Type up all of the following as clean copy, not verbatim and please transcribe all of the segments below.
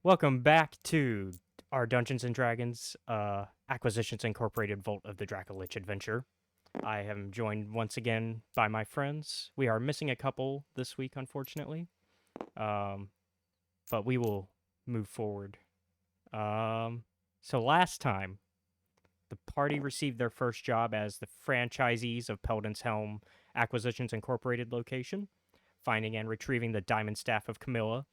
Welcome back to our Dungeons and Dragons Acquisitions Incorporated Vault of the Dracolich adventure. I am joined once again by my friends. We are missing a couple this week, unfortunately, but we will move forward. So last time, the party received their first job as the franchisees of Peldan's Helm Acquisitions Incorporated location, finding and retrieving the Diamond Staff of Chomylla.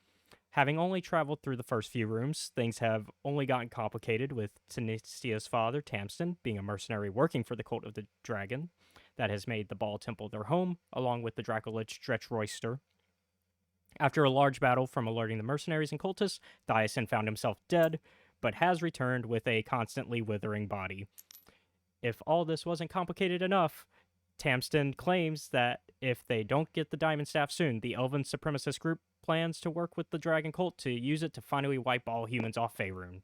Having only traveled through the first few rooms, things have only gotten complicated, with Tanista's father, Tamsten, being a mercenary working for the Cult of the Dragon that has made the Bhaal Temple their home, along with the Dracolich Dretchroyster. After a large battle from alerting the mercenaries and cultists, Thiasson found himself dead, but has returned with a constantly withering body. If all this wasn't complicated enough, Tamsten claims that if they don't get the Diamond Staff soon, the elven supremacist group plans to work with the dragon cult to use it to finally wipe all humans off Faerûn.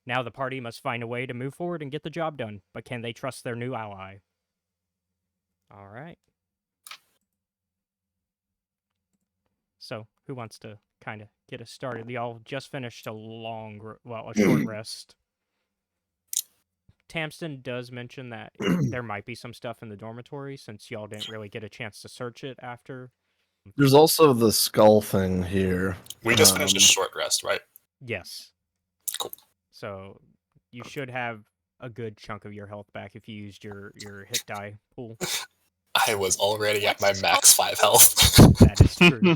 Now the party must find a way to move forward and get the job done, but can they trust their new ally? Alright. So, who wants to kind of get us started? Y'all just finished a short rest. Tamsten does mention that there might be some stuff in the dormitory, since y'all didn't really get a chance to search it after. There's also the skull thing here. We just finished a short rest, right? Yes. Cool. So you should have a good chunk of your health back if you used your hit die pool. I was already at my max 5 health. That is true.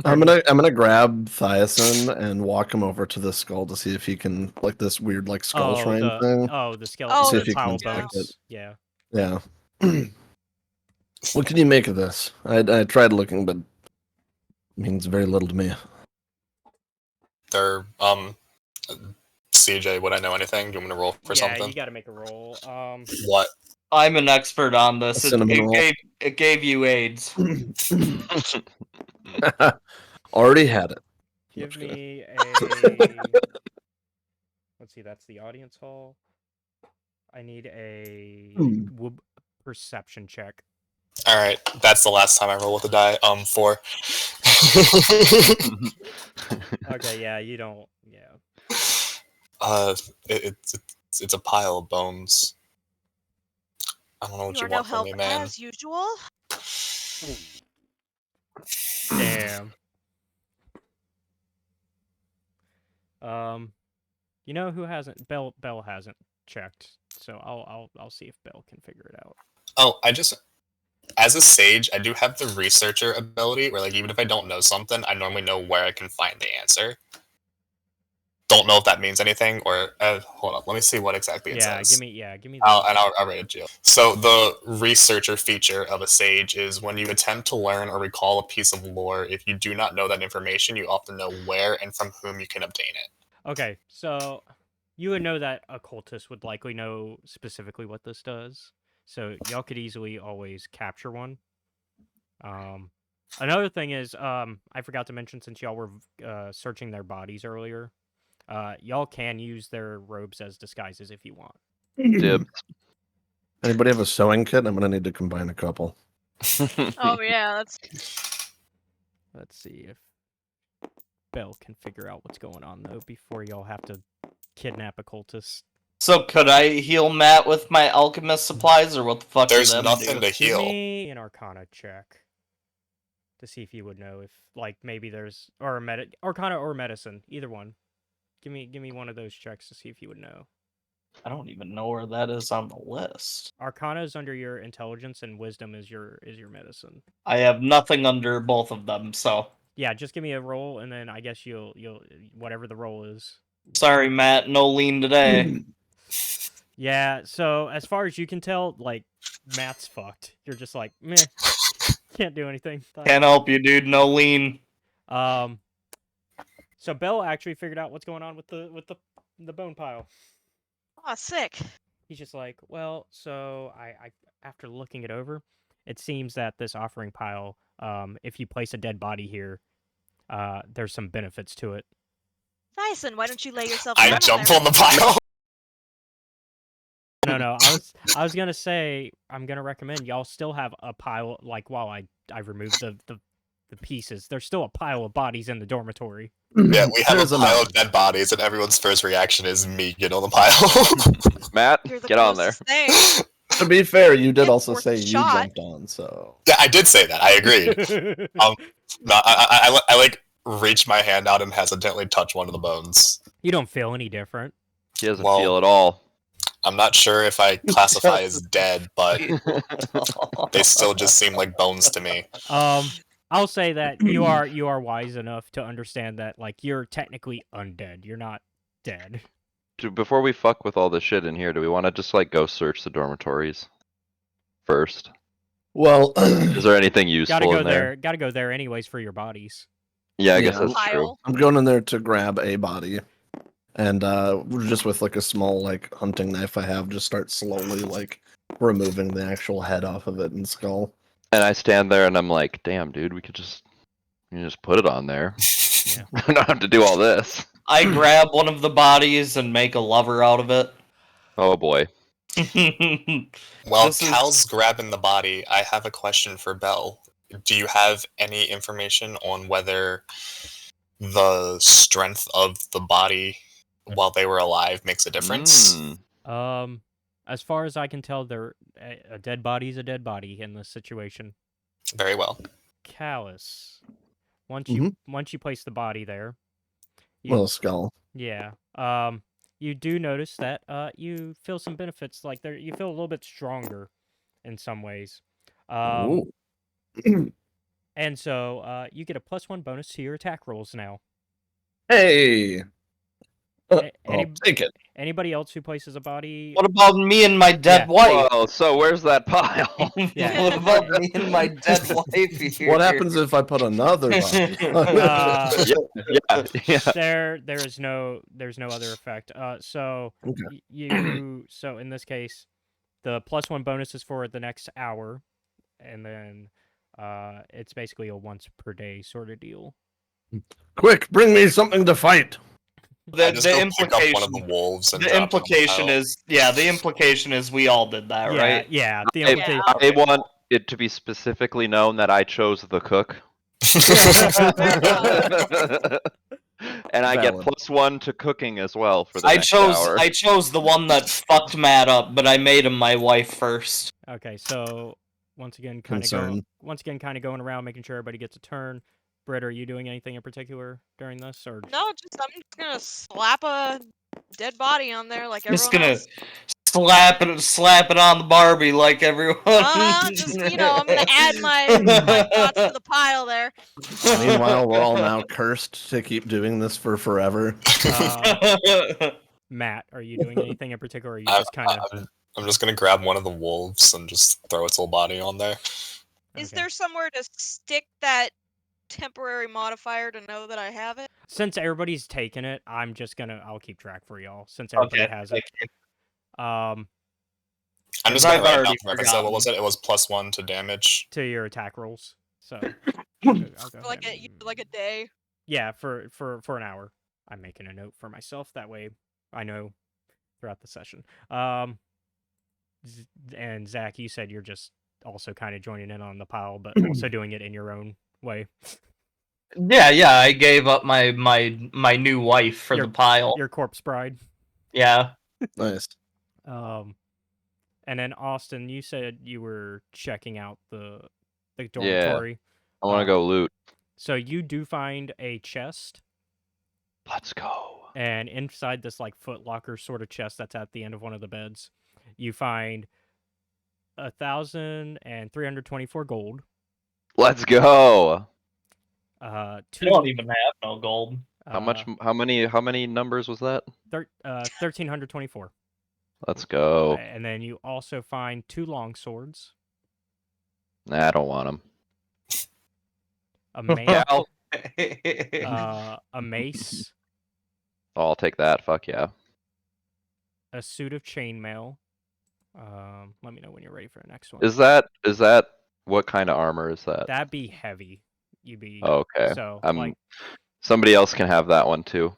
I'm gonna grab Thiasson and walk him over to the skull to see if he can, like, this weird skull shrine thing. The skeleton. See if the he pile can bones. it. Yeah. Yeah. What can you make of this? I tried looking, but it means very little to me. They're CJ, would I know anything? Do you want me to roll for something? Yeah, you gotta make a roll. What? I'm an expert on this. It gave you AIDS. Already had it. Give me a... Let's see, that's the audience hall. I need a perception check. Alright, that's the last time I roll with a die. 4. Okay, yeah, you don't... Yeah. It's a pile of bones. I don't know what you want from me, man. As usual. Damn. You know who hasn't? Bell hasn't checked, so I'll see if Bell can figure it out. Oh, as a sage, I do have the researcher ability, where even if I don't know something, I normally know where I can find the answer. Don't know if that means anything, or hold up, let me see what exactly it says. Give me that. I'll read it to you. So the researcher feature of a sage is when you attempt to learn or recall a piece of lore, if you do not know that information, you often know where and from whom you can obtain it. Okay, so you would know that a cultist would likely know specifically what this does, so y'all could easily always capture one. Another thing is, I forgot to mention, since y'all were searching their bodies earlier, y'all can use their robes as disguises if you want. Yep. Anybody have a sewing kit? I'm gonna need to combine a couple. Oh yeah, Let's see if Bell can figure out what's going on, though, before y'all have to kidnap a cultist. So could I heal Matt with my alchemist supplies, or what the fuck? There's nothing to heal. Give me an Arcana check to see if you would know if, maybe there's Arcana or medicine, either one. Give me one of those checks to see if you would know. I don't even know where that is on the list. Arcana is under your intelligence, and wisdom is your medicine. I have nothing under both of them, so. Yeah, just give me a roll, and then I guess you'll whatever the roll is. Sorry, Matt, no lean today. Yeah, so as far as you can tell, Matt's fucked. You're just like, meh, can't do anything. Can't help you, dude. No lean. So Bell actually figured out what's going on with the bone pile. oh sick. He's just like, well, so I after looking it over, it seems that this offering pile, if you place a dead body here, there's some benefits to it. Thiasson, why don't you lay yourself I down jump there? on the pile. No, I was gonna say, I'm gonna recommend y'all still have a pile, while I remove the pieces, there's still a pile of bodies in the dormitory. Yeah, we have There's a pile mountain. of dead bodies, and everyone's first reaction is me get on the pile. Matt, You're the get on there. closest thing. To be fair, you did It's also worth say a you shot. jumped on, so Yeah, I did say that. I agreed. No, I like reach my hand out and hesitantly touch one of the bones. You don't feel any different. He doesn't Well- feel at all. I'm not sure if I classify as dead, but they still just seem like bones to me. I'll say that you are wise enough to understand that like you're technically undead. You're not dead. Before we fuck with all this shit in here, do we want to just like go search the dormitories first? well. Is there anything useful Gotta go in there? there. Gotta go there anyways for your bodies. Yeah, I guess Yeah. that's true. Pile. I'm going in there to grab a body, and just with like a small like hunting knife I have, just start slowly like removing the actual head off of it and skull. And I stand there and I'm like, damn, dude, we could just put it on there. I don't have to do all this. I grab one of the bodies and make a lover out of it. Oh boy. While This is- Cal's grabbing the body, I have a question for Belle. Do you have any information on whether the strength of the body while they were alive makes a difference? Mm. As far as I can tell, a dead body's a dead body in this situation. Very well. Callus. Once Mm-hmm. you place the body there, Little skull. yeah. You do notice that you feel some benefits. Like you feel a little bit stronger in some ways. Ooh. And so you get a +1 bonus to your attack rolls now. Hey. Any- Take it. Anybody else who places a body? What about me and my dead Yeah. wife? Whoa, so where's that pile? Yeah. What about me and my dead wife here? What happens if I put another body? Yeah. There's no other effect. So Okay. so in this case, the +1 bonus is for the next hour, and then it's basically a once per day sort of deal. Quick, bring me something to fight. I just The go pick up one of the implication. wolves and The drop it on the implication pile. is, the implication is we all did that, Yeah, right? yeah. The I- implication. I want it to be specifically known that I chose the cook. And I get Valid. +1 to cooking as well for the I next chose hour. I chose the one that fucked Matt up, but I made him my wife first. Okay, so once again, Concern. kind of going around, making sure everybody gets a turn. Britt, are you doing anything in particular during this, or No, I'm just gonna slap a dead body on there like I'm just everyone gonna else. slap it on the Barbie like everyone. Just I'm gonna add my thoughts to the pile there. Meanwhile, we're all now cursed to keep doing this for forever. Matt, are you doing anything in particular? Or are you I- just kind of I'm just gonna grab one of the wolves and just throw its whole body on there. Is Okay. there somewhere to stick that temporary modifier to know that I have it? Since everybody's taken it, I'll keep track for y'all since everybody Okay, has thank it. I'm just I've gonna write it already down for reference. So what was it? It was +1 to damage. To your attack rolls. So I'll go For like ahead a day. yeah, for an hour. I'm making a note for myself that way I know throughout the session. And Zach, you said you're just also kind of joining in on the pile, but also doing it in your own way. Yeah, I gave up my new wife for Your- the pile. Your corpse bride. Yeah. Nice. And then Austin, you said you were checking out the Yeah. dormitory. I want to go loot. So you do find a chest, Let's go. and inside this like footlocker sort of chest that's at the end of one of the beds, you find 1,324 gold. Let's go. I Two, don't even have no gold. How much? How many numbers was that? 1,324. Let's go. And then you also find 2 long swords, Nah, I don't want them. a mace, Cal? a mace, Oh, I'll take that. Fuck yeah. a suit of chainmail. Let me know when you're ready for the next one. Is that what kind of armor is that? That'd be heavy. You'd be Okay. so I'm somebody else can have that one too.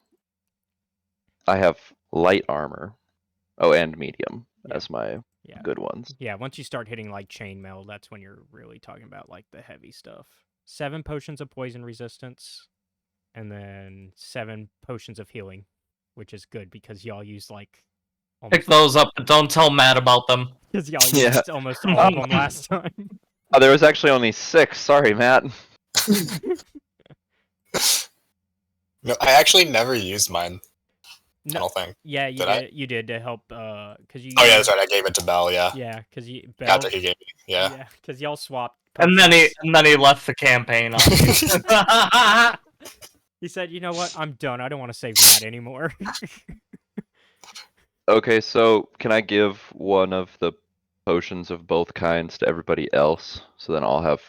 I have light armor. Oh, and medium Yeah. as my yeah. good ones. Yeah, once you start hitting like chainmail, that's when you're really talking about like the heavy stuff. 7 potions of poison resistance, and then 7 potions of healing, which is good because y'all used like Pick those up, but don't tell Matt about them. because y'all Yeah. used almost all of them last time. Oh, there was actually only 6. Sorry, Matt. No, I actually never used mine. I No, don't think. yeah, you Did I? did. You did to help because you. Oh yeah, that's right. I gave it to Bell. Yeah. Yeah, because you. After he gave me. Yeah. Yeah, because y'all swapped. And then potions. he left the campaign on you. He said, "You know what? I'm done. I don't want to save Matt anymore." Okay, so can I give one of the potions of both kinds to everybody else? So then I'll have.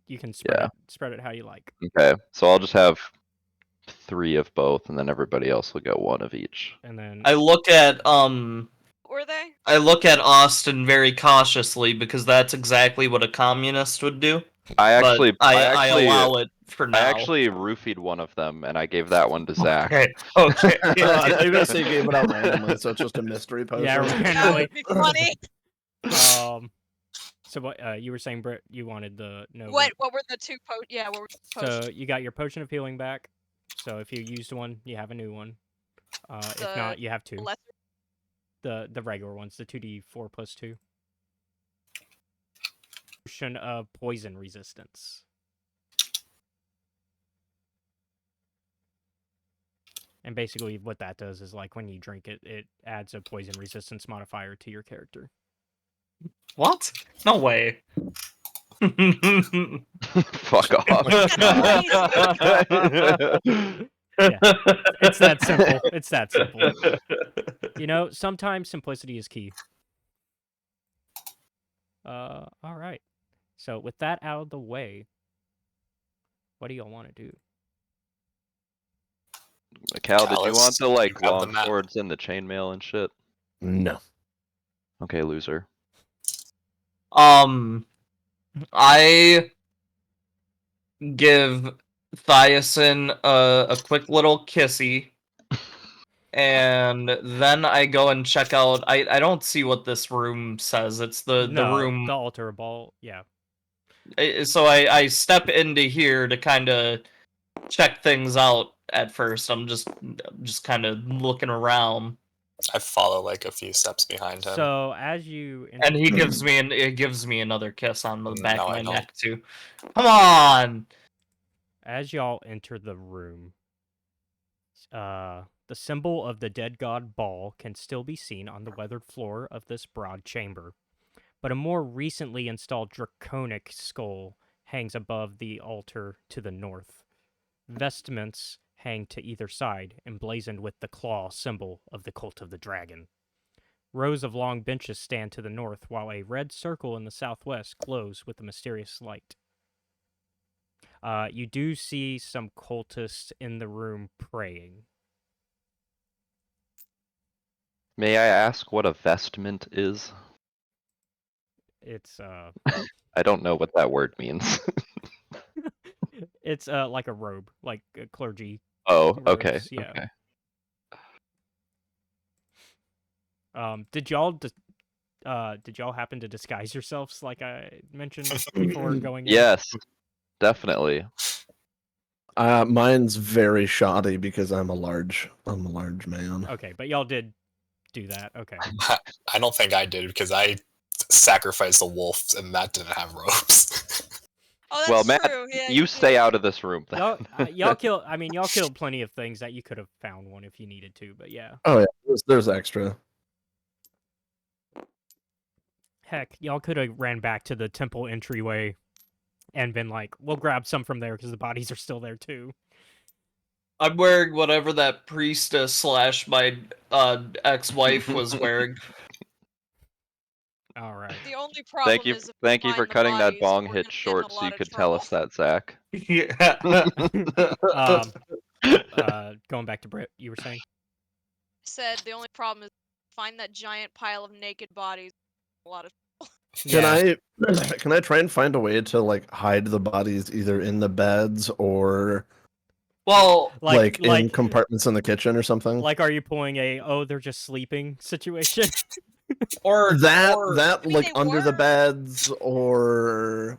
You can spread Yeah. spread it how you like. Okay, so I'll just have 3 of both, and then everybody else will get 1 of each. And then I look at Were they? I look at Austin very cautiously because that's exactly what a communist would do. I actually, but I allow it for now. I actually roofied one of them, and I gave that one to Zach. Okay. I thought you were gonna say you gave it out randomly, so it's just a mystery potion. Yeah, That randomly. would be funny. So what you were saying, Britt? You wanted the no. What were the 2 Yeah, what were the potions? So you got your potion of healing back. So if you used one, you have a new one. If The not, you have 2. lesser. The regular ones, the 2d4 plus 2. Potion of poison resistance. And basically what that does is like when you drink it, it adds a poison resistance modifier to your character. What? No way. Fuck off. It's that simple. It's that simple. You know, sometimes simplicity is key. All right. So with that out of the way, what do y'all want to do? Cal, did you Callus, want the like you have the long map. swords and the chainmail and shit? No. Okay, loser. I give Thiasson a quick little kissy, and then I go and check out. I don't see what this room says. It's the room. The altar ball. Yeah. So I step into here to kind of check things out at first. I'm just kind of looking around. I follow like a few steps behind him. So as you And he gives me another kiss on the back No, of I my don't. neck too. Come on. as y'all enter the room, the symbol of the dead god Bhaal can still be seen on the weathered floor of this broad chamber, but a more recently installed draconic skull hangs above the altar to the north. Vestments hang to either side, emblazoned with the claw symbol of the cult of the dragon. Rows of long benches stand to the north, while a red circle in the southwest glows with a mysterious light. You do see some cultists in the room praying. May I ask what a vestment is? It's I don't know what that word means. it's like a robe, like a clergy. Oh, okay. Robes, yeah. Okay. Did y'all happen to disguise yourselves like I mentioned before going in? Yes, definitely. Mine's very shoddy because I'm a large man. Okay, but y'all did do that. Okay. I don't think I did because I sacrificed the wolf and Matt didn't have robes. Oh, that's Well, Matt, true. Yeah, you stay out of this room. Then. Y'all killed plenty of things that you could have found one if you needed to, but yeah. Oh yeah, there's extra. Heck, y'all could have ran back to the temple entryway and been like, we'll grab some from there because the bodies are still there too. I'm wearing whatever that priestess / my ex-wife was wearing. All right. The only problem is if we Thank you find for the cutting that bodies, bong we're hit gonna get in short a so you lot of could tell us trouble. that, Zach. Yeah. Going back to Britt, you were saying? Said the only problem is find that giant pile of naked bodies. A lot of Can I try and find a way to like hide the bodies either in the beds or Well, like in compartments in the kitchen or something? Like, are you pulling a they're just sleeping situation? or that I mean, like they under the were. beds or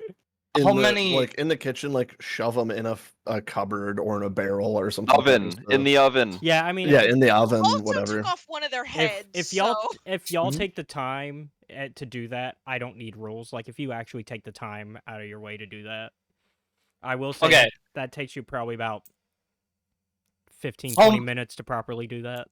How many- like in the kitchen, like shove them in a cupboard or in a barrel or something. like that, Oven just in to- the oven. Yeah, I mean, yeah, in the oven, Also whatever. took off one of their heads. if y'all so... if y'all Mhm. take the time to do that, I don't need rules. Like if you actually take the time out of your way to do that, I will say Okay. that takes you probably about 15, How- 20 minutes to properly do that.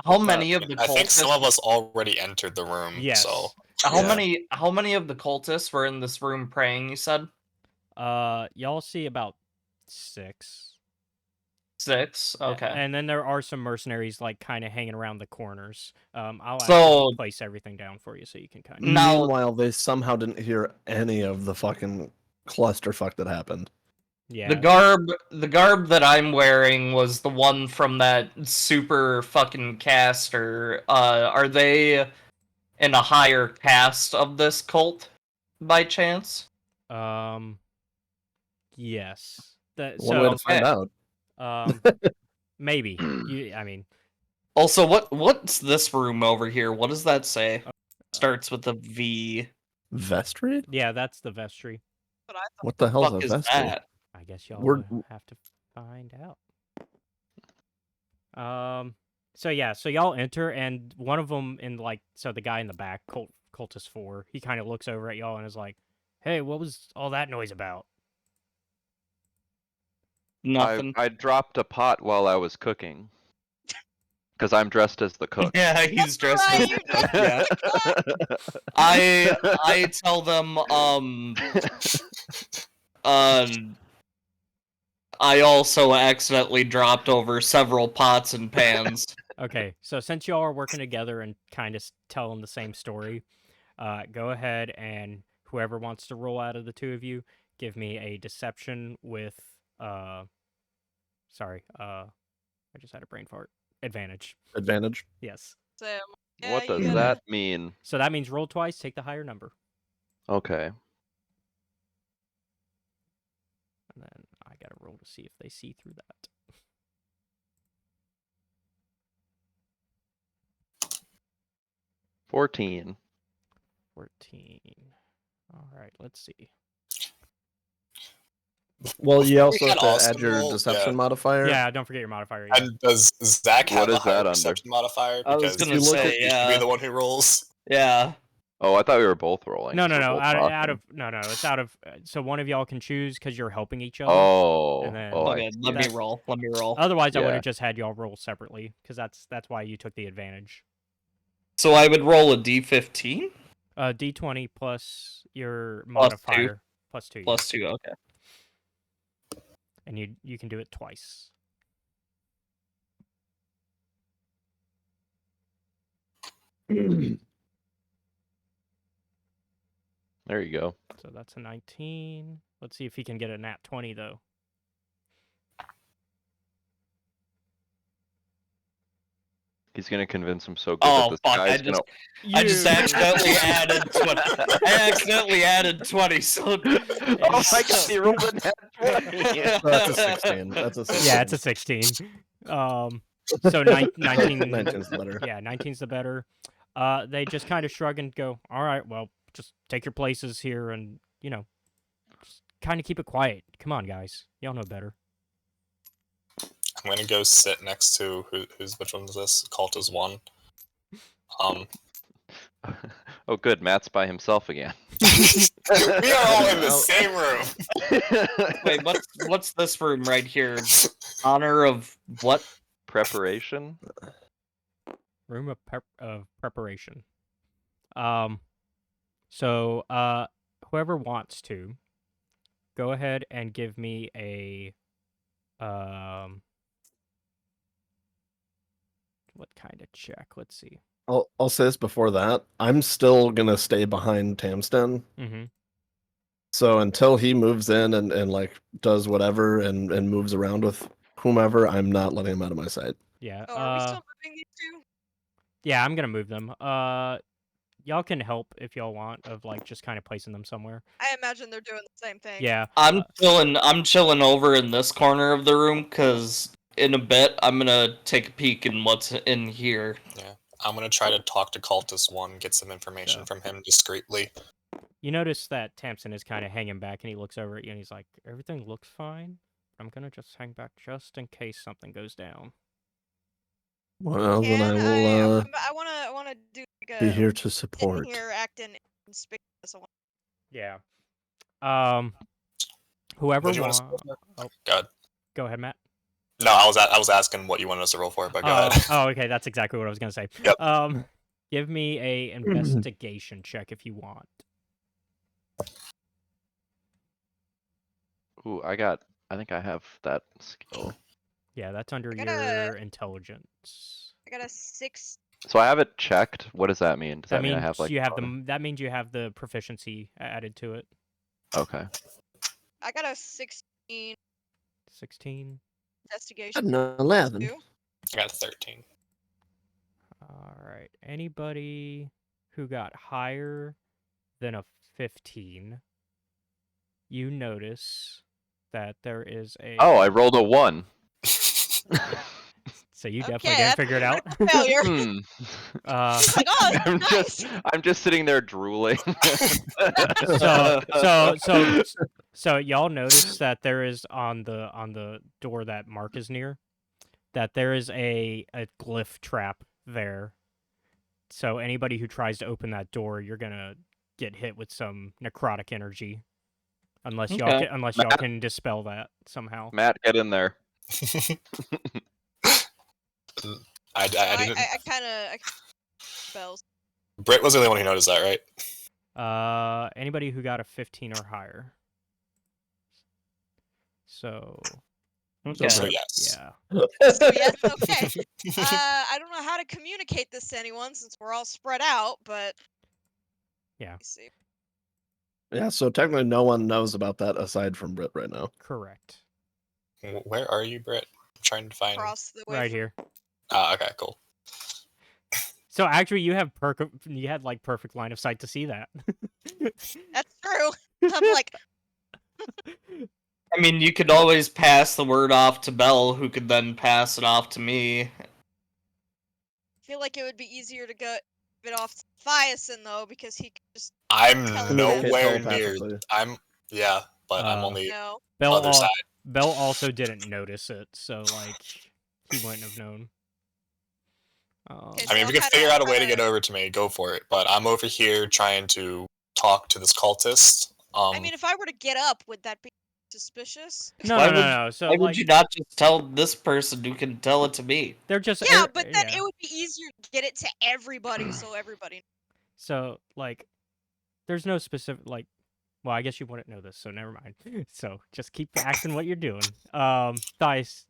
How many of the I think some of cultists? us already entered the room. Yes. So How Yeah. many of the cultists were in this room praying? You said Y'all see about 6. 6. Okay. And then there are some mercenaries like kind of hanging around the corners. I'll So- actually place everything down for you so you can kind of. Now- Meanwhile, they somehow didn't hear any of the fucking clusterfuck that happened. Yeah. The garb that I'm wearing was the one from that super fucking caster. Are they in a higher caste of this cult by chance? Yes. One way to find out. Maybe. I mean, Also, what's this room over here? What does that say? Starts with a V. Vestry? yeah, that's the vestry. But I thought What the hell's Fuck a is vestry? that? I guess y'all We're- have to find out. So yeah, so y'all enter, and one of them so the guy in the back, Cultist 4, he kind of looks over at y'all and is like, "Hey, what was all that noise about?" Nothing. I dropped a pot while I was cooking. Because I'm dressed as the cook. Yeah, he's dressed right, as you a cook, yeah. I tell them, I also accidentally dropped over several pots and pans. Okay, so since y'all are working together and kind of telling the same story, go ahead and whoever wants to roll out of the two of you, give me a deception with sorry, I just had a brain fart. Advantage. Advantage. Yes. Sam. What Yeah, does you gotta- that mean? So that means roll twice, take the higher number. Okay. And then I gotta roll to see if they see through that. $14. 14. All right, let's see. Well, you also We have can to also add your roll, deception yeah. modifier. Yeah, don't forget your modifier. Yeah. And does Zach What have a is that higher under? perception modifier? I was Because gonna you look say, he should be the one who rolls. yeah. Oh, I thought we were both rolling. No, 'cause no, we're no. both Out of talking. no. It's out of. So one of y'all can choose because you're helping each other. Oh. And then- oh, I Okay, let that- me roll. Let me roll. Otherwise, I would Yeah. have just had y'all roll separately because that's why you took the advantage. So I would roll a D15 D20 plus your Plus 2. modifier plus 2. plus 2. Okay. And you can do it twice. There you go. So that's a 19. Let's see if he can get a nat 20 though. He's gonna convince him so good Oh that this fuck! guy's I just accidentally added 20. I accidentally added 20. So oh my god, he rolled a nat 20. That's a 16. That's a 16. Yeah, it's a 16. So 19. 19's the better. Yeah, 19's the better. They just kind of shrug and go, "All right, well, just take your places here, and just kind of keep it quiet. Come on, guys, y'all know better." I'm gonna go sit next to which one is this? Cultist 1. Oh good, Matt's by himself again. We are all in the same room. wait, what's this room right here? Honor of what? Preparation? Room of preparation. So whoever wants to, go ahead and give me a what kind of check? Let's see. I'll say this before that. I'm still gonna stay behind Tamsten. Mm-hmm. So until he moves in and like does whatever and moves around with whomever, I'm not letting him out of my sight. Yeah. Oh, are we still moving these two? Yeah, I'm gonna move them. Y'all can help if y'all want of like just kind of placing them somewhere. I imagine they're doing the same thing. Yeah. I'm chilling over in this corner of the room because in a bit I'm gonna take a peek in what's in here. I'm gonna try to talk to Cultist 1, get some information Yeah. from him discreetly. You notice that Tamsen is kind of hanging back, and he looks over at you, and he's like, "Everything looks fine. I'm gonna just hang back just in case something goes down." Well, then Can I will I wanna do like be a here to sitting support. here acting inconspicuous. Yeah. Whoever What do you want us to wants. roll for? Oh, Go ahead. go ahead, Matt. No, I was asking what you wanted us to roll for, but go ahead. Oh, okay, that's exactly what I was gonna say. Yep. Give me a investigation check if you want. Ooh, I think I have that skill. Yeah, that's under I got your intelligence. I got a 6. So I have it checked. What does that mean? Does that mean I means have like? you have that means you have the proficiency added to it. Okay. I got a 16 16. investigation. 11. Too. I got a 13. All right. Anybody who got higher than a 15, you notice that there is a. Oh, I rolled a 1. So you definitely Okay, didn't that's figure it out. a failure. Hmm. It's like, oh, nice. I'm just sitting there drooling. So y'all notice that there is on the door that Mark is near, that there is a glyph trap there. So anybody who tries to open that door, you're gonna get hit with some necrotic energy, unless y'all can dispel that somehow. Matt, get in there. I didn't. I kind of spells. Britt was the only one who noticed that, right? Anybody who got a 15 or higher. So Okay. So yes. yeah. So yes, okay. I don't know how to communicate this to anyone since we're all spread out, but Yeah. let's see. Yeah, so technically no one knows about that aside from Brit right now. Correct. Where are you, Britt? I'm trying to find. Across the way Right from- here. Oh, okay, cool. So actually, you had like perfect line of sight to see that. That's true. I'm like, I mean, you could always pass the word off to Bell, who could then pass it off to me. I feel like it would be easier to give it off to Thiasson though, because he could just I'm Communicate nowhere near. telepathically. But I'm Uh, only know. other side. Bell also didn't notice it, so like he wouldn't have known. Okay, I mean, so if you I'll could figure out a way to kinda- get over to me, go for it. But I'm over here trying to talk to this cultist. I mean, if I were to get up, would that be suspicious? No, Why no, would- no, no. So Why like would you not just tell this person who can tell it to me? they're just Yeah, but then yeah. it would be easier to get it to everybody, so everybody. So like there's no specific like. Well, I guess you wouldn't know this, so never mind. So just keep acting what you're doing. Thias,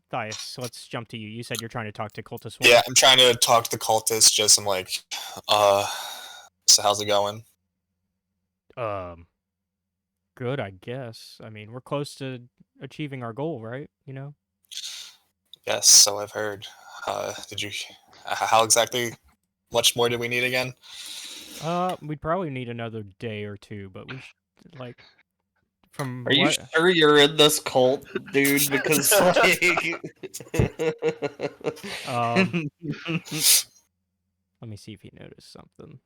let's jump to you. You said you're trying to talk to cultist. One. Yeah, I'm trying to talk to the cultist. Just I'm like, so how's it going? Good, I guess. I mean, we're close to achieving our goal, right? You know. Yes, so I've heard. Did you? How exactly? Much more do we need again? We'd probably need another day or two, but we like from Are you what sure you're in this cult, dude? Because like... let me see if he noticed something.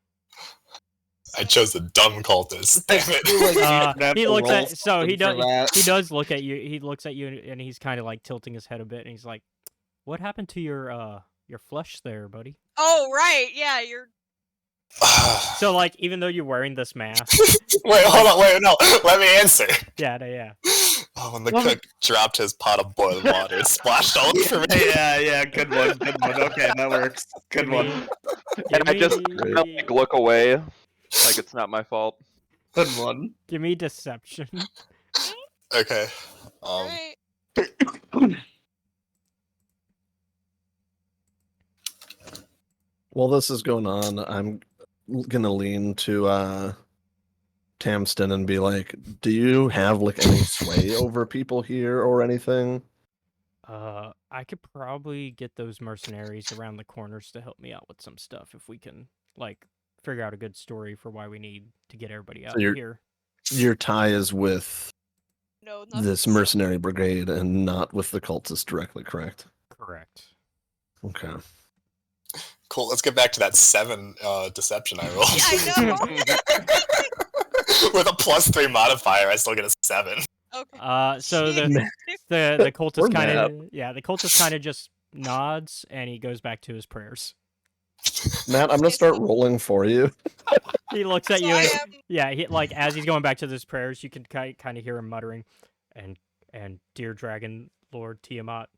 I chose the dumb cultist. Damn it. He looks at he does. does look at you. He looks at you and he's kind of like tilting his head a bit, and he's like, "What happened to your flesh there, buddy?" Oh right, yeah, you're. So like, even though you're wearing this mask, Wait, hold on, wait, no, let me answer. yeah. Oh, when the cook dropped his pot of boiling water, it splashed all over me. Yeah, good one. Okay, that works. Good one. And I just like, look away, like it's not my fault. Good one. give me deception. Okay. Right. While this is going on, I'm gonna lean to Tamsten and be like, "Do you have like any sway over people here or anything?" I could probably get those mercenaries around the corners to help me out with some stuff if we can like figure out a good story for why we need to get everybody out here. Your tie is with No, nothing. this mercenary brigade and not with the cultists directly, correct? Correct. Okay. Cool, let's get back to that 7 deception I rolled. Yeah, I know. With a +3 modifier, I still get a 7. Okay. So Jeez. the Poor cultist kind Matt. of the cultist kind of just nods and he goes back to his prayers. Matt, I'm gonna start rolling for you. He looks at So you I and am. yeah, he, like as he's going back to his prayers, you can kind of hear him muttering, and dear Dragon Lord Tiamat,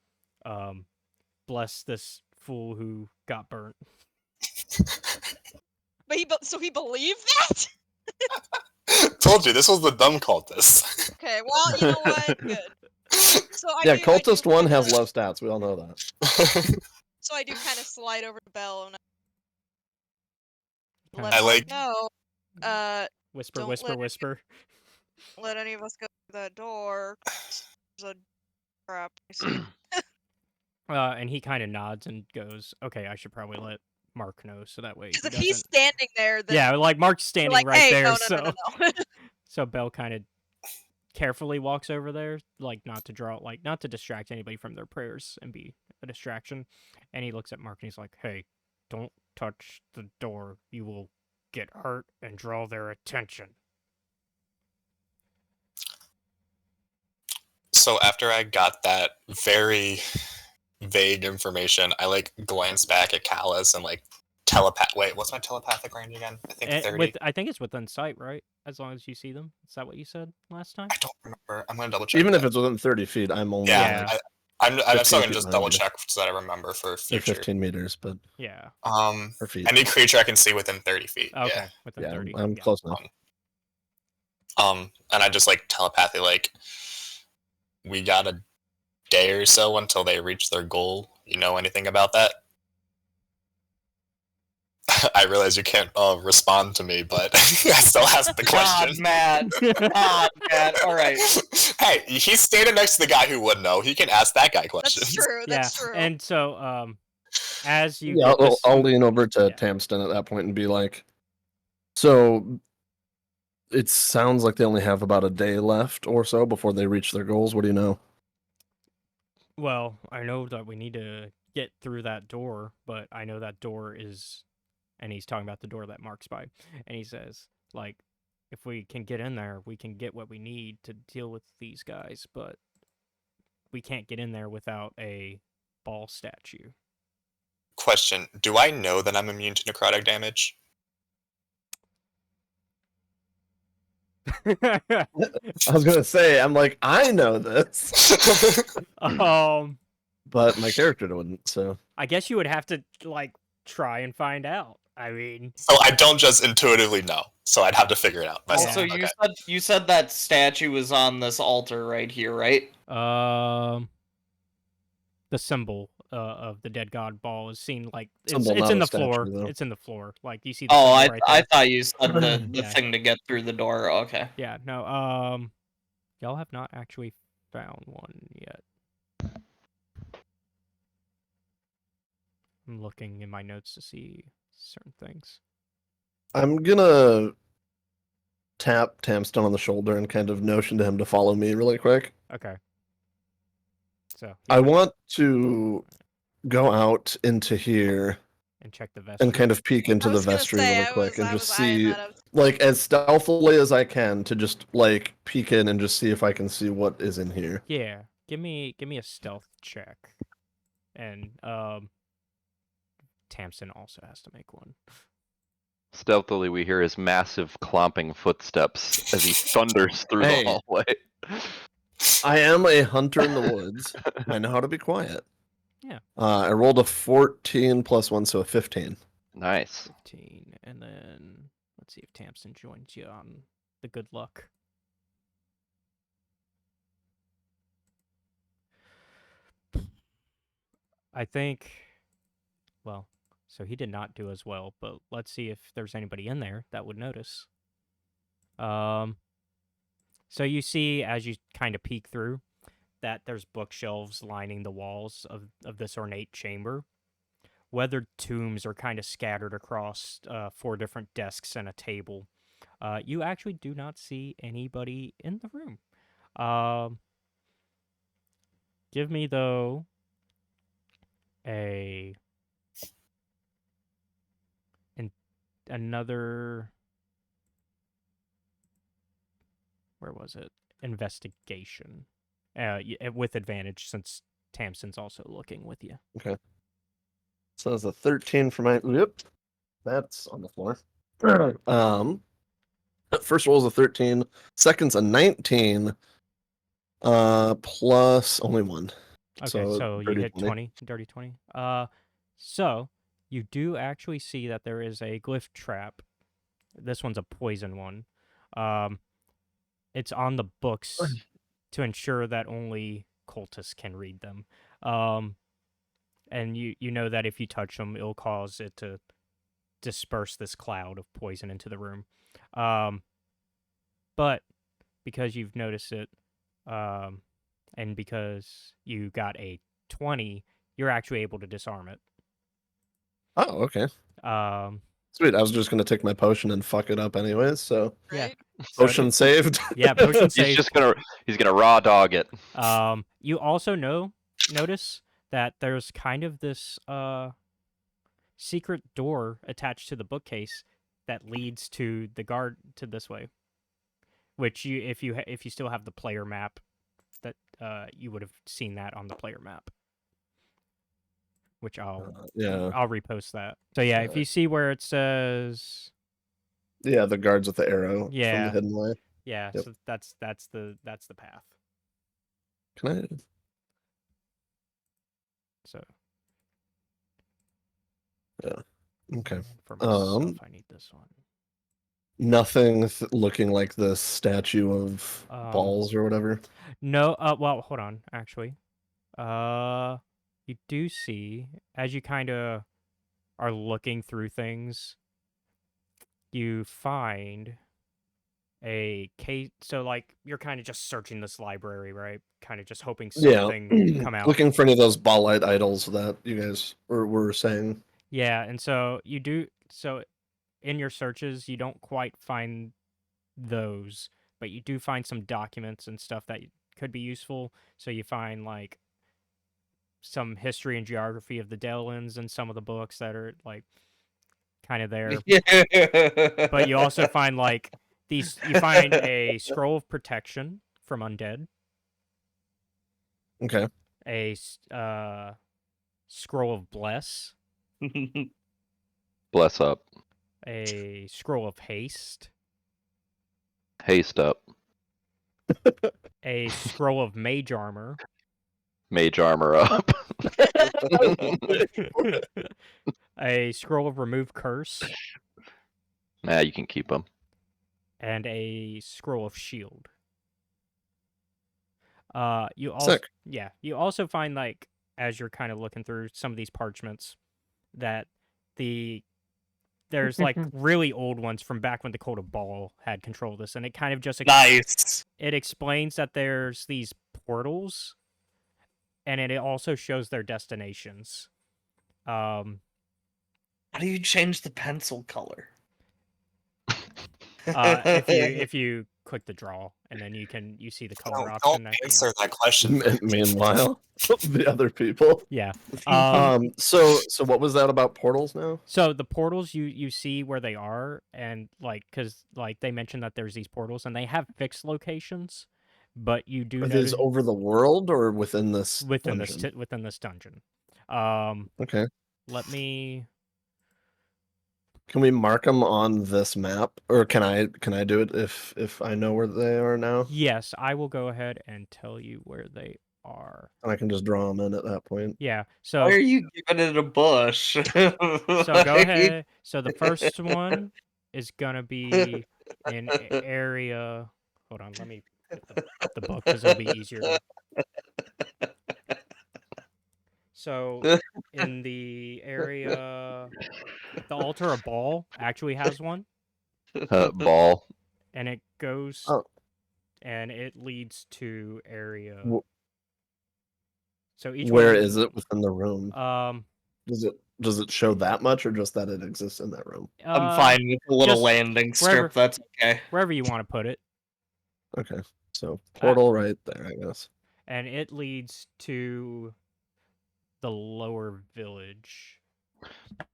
bless this fool who got burnt. But so he believed that? Told you, this was the dumb cultist. Okay, well, you know what? Good. So I Yeah, do, cultist one kinda, has low stats. We all know that. So I do kind of slide over to Belle and Kinda let Mark like- know. Whisper, don't whisper, let it- whisper. Let any of us go through that door. There's a crap. I see. And he kind of nods and goes, "Okay, I should probably let Mark know so that way he Because if he's doesn't." standing there, then Yeah, like Mark's you're standing like, right hey, there, no, no, so no, no, no. so Belle kind of carefully walks over there, like not to distract anybody from their prayers and be a distraction. And he looks at Mark and he's like, "Hey, don't touch the door. You will get hurt and draw their attention." So after I got that very vague information, I like glance back at Callus and like wait, what's my telepathic range again? I think 30. I think it's within sight, right? As long as you see them. Is that what you said last time? I don't remember. I'm gonna double check. Even if that. it's within 30 feet, I'm only Yeah, like I'm 15 still gonna feet just behind double you. check so that I remember for They're future. 15 meters, but Yeah. or feet. Any creature I can see within 30 feet. Okay. Yeah. Within Yeah, 30. I'm yeah. close enough. And I just like telepathy like we got a day or so until they reach their goal. You know anything about that? I realize you can't respond to me, but I still asked the question. God, Matt. God, Matt. All right. Hey, he's standing next to the guy who would know. He can ask that guy questions. That's true. That's true. And so, as you Yeah, get this, I'll lean over to yeah. Tamsten at that point and be like, so it sounds like they only have about a day left or so before they reach their goals. What do you know? Well, I know that we need to get through that door, but I know that door is, and he's talking about the door that Mark's by, and he says, like, if we can get in there, we can get what we need to deal with these guys, but we can't get in there without a ball statue. Question: do I know that I'm immune to necrotic damage? I was gonna say, I'm like, I know this, but my character wouldn't. So I guess you would have to like try and find out. I mean, So I don't just intuitively know. So I'd have to figure it out myself. Also, Okay. you said that statue was on this altar right here, right? the symbol of the dead god ball is seen like Symbol, it's not in a the statue, floor. though. It's in the floor. Like you see the Oh, symbol I right I there. thought you said the Yeah. thing to get through the door. Okay. Yeah, no, y'all have not actually found one yet. I'm looking in my notes to see certain things. I'm gonna tap Tamsten on the shoulder and kind of notion to him to follow me really quick. Okay. So I want to go out into here and check the vestry. and kind of peek into I the was gonna vestry say, really I quick and was just eyeing see, that up. like, as stealthily as I can to just like peek in and just see if I can see what is in here. Yeah, give me a stealth check, and Tamsen also has to make one. Stealthily, we hear his massive clomping footsteps as he thunders through Hey. the hallway. I am a hunter in the woods. I know how to be quiet. Yeah. I rolled a 14 plus 1, so a 15. Nice. 15, and then let's see if Tamsen joins you on the good luck. I think, well, so he did not do as well, but let's see if there's anybody in there that would notice. So you see, as you kind of peek through, that there's bookshelves lining the walls of this ornate chamber. Weathered tombs are kind of scattered across 4 different desks and a table. You actually do not see anybody in the room. Give me, though, another where was it? Investigation. With advantage since Tamsen's also looking with you. So that's a 13 for my. Yep, that's on the floor. First roll is a 13. Second's a 19. Plus only one. Okay, So so you dirty hit 20, dirty 20. So you do actually see that there is a glyph trap. This one's a poison one. It's on the books to ensure that only cultists can read them. And you know that if you touch them, it'll cause it to disperse this cloud of poison into the room. But because you've noticed it, and because you got a 20, you're actually able to disarm it. Oh, okay. Um, Sweet. I was just gonna take my potion and fuck it up anyways. So yeah. Right? So potion saved. yeah, potion He's save. just gonna raw dog it. You also notice that there's kind of this secret door attached to the bookcase that leads to the guard to this way. Which if you still have the player map, that you would have seen that on the player map. Which I'll repost that. So yeah, if you see where it says Yeah, the guards with the arrow from Yeah. the hidden way. yeah, Yep. so that's the path. Can I? So Okay. for myself, I need this one. Nothing looking like the statue of Um, balls or whatever. No, well, hold on, actually. You do see, as you kind of are looking through things, you find a case. So, like, you're kind of just searching this library, right? Kind of just hoping something come out. Looking for any of those ballite idols that you guys were saying. Yeah, and so you do. So, in your searches, you don't quite find those, but you do find some documents and stuff that could be useful. So you find like some history and geography of the Delans and some of the books that are like kind of there. But you also find like these. You find a scroll of protection from undead, Okay. a scroll of bless, Bless up. a scroll of haste, Haste up. a scroll of mage armor, Mage armor up. a scroll of remove curse, Nah, you can keep them. and a scroll of shield. You also Sick. you also find like as you're kind of looking through some of these parchments that there's like really old ones from back when the cult of Bhaal had control of this, and it kind of just Nice. it explains that there's these portals, and it also shows their destinations. How do you change the pencil color? If you click the draw, and then you see the color option. Don't at the answer end. that question. Meanwhile, the other people. Yeah. So what was that about portals now? So the portals you see where they are, and like because like they mentioned that there's these portals and they have fixed locations, but you do Are notice these over the world or within this within dungeon? within this dungeon. Okay. Let me. Can we mark them on this map, or can I do it if I know where they are now? Yes, I will go ahead and tell you where they are. And I can just draw them in at that point. Yeah. Why So are you giving it a bush? so go ahead. So the first one is gonna be in area. Hold on, let me get the book because it'll be easier. So in the area, the altar of Bhaal actually has one, Ball. and it goes, Oh. and it leads to area. So each Where one. is it within the room? Does it show that much, or just that it exists in that room? I'm fine with a little just landing wherever- strip. That's okay. Wherever you want to put it, Okay, so portal right there, I guess. and it leads to the lower village.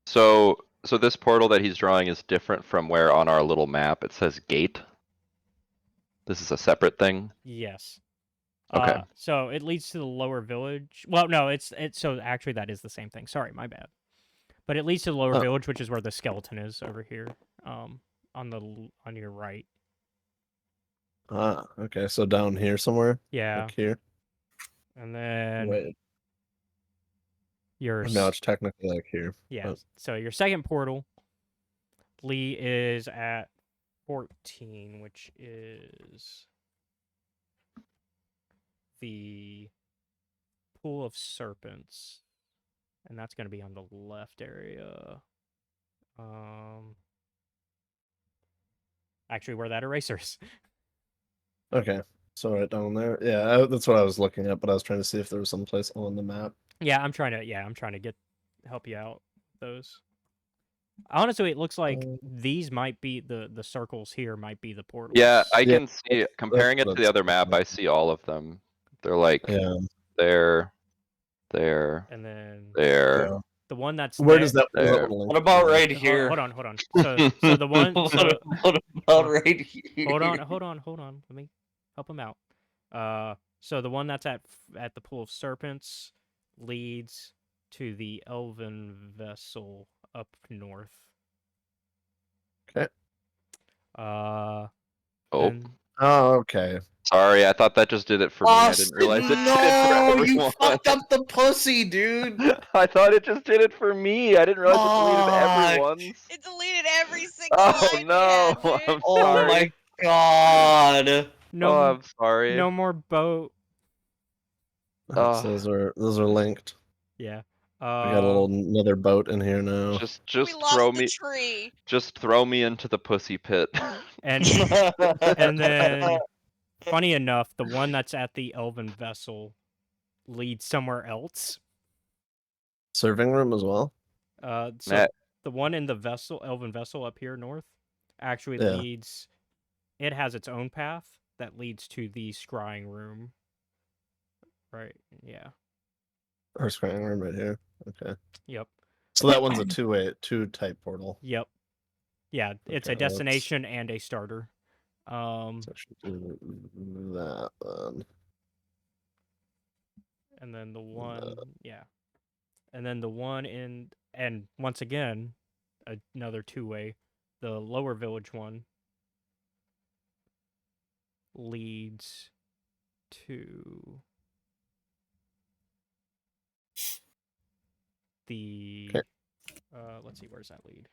So this portal that he's drawing is different from where on our little map it says gate. This is a separate thing. Yes. Okay. So it leads to the lower village. Well, no, it's so actually that is the same thing. Sorry, my bad. But it leads to the lower Oh. village, which is where the skeleton is over here. On your right. Ah, okay. So down here somewhere. Yeah. Like here. And then Wait. your No, it's technically like here. yeah. but- So your second portal, Lee, is at 14, which is the Pool of Serpents, and that's going to be on the left area. Actually, where that eraser is. Okay. So right down there. Yeah, that's what I was looking at, but I was trying to see if there was some place on the map. Yeah, I'm trying to help you out with those. Honestly, it looks like these might be the circles here might be the portals. Yeah, I Yeah, can see comparing it what to the it's other map. like. I see all of them. They're like Yeah. there, And then there. Yeah. the one that's Where there, does that There. link What about to? right Hold- here? Hold on. So the one. What So, about right here? hold on. Let me help him out. So the one that's at the Pool of Serpents leads to the elven vessel up north. Okay. Oh, Then- Oh, okay. sorry. I thought that just did it for me. I didn't Austin, realize it did it no, for you everyone. fucked up the pussy, dude. I thought it just did it for me. I didn't realize it deleted Fuck. everyone's. It deleted every single Oh line no! we had, dude. I'm Oh sorry. my god. no, Oh, I'm sorry. no more boat. So those are linked. Yeah. I got another boat in here now. Just We lost throw the me. tree. Just throw me into the pussy pit. and then funny enough, the one that's at the elven vessel leads somewhere else. Serving room as well. So Matt. the one in the elven vessel up here north, actually Yeah. leads. It has its own path that leads to the scrying room. Right. Yeah. Or scrying room right here. Okay. Yep. So that one's a two type portal. Yep. Yeah, it's a Okay, let's- destination and a starter. So I should do that then. And then the one, yeah. And then the one and once again, another two-way. The lower village one leads to the Okay. Let's see, where's that lead?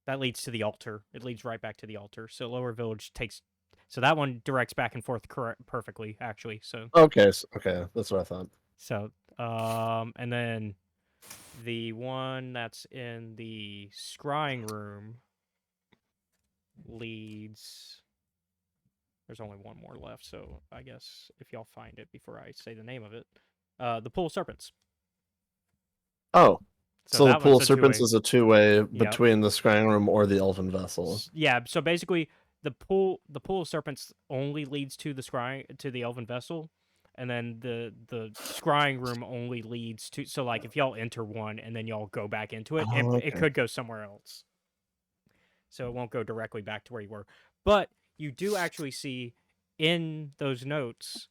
That leads to the altar. It leads right back to the altar. So lower village takes so that one directs back and forth perfectly, actually. So Okay, okay, that's what I thought. So, and then the one that's in the scrying room leads. There's only one more left, so I guess if y'all find it before I say the name of it, the Pool of Serpents. Oh, so the that Pool one's of a Serpents two-way. is a two-way between the scrying room or the elven vessel. Yeah, so basically, the Pool of Serpents only leads to the elven vessel. And then the scrying room only leads to so like if y'all enter one and then y'all go back into it, Oh, it could go somewhere else. So it won't go directly back to where you were. But you do actually see in those notes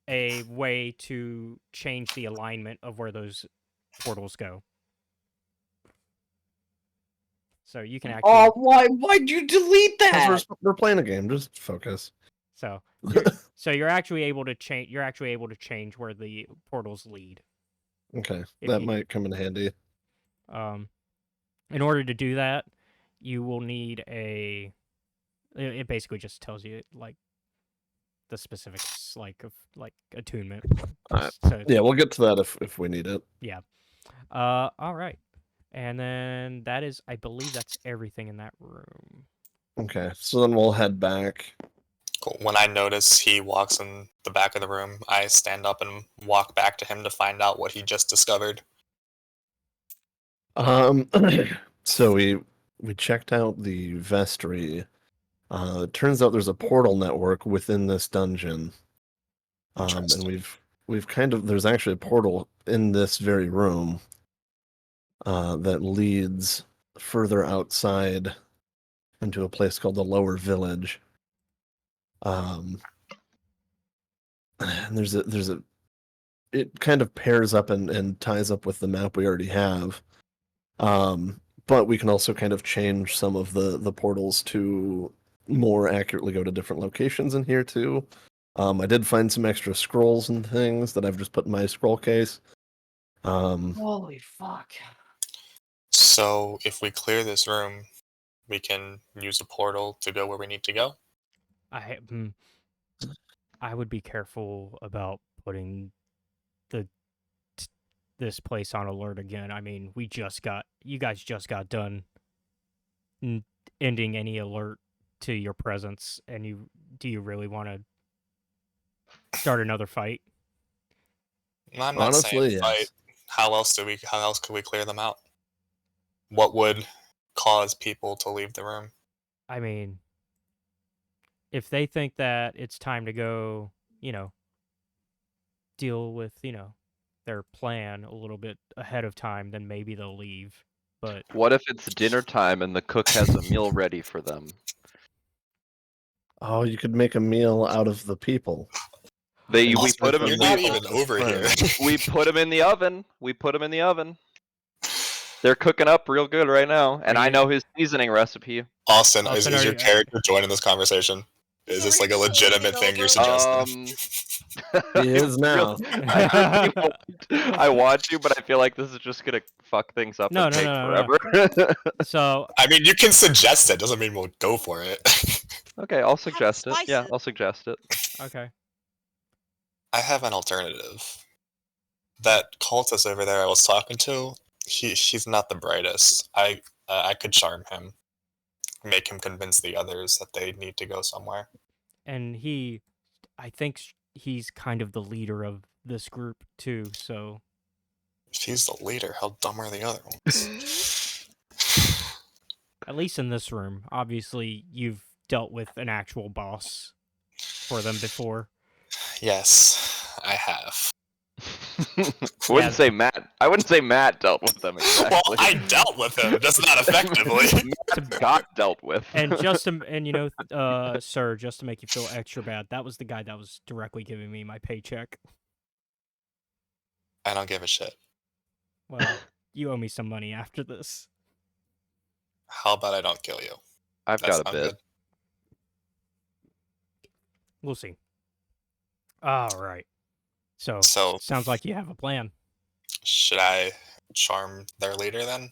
a way to change the alignment of where those portals go. So you can actually Oh, why'd you delete that? 'Cause we're playing a game. Just focus. So you're actually able to change. You're actually able to change where the portals lead. Okay, If that you- might come in handy. In order to do that, you will need It basically just tells you like the specifics, of attunement. Alright. So Yeah, we'll get to that if we need it. all right, and then I believe that's everything in that room. Okay, so then we'll head back. Cool. When I notice he walks in the back of the room, I stand up and walk back to him to find out what he just discovered. So we checked out the vestry. It turns out there's a portal network within this dungeon. And Interesting. we've there's actually a portal in this very room that leads further outside into a place called the lower village. And it kind of pairs up and ties up with the map we already have. But we can also kind of change some of the portals to more accurately go to different locations in here too. I did find some extra scrolls and things that I've just put in my scroll case. Holy fuck. So if we clear this room, we can use a portal to go where we need to go. I would be careful about putting this place on alert again. I mean, you guys just got done ending any alert to your presence, and do you really want to start another fight? I'm not Honestly, saying fight. yes. How else could we clear them out? What would cause people to leave the room? I mean, if they think that it's time to go, deal with, their plan a little bit ahead of time, then maybe they'll leave. But What if it's dinner time and the cook has a meal ready for them? Oh, you could make a meal out of the people. We Austin, put them. you're not even over here. We put them in the oven. They're cooking up real good right now, and I know his seasoning recipe. Austin, Austin, is are your you- character joining this conversation? Is this like a legitimate thing you're suggesting? He is now. I want you, but I feel like this is just gonna fuck things up No, and no, take no, no, forever. So I mean, you can suggest it. Doesn't mean we'll go for it. Okay, I'll suggest it. Yeah, spices. I'll suggest it. okay. I have an alternative. That cultist over there I was talking to, she's not the brightest. I could charm him, make him convince the others that they need to go somewhere. And I think he's kind of the leader of this group too, so If he's the leader, how dumb are the other ones? at least in this room, obviously you've dealt with an actual boss for them before. Yes, I have. I wouldn't say Matt dealt with them exactly. Well, I dealt with him, just not effectively. Matt got dealt with. And sir, just to make you feel extra bad, that was the guy that was directly giving me my paycheck. I don't give a shit. Well, you owe me some money after this. How about I don't kill you? I've That's got a not bid. good. We'll see. All right. So sounds like you have a plan. Should I charm their leader then?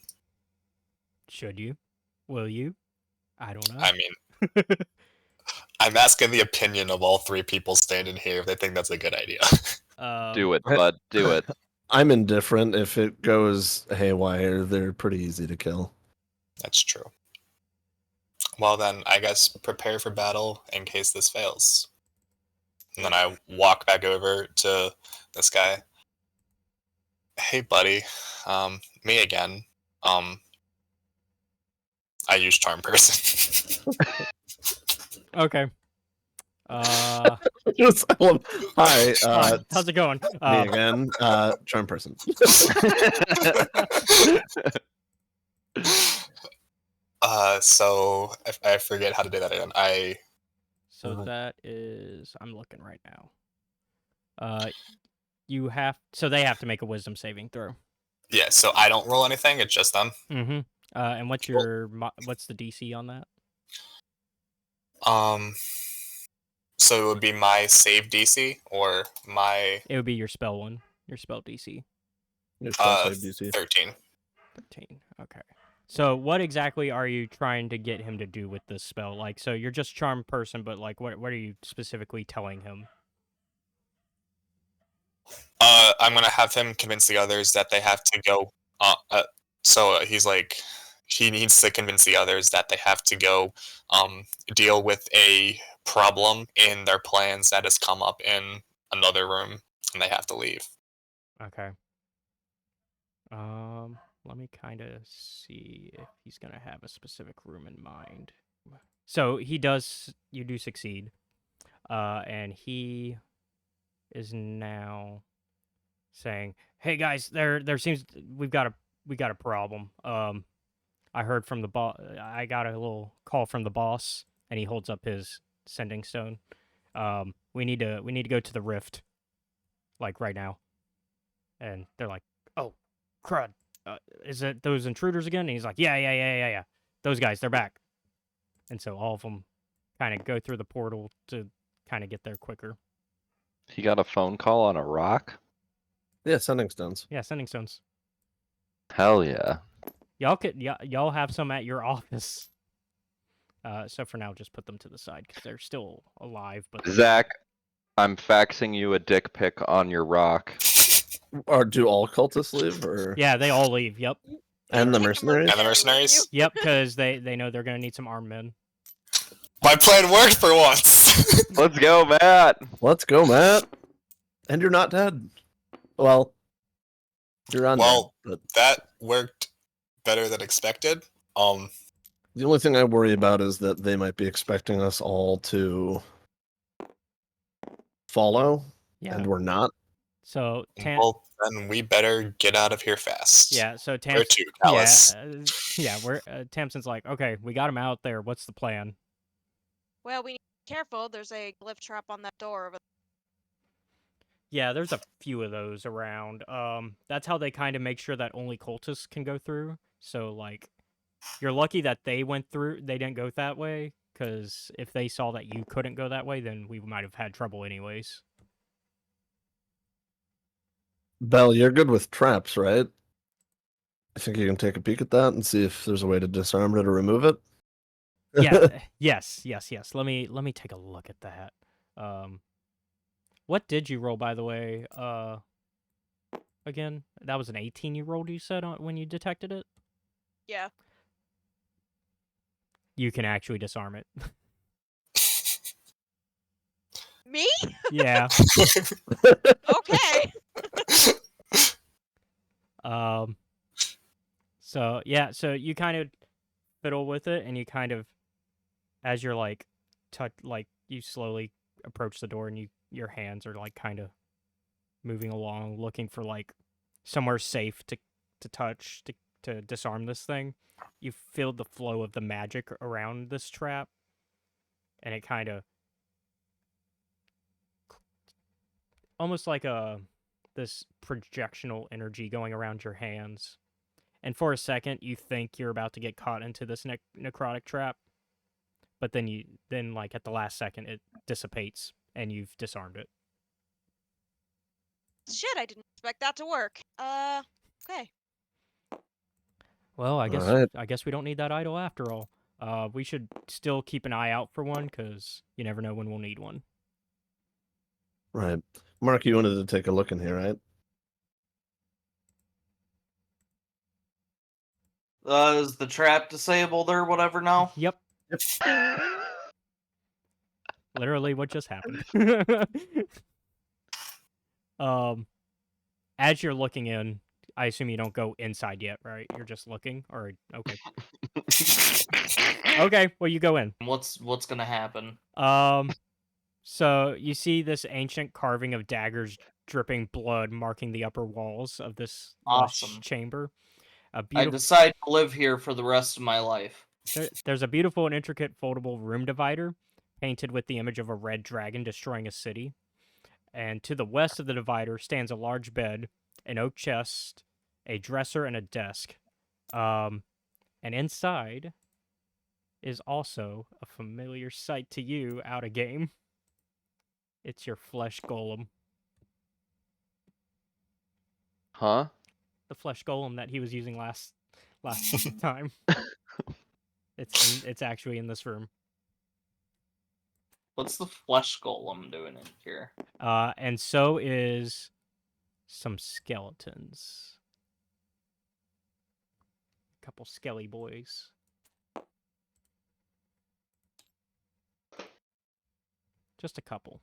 Should you? Will you? I don't know. I mean, I'm asking the opinion of all three people standing here if they think that's a good idea. Do it, bud. Do it. I'm indifferent. If it goes haywire, they're pretty easy to kill. That's true. Well then, I guess prepare for battle in case this fails. And then I walk back over to this guy. Hey buddy, me again. I use charm person. Okay. Hi, How's it going? me again. Charm person. So I forget how to do that again. So that is, I'm looking right now. They have to make a wisdom saving throw. Yeah, so I don't roll anything, it's just them. Mm-hmm. And what's the DC on that? So it would be my save DC or my It would be your spell one. Your spell DC. Your spell save DC. 13. 13. Okay. So what exactly are you trying to get him to do with this spell? Like, so you're just charm person, but like, what are you specifically telling him? I'm gonna have him convince the others that they have to go. So he's like, he needs to convince the others that they have to go deal with a problem in their plans that has come up in another room, and they have to leave. Okay. Let me kind of see if he's gonna have a specific room in mind. So you do succeed, and he is now saying, "Hey guys, there seems we got a problem. I heard from the boss. I got a little call from the boss, and he holds up his sending stone. We need to go to the rift, like right now. And they're like, oh, crud. Is it those intruders again? And he's like, yeah. Those guys, they're back. And so all of them kind of go through the portal to kind of get there quicker. He got a phone call on a rock? Yeah, sending stones. Yeah, sending stones. Hell yeah. Y'all have some at your office. So for now, just put them to the side because they're still alive. But Zach, I'm faxing you a dick pic on your rock. Or do all cultists leave, or yeah, they all leave. Yep, and the Take a mercenaries? And the mercenary with mercenaries? yep, because they know they're gonna need some armed men. My plan worked for once. Let's go, Matt. Let's go, Matt. And you're not dead. Well, you're undead. Well, but that worked better than expected. the only thing I worry about is that they might be expecting us all to follow, Yeah. and we're not. So Well, then we better get out of here fast. yeah, so Where to, Callus? We're Tamsen's like, okay, we got him out there. What's the plan? Well, we need to be careful. There's a glyph trap on that door over Yeah, there's a few of those around. That's how they kind of make sure that only cultists can go through. So like, you're lucky that they didn't go that way, because if they saw that you couldn't go that way, then we might have had trouble anyways. Belle, you're good with traps, right? I think you can take a peek at that and see if there's a way to disarm it or remove it. Yeah, yes. Let me take a look at that. What did you roll, by the way? Again, that was an 18 you rolled, you said, when you detected it? Yeah. You can actually disarm it. Me? Yeah. Okay. So yeah, so you kind of fiddle with it, and you kind of, as you're like, you slowly approach the door, and your hands are like kind of moving along, looking for like somewhere safe to touch to disarm this thing. You feel the flow of the magic around this trap, and it kind of almost like this projectional energy going around your hands. And for a second, you think you're about to get caught into this necrotic trap, but then like at the last second, it dissipates and you've disarmed it. Shit, I didn't expect that to work. Okay. Well, I guess Alright. we don't need that idol after all. We should still keep an eye out for one, because you never know when we'll need one. Right. Mark, you wanted to take a look in here, right? Is the trap disabled or whatever now? Yep. Literally what just happened. As you're looking in, I assume you don't go inside yet, right? You're just looking, or okay. Okay, well you go in. What's gonna happen? So you see this ancient carving of daggers dripping blood marking the upper walls of this lush Awesome. chamber. I decide to live here for the rest of my life. There's a beautiful and intricate foldable room divider painted with the image of a red dragon destroying a city. And to the west of the divider stands a large bed, an oak chest, a dresser, and a desk. And inside is also a familiar sight to you out of game. It's your flesh golem. Huh? The flesh golem that he was using last time. It's actually in this room. What's the flesh golem doing in here? And so is some skeletons. A couple skelly boys. Just a couple.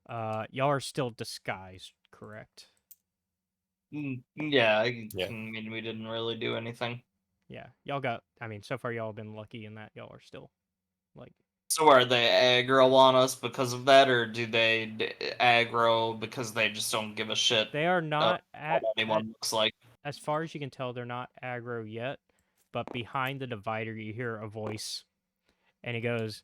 Y'all are still disguised, correct? Yeah, Yeah. I mean, we didn't really do anything. Yeah, y'all got. I mean, so far y'all have been lucky in that y'all are still, like. So are they aggro on us because of that, or do they aggro because they just don't give a shit They are not what anyone looks like? as far as you can tell, they're not aggro yet. But behind the divider, you hear a voice, and he goes,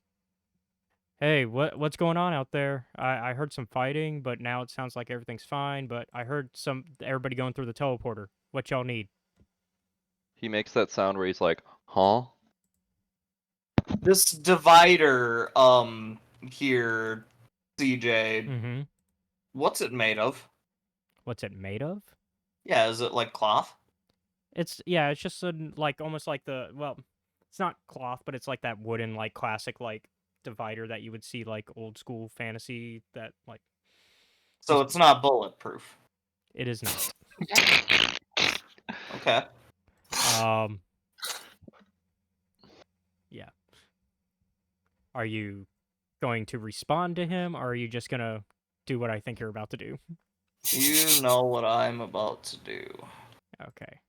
Hey, what's going on out there? I heard some fighting, but now it sounds like everything's fine. But I heard everybody going through the teleporter. What y'all need? He makes that sound where he's like, huh? This divider, here, CJ, Mm-hmm. what's it made of? What's it made of? Yeah, is it like cloth? It's just like almost like it's not cloth, but it's like that wooden like classic like divider that you would see like old school fantasy that like So it's not bulletproof. it is not. Okay. Yeah. Are you going to respond to him, or are you just gonna do what I think you're about to do? You know what I'm about to do. Okay.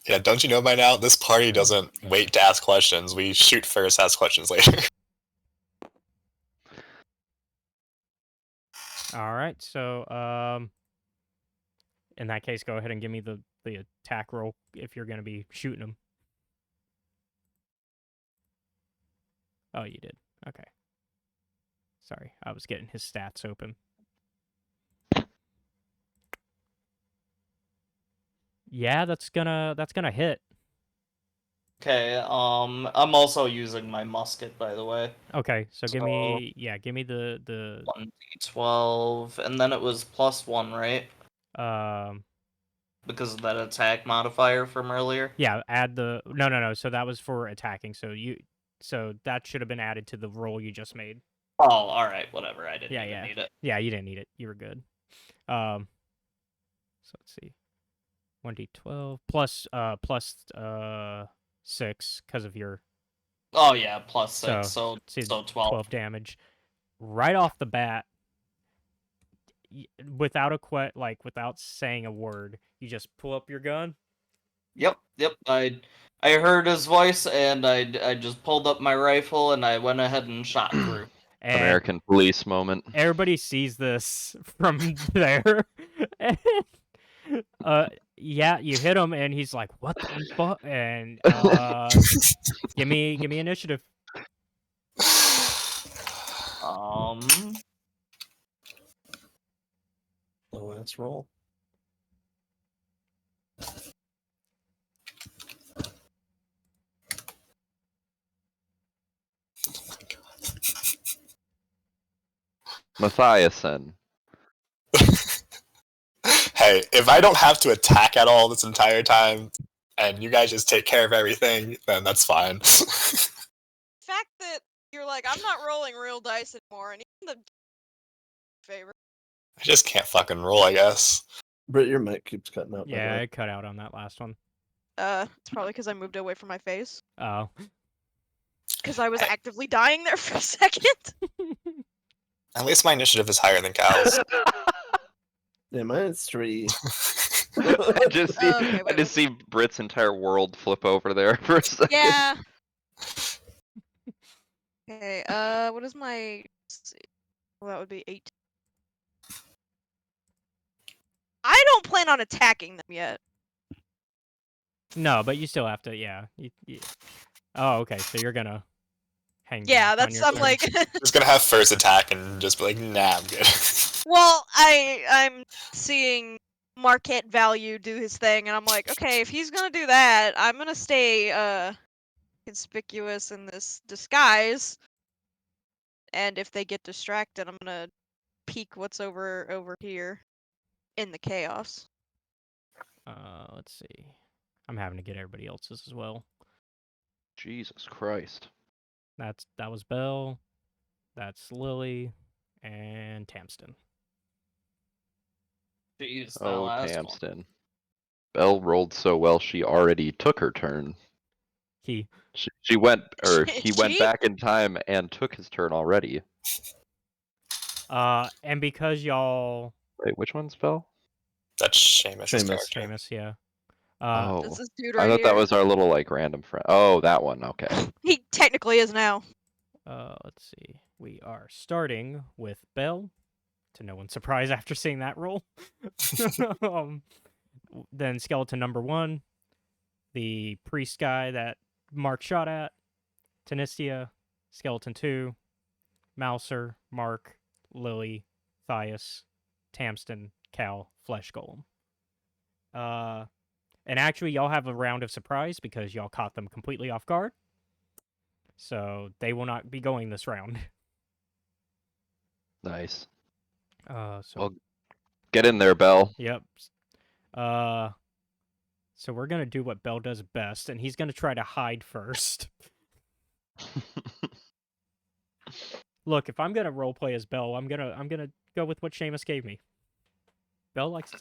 Yeah, don't you know by now? This party doesn't wait to ask questions. We shoot first, ask questions later. All right. So, in that case, go ahead and give me the attack roll if you're gonna be shooting him. Oh, you did. Okay. Sorry, I was getting his stats open. Yeah, that's gonna hit. Okay, I'm also using my musket, by the way. Okay, so give me the 1d12, and then it was +1, right? um Because of that attack modifier from earlier. yeah, add the no. So that was for attacking. So that should have been added to the roll you just made. Oh, alright, whatever, I didn't Yeah, even yeah. need it. Yeah, you didn't need it. You were good. So let's see. 1d12 plus 6 because of your Oh yeah, +6, so so see, 12. 12 damage right off the bat. Without without saying a word, you just pull up your gun. Yep. I heard his voice, and I just pulled up my rifle, and I went ahead and shot through. And American police moment. everybody sees this from there. And, yeah, you hit him, and he's like, "What the fuck?" And give me initiative. Oh, let's roll. Mathiasen. Hey, if I don't have to attack at all this entire time, and you guys just take care of everything, then that's fine. The fact that you're like, I'm not rolling real dice anymore, and even the favor. I just can't fucking roll, I guess. Britt, your mic keeps cutting out. by the Yeah, way. it cut out on that last one. It's probably because I moved away from my face. Oh. Because I was actively dying there for a second. At least my initiative is higher than Cal's. Yeah, mine's 3. I just see, Okay, I just see Britt's entire world flip over there for a second. Yeah. Okay, what is my... Let's see. Well, that would be 8. I don't plan on attacking them yet. No, but you still have to. Yeah. Oh, okay. So you're gonna hang. Yeah, back on that's... your I'm turn. like... Just gonna have first attack and just be like, nah, I'm good. Well, I'm seeing market value do his thing, and I'm like, okay, if he's gonna do that, I'm gonna stay conspicuous in this disguise. And if they get distracted, I'm gonna peek what's over here in the chaos. Let's see. I'm having to get everybody else's as well. Jesus Christ. That was Belle. That's Lily, and Tamsten. Jeez, that Oh, last one. Tamsten. Belle rolled so well she already took her turn. He He went She? back in time and took his turn already. and because y'all Wait, which one's Belle? That's Seamus' Seamus. character. Seamus, yeah. This Oh, is dude I right thought here. that was our little like random friend. Oh, that one. Okay. He technically is now. Let's see. We are starting with Belle, to no one's surprise after seeing that roll. Then skeleton number 1, the priest guy that Mark shot at, Tanista, Skeleton 2, Mouser, Mark, Lily, Thias, Tamsten, Cal, Flesh Golem. And actually, y'all have a round of surprise because y'all caught them completely off guard. So they will not be going this round. Nice. So Well, get in there, Bell. yep. So we're gonna do what Bell does best, and he's gonna try to hide first. Look, if I'm gonna roleplay as Bell, I'm gonna go with what Seamus gave me. Bell likes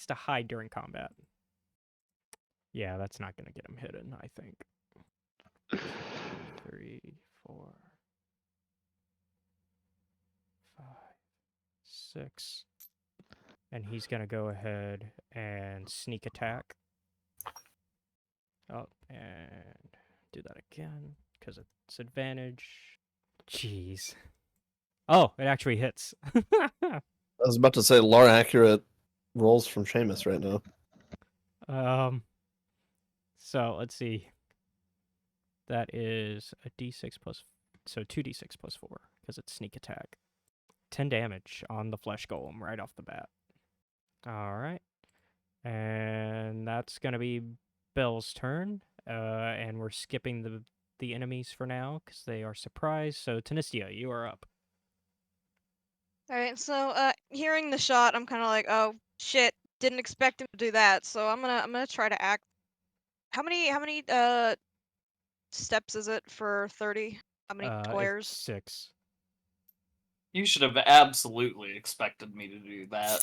to hide during combat. Yeah, that's not gonna get him hidden, I think. 3, 4, 5, 6. And he's gonna go ahead and sneak attack. Oh, and do that again, because it's advantage. Jeez. Oh, it actually hits. I was about to say lore accurate rolls from Seamus right now. So let's see. That is a d6 plus, so 2d6 plus 4, because it's sneak attack. 10 damage on the flesh golem right off the bat. Alright. And that's going to be Bell's turn. And we're skipping the enemies for now, because they are surprised. So, Tanista, you are up. Alright, so hearing the shot, I'm kind of like, oh shit, didn't expect him to do that. So I'm gonna try to act. How many steps is it for 30? How many It's squares? 6. You should have absolutely expected me to do that.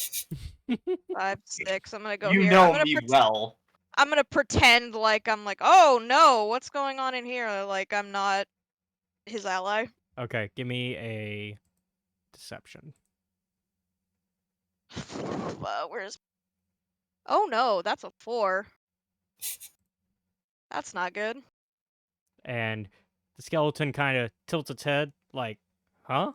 5, 6. I'm gonna go You here. know me well. I'm gonna pretend like I'm like, oh no, what's going on in here? Like I'm not his ally. Okay, give me a deception. Where's? Oh no, that's a 4. That's not good. And the skeleton kind of tilts its head, like, huh?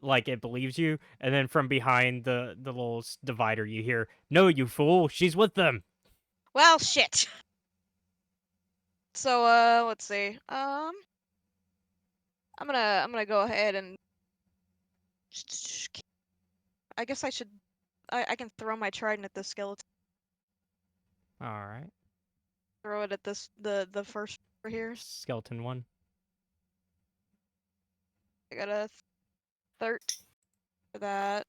Like it believes you. And then from behind the little divider, you hear, "No, you fool! She's with them." Well, shit. So let's see. I'm gonna go ahead and. I guess I should. I can throw my trident at the skeleton. All right, Throw it at this the first over here. skeleton 1. I got a 13 for that.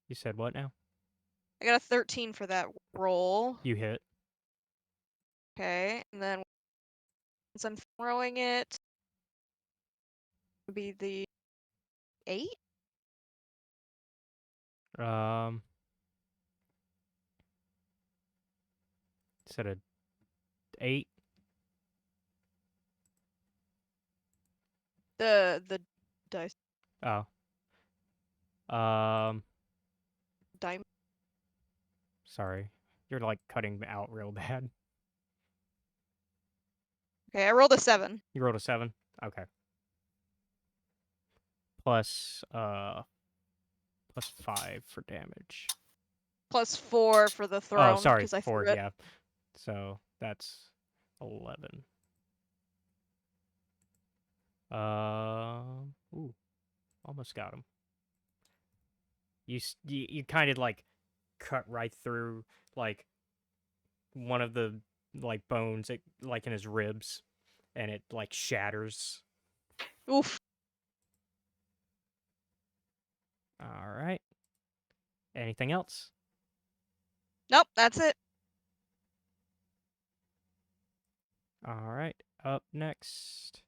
You said what now? I got a 13 for that roll. You hit. Okay, and then once I'm throwing it, would be the 8. Said a 8. The dice Oh. diamond. Sorry, you're like cutting out real bad. Okay, I rolled a 7. You rolled a 7. Okay. Plus 5 for damage. Plus 4 for the thrown. Oh, sorry, 'cause I 4. threw it. Yeah. So that's 11. Ooh, almost got him. You kind of like cut right through like one of the like bones, like in his ribs, and it like shatters. Oof. All right. Anything else? Nope, that's it. All right. Up next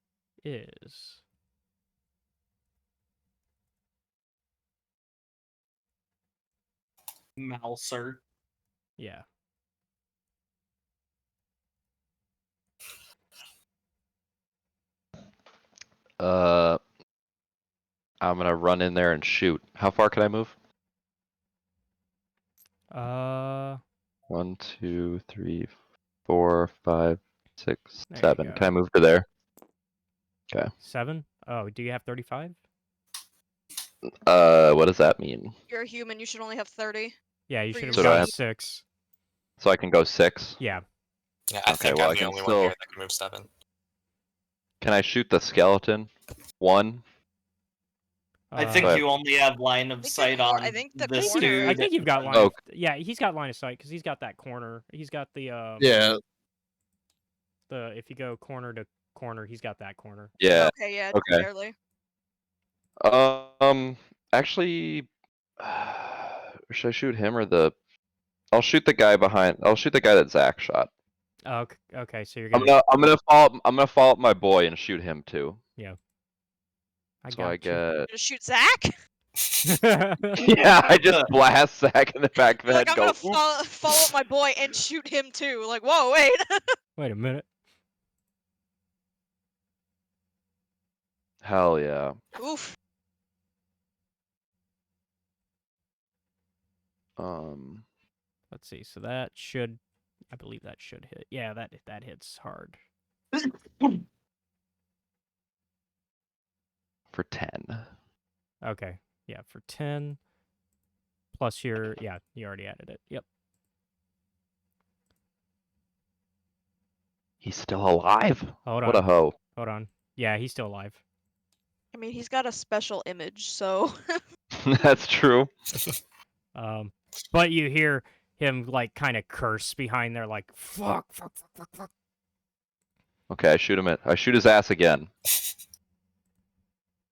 is Mouser. yeah. I'm gonna run in there and shoot. How far can I move? 1, 2, 3, 4, 5, 6, There you 7. go. Can I move to there? Okay. 7. Oh, do you have 35? What does that mean? You're a human. You should only have 30. Yeah, you For should have your So do I gotten have- 6. So I can go 6? Yeah. Yeah, I Okay, think well, I'm I the can only one still- here that can move 7. Can I shoot the skeleton? One. I think But- you only have line of think the sight cor- on I think the this corner- dude. I think you've got line. Oh. Of, yeah, he's got line of sight because he's got that corner. He's got the Yeah, the if you go corner to corner, he's got that corner. Yeah. Okay, yeah, Okay. barely. Actually, should I shoot him or the? I'll shoot the guy behind. I'll shoot the guy that Zach shot. Oh, okay, so you're I'm gonna. gonna follow up my boy and shoot him too. I So got I you. get. Gonna shoot Zach? Yeah, I just blast Zach in the back of the You're head. like, I'm Go. gonna follow up my boy and shoot him too. Like, whoa, wait. Wait a minute. Hell yeah. Oof. Let's see. So that should, I believe that should hit. Yeah, that hits hard. For 10. Okay. Yeah, for 10. Plus your, yeah, you already added it. Yep. He's still alive. Hold What on. a hoe. Hold on. Yeah, he's still alive. I mean, he's got a special image, so. That's true. But you hear him like kind of curse behind there, like fuck. Okay, I shoot his ass again.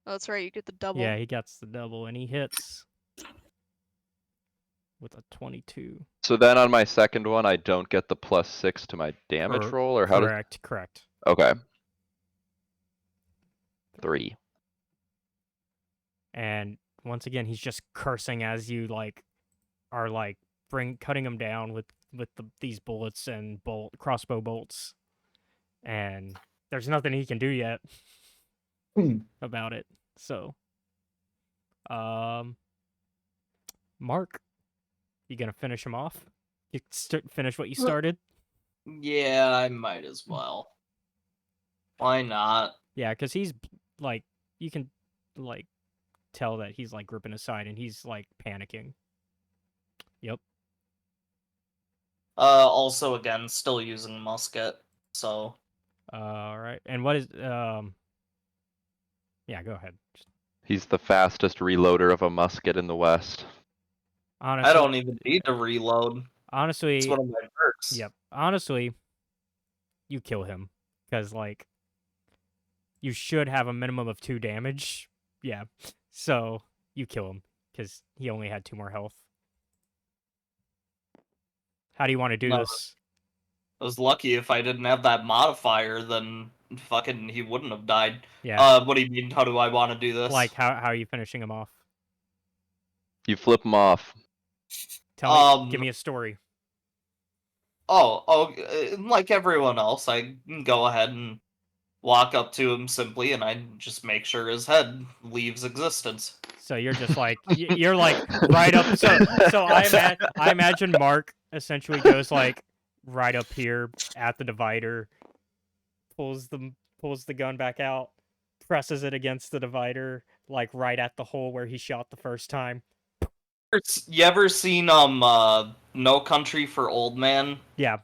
Oh, that's right, you get the double. Yeah, he gets the double and he hits with a 22. So then on my second one, I don't get the +6 to my damage roll, or how does? Correct. Okay. 3. And once again, he's just cursing as you like are like cutting him down with these bullets and crossbow bolts, and there's nothing he can do yet about it. So, Mark, you gonna finish him off? You finish what you started? Yeah, I might as well. Why not? Yeah, because he's like, you can like tell that he's like gripping his side and he's like panicking. Yep. Also, again, still using musket, so. All right. And what is Yeah, go ahead. He's the fastest reloader of a musket in the West. Honestly, I don't even need to reload. honestly, It's one of my perks. yep. Honestly, you kill him because like you should have a minimum of 2 damage. Yeah. So you kill him because he only had 2 more health. How do you want to do No. this? I was lucky if I didn't have that modifier, then fucking he wouldn't have died. Yeah. What do you mean? How do I want to do this? Like how are you finishing him off? You flip him off. Tell me. Give me a story. Like everyone else, I can go ahead and walk up to him simply, and I just make sure his head leaves existence. So you're just like you're like right up. So I imagine Mark essentially goes like right up here at the divider, pulls the gun back out, presses it against the divider, like right at the hole where he shot the first time. You ever seen No Country for Old Man? Yeah,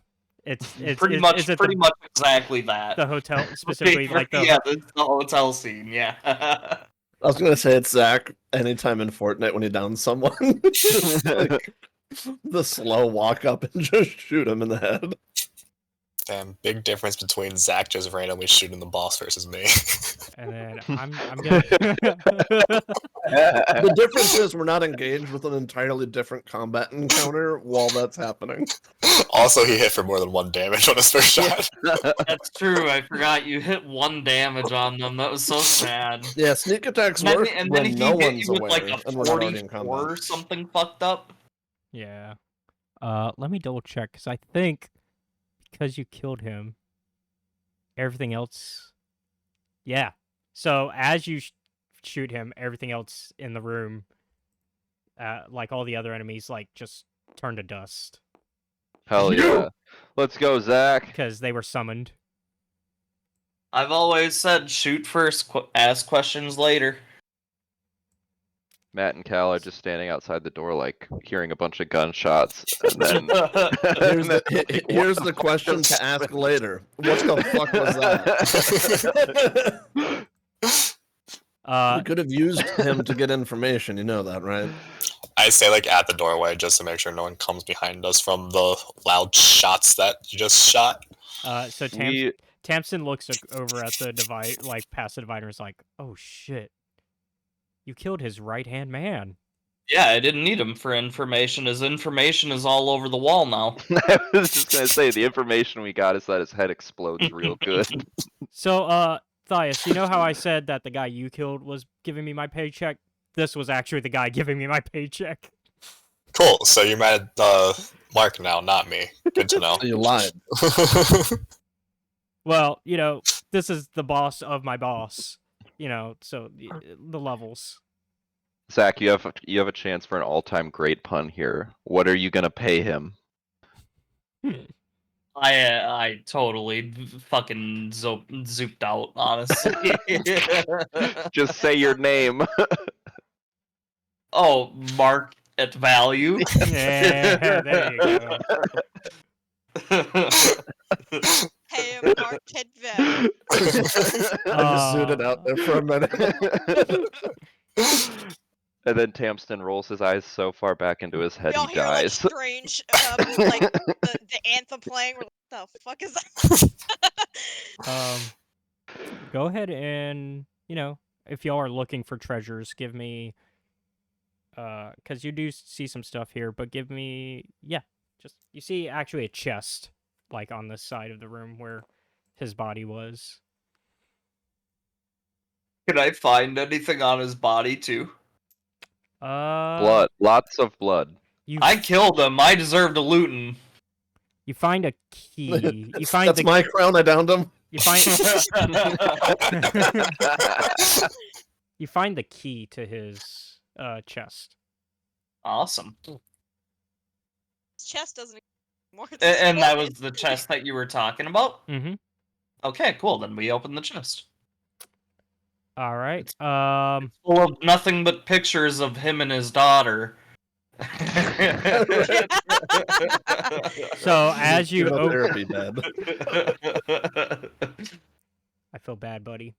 it's pretty is much it pretty much exactly that. the hotel specifically like the yeah, the hotel scene. Yeah. I was gonna say it's Zach anytime in Fortnite when he downs someone. Just like the slow walk up and just shoot him in the head. Damn, big difference between Zach just randomly shooting the boss versus me. and then I'm gonna The difference is we're not engaged with an entirely different combat encounter while that's happening. Also, he hit for more than 1 damage on his first shot. That's true. I forgot you hit 1 damage on them. That was so sad. Yeah, sneak attacks And then, work and then when he no hit one's you with aware like a and we're not already in 44 or combat. something fucked up. Yeah. Let me double check because I think because you killed him, everything else. Yeah. So as you shoot him, everything else in the room, like all the other enemies, like just turn to dust Hell yeah. Let's go, Zach. because they were summoned. I've always said shoot first, ask questions later. Matt and Cal are just standing outside the door, like hearing a bunch of gunshots, and then Here's the question to ask later. What the fuck was that? We could have used him to get information. You know that, right? I say like at the doorway just to make sure no one comes behind us from the loud shots that you just shot. So Tamsen looks over at the divide, like past the divider, and is like, "Oh shit, you killed his right-hand man." Yeah, I didn't need him for information. His information is all over the wall now. I was just gonna say the information we got is that his head explodes real good. So, Thias, you know how I said that the guy you killed was giving me my paycheck? This was actually the guy giving me my paycheck. Cool. So you're mad at Mark now, not me. Good to know. You lied. Well, you know, this is the boss of my boss. You know, so the levels. Zach, you have a chance for an all-time great pun here. What are you gonna pay him? I totally fucking zooped out, honestly. Just say your name. Oh, mark at value. Yeah, there you go. Hey, market value. I just zooted out there for a minute. And then Tamsten rolls his eyes so far back into his head Y'all he hear like dies. strange, like the anthem playing. We're like, what the fuck is that? Go ahead and, you know, if y'all are looking for treasures, give me, because you do see some stuff here, but give me, yeah, just, you see actually a chest, like, on this side of the room where his body was. Can I find anything on his body, too? Blood. Lots of blood. I killed him. I deserve to loot him. You find a key. You find That's my crown. I downed him. You find you find the key to his chest. Awesome. His chest doesn't more. And that was the chest that you were talking about? Mm-hmm. Okay, cool. Then we open the chest. All right. Full of nothing but pictures of him and his daughter. So as you open, Therapy bed. I feel bad, buddy.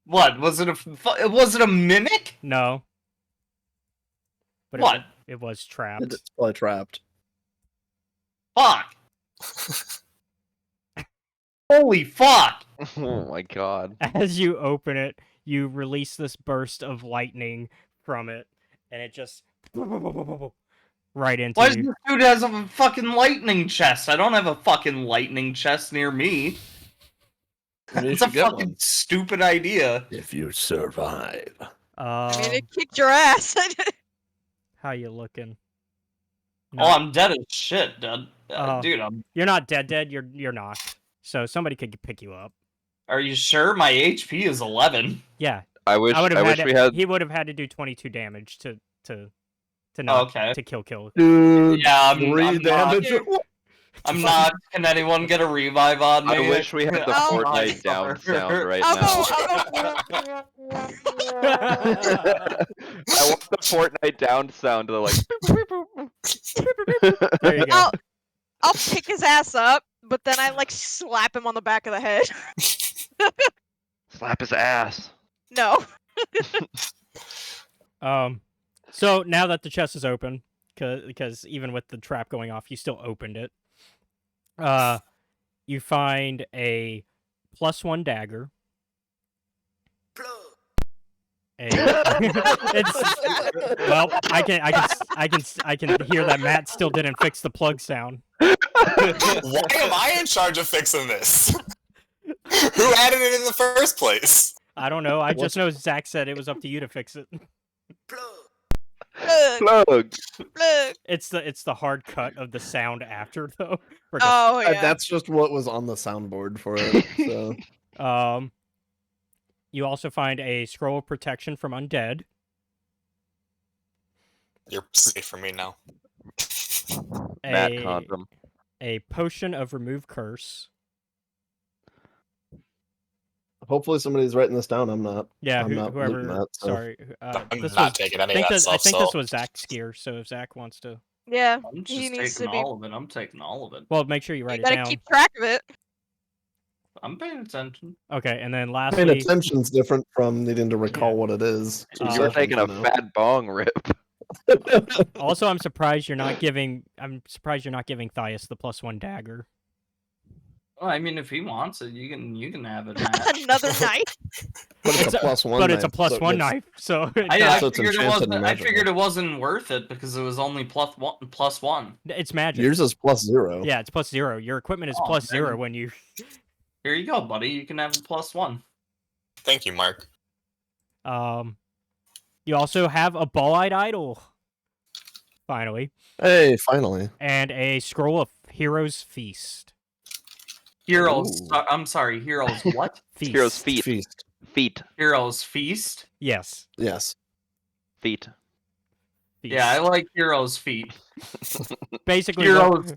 What was it? Was it a mimic? No. But What? It was trapped. It's probably trapped. Fuck! Holy fuck! Oh my god. As you open it, you release this burst of lightning from it, and it just right into Why does you. this dude has a fucking lightning chest? I don't have a fucking lightning chest near me. Maybe you It's a should get fucking one. stupid idea. If you survive. I mean, it kicked your ass. How you looking? Oh, I'm dead as shit, dude. Oh. Dude, You're not dead. You're knocked. So somebody could pick you up. Are you sure? My HP is 11. Yeah. I wish we had. He would have had to do 22 damage to knock Okay. to kill. Dude, Yeah, three damage. I'm not. Can anyone get a revive on me? I wish we had the Oh. Fortnite down sound right I'll now. I want the Fortnite down sound to like. There you go. I'll pick his ass up, but then I like slap him on the back of the head. Slap his ass. No. So now that the chest is open, because even with the trap going off, you still opened it. You find a +1 dagger. Well, I can hear that Matt still didn't fix the plug sound. Why am I in charge of fixing this? Who added it in the first place? I don't know. I just know Zach said it was up to you to fix it. Plug. It's the hard cut of the sound after though. Oh yeah. That's just what was on the soundboard for it. So. You also find a scroll of protection from undead. You're safe for me now. Matt condom. A potion of remove curse. Hopefully somebody's writing this down. I'm not. Yeah, I'm not whoever. looking at, so. Sorry, I'm this not was. taking I any think of that that I stuff. think So this was Zach's gear. So if Zach wants to, Yeah, I'm he just needs taking to be. all of it. I'm taking all of it. well, make sure you You write it gotta down. keep track of it. I'm paying attention. Okay, and then I mean, lastly, attention's different from needing to recall Yeah. what it is. Two You're You're sessions taking a from now. fat bong rip. also I'm surprised you're not giving. I'm surprised you're not giving Thias the +1 dagger. Well, I mean, if he wants it, you can have it, Matt. Another night. But it's a +1 But it's a knife, so +1 it's- knife, so I So it's figured it enchanted wasn't. and I magical. figured it wasn't worth it because it was only +1. it's magic. Yours is +0. Yeah, it's +0. Your equipment is Oh, +0 then- when you. Here you go, buddy. You can have a +1. thank you, Mark. You also have a ball-eyed idol. Finally, Hey, finally. and a scroll of Hero's Feast. Heroes. Ooh. I'm sorry. Heroes. What? Feast. Heroes feet. Feast. Feet. Heroes feast. Yes. Yes. Feet. Feast. Yeah, I like heroes feet. basically Heroes.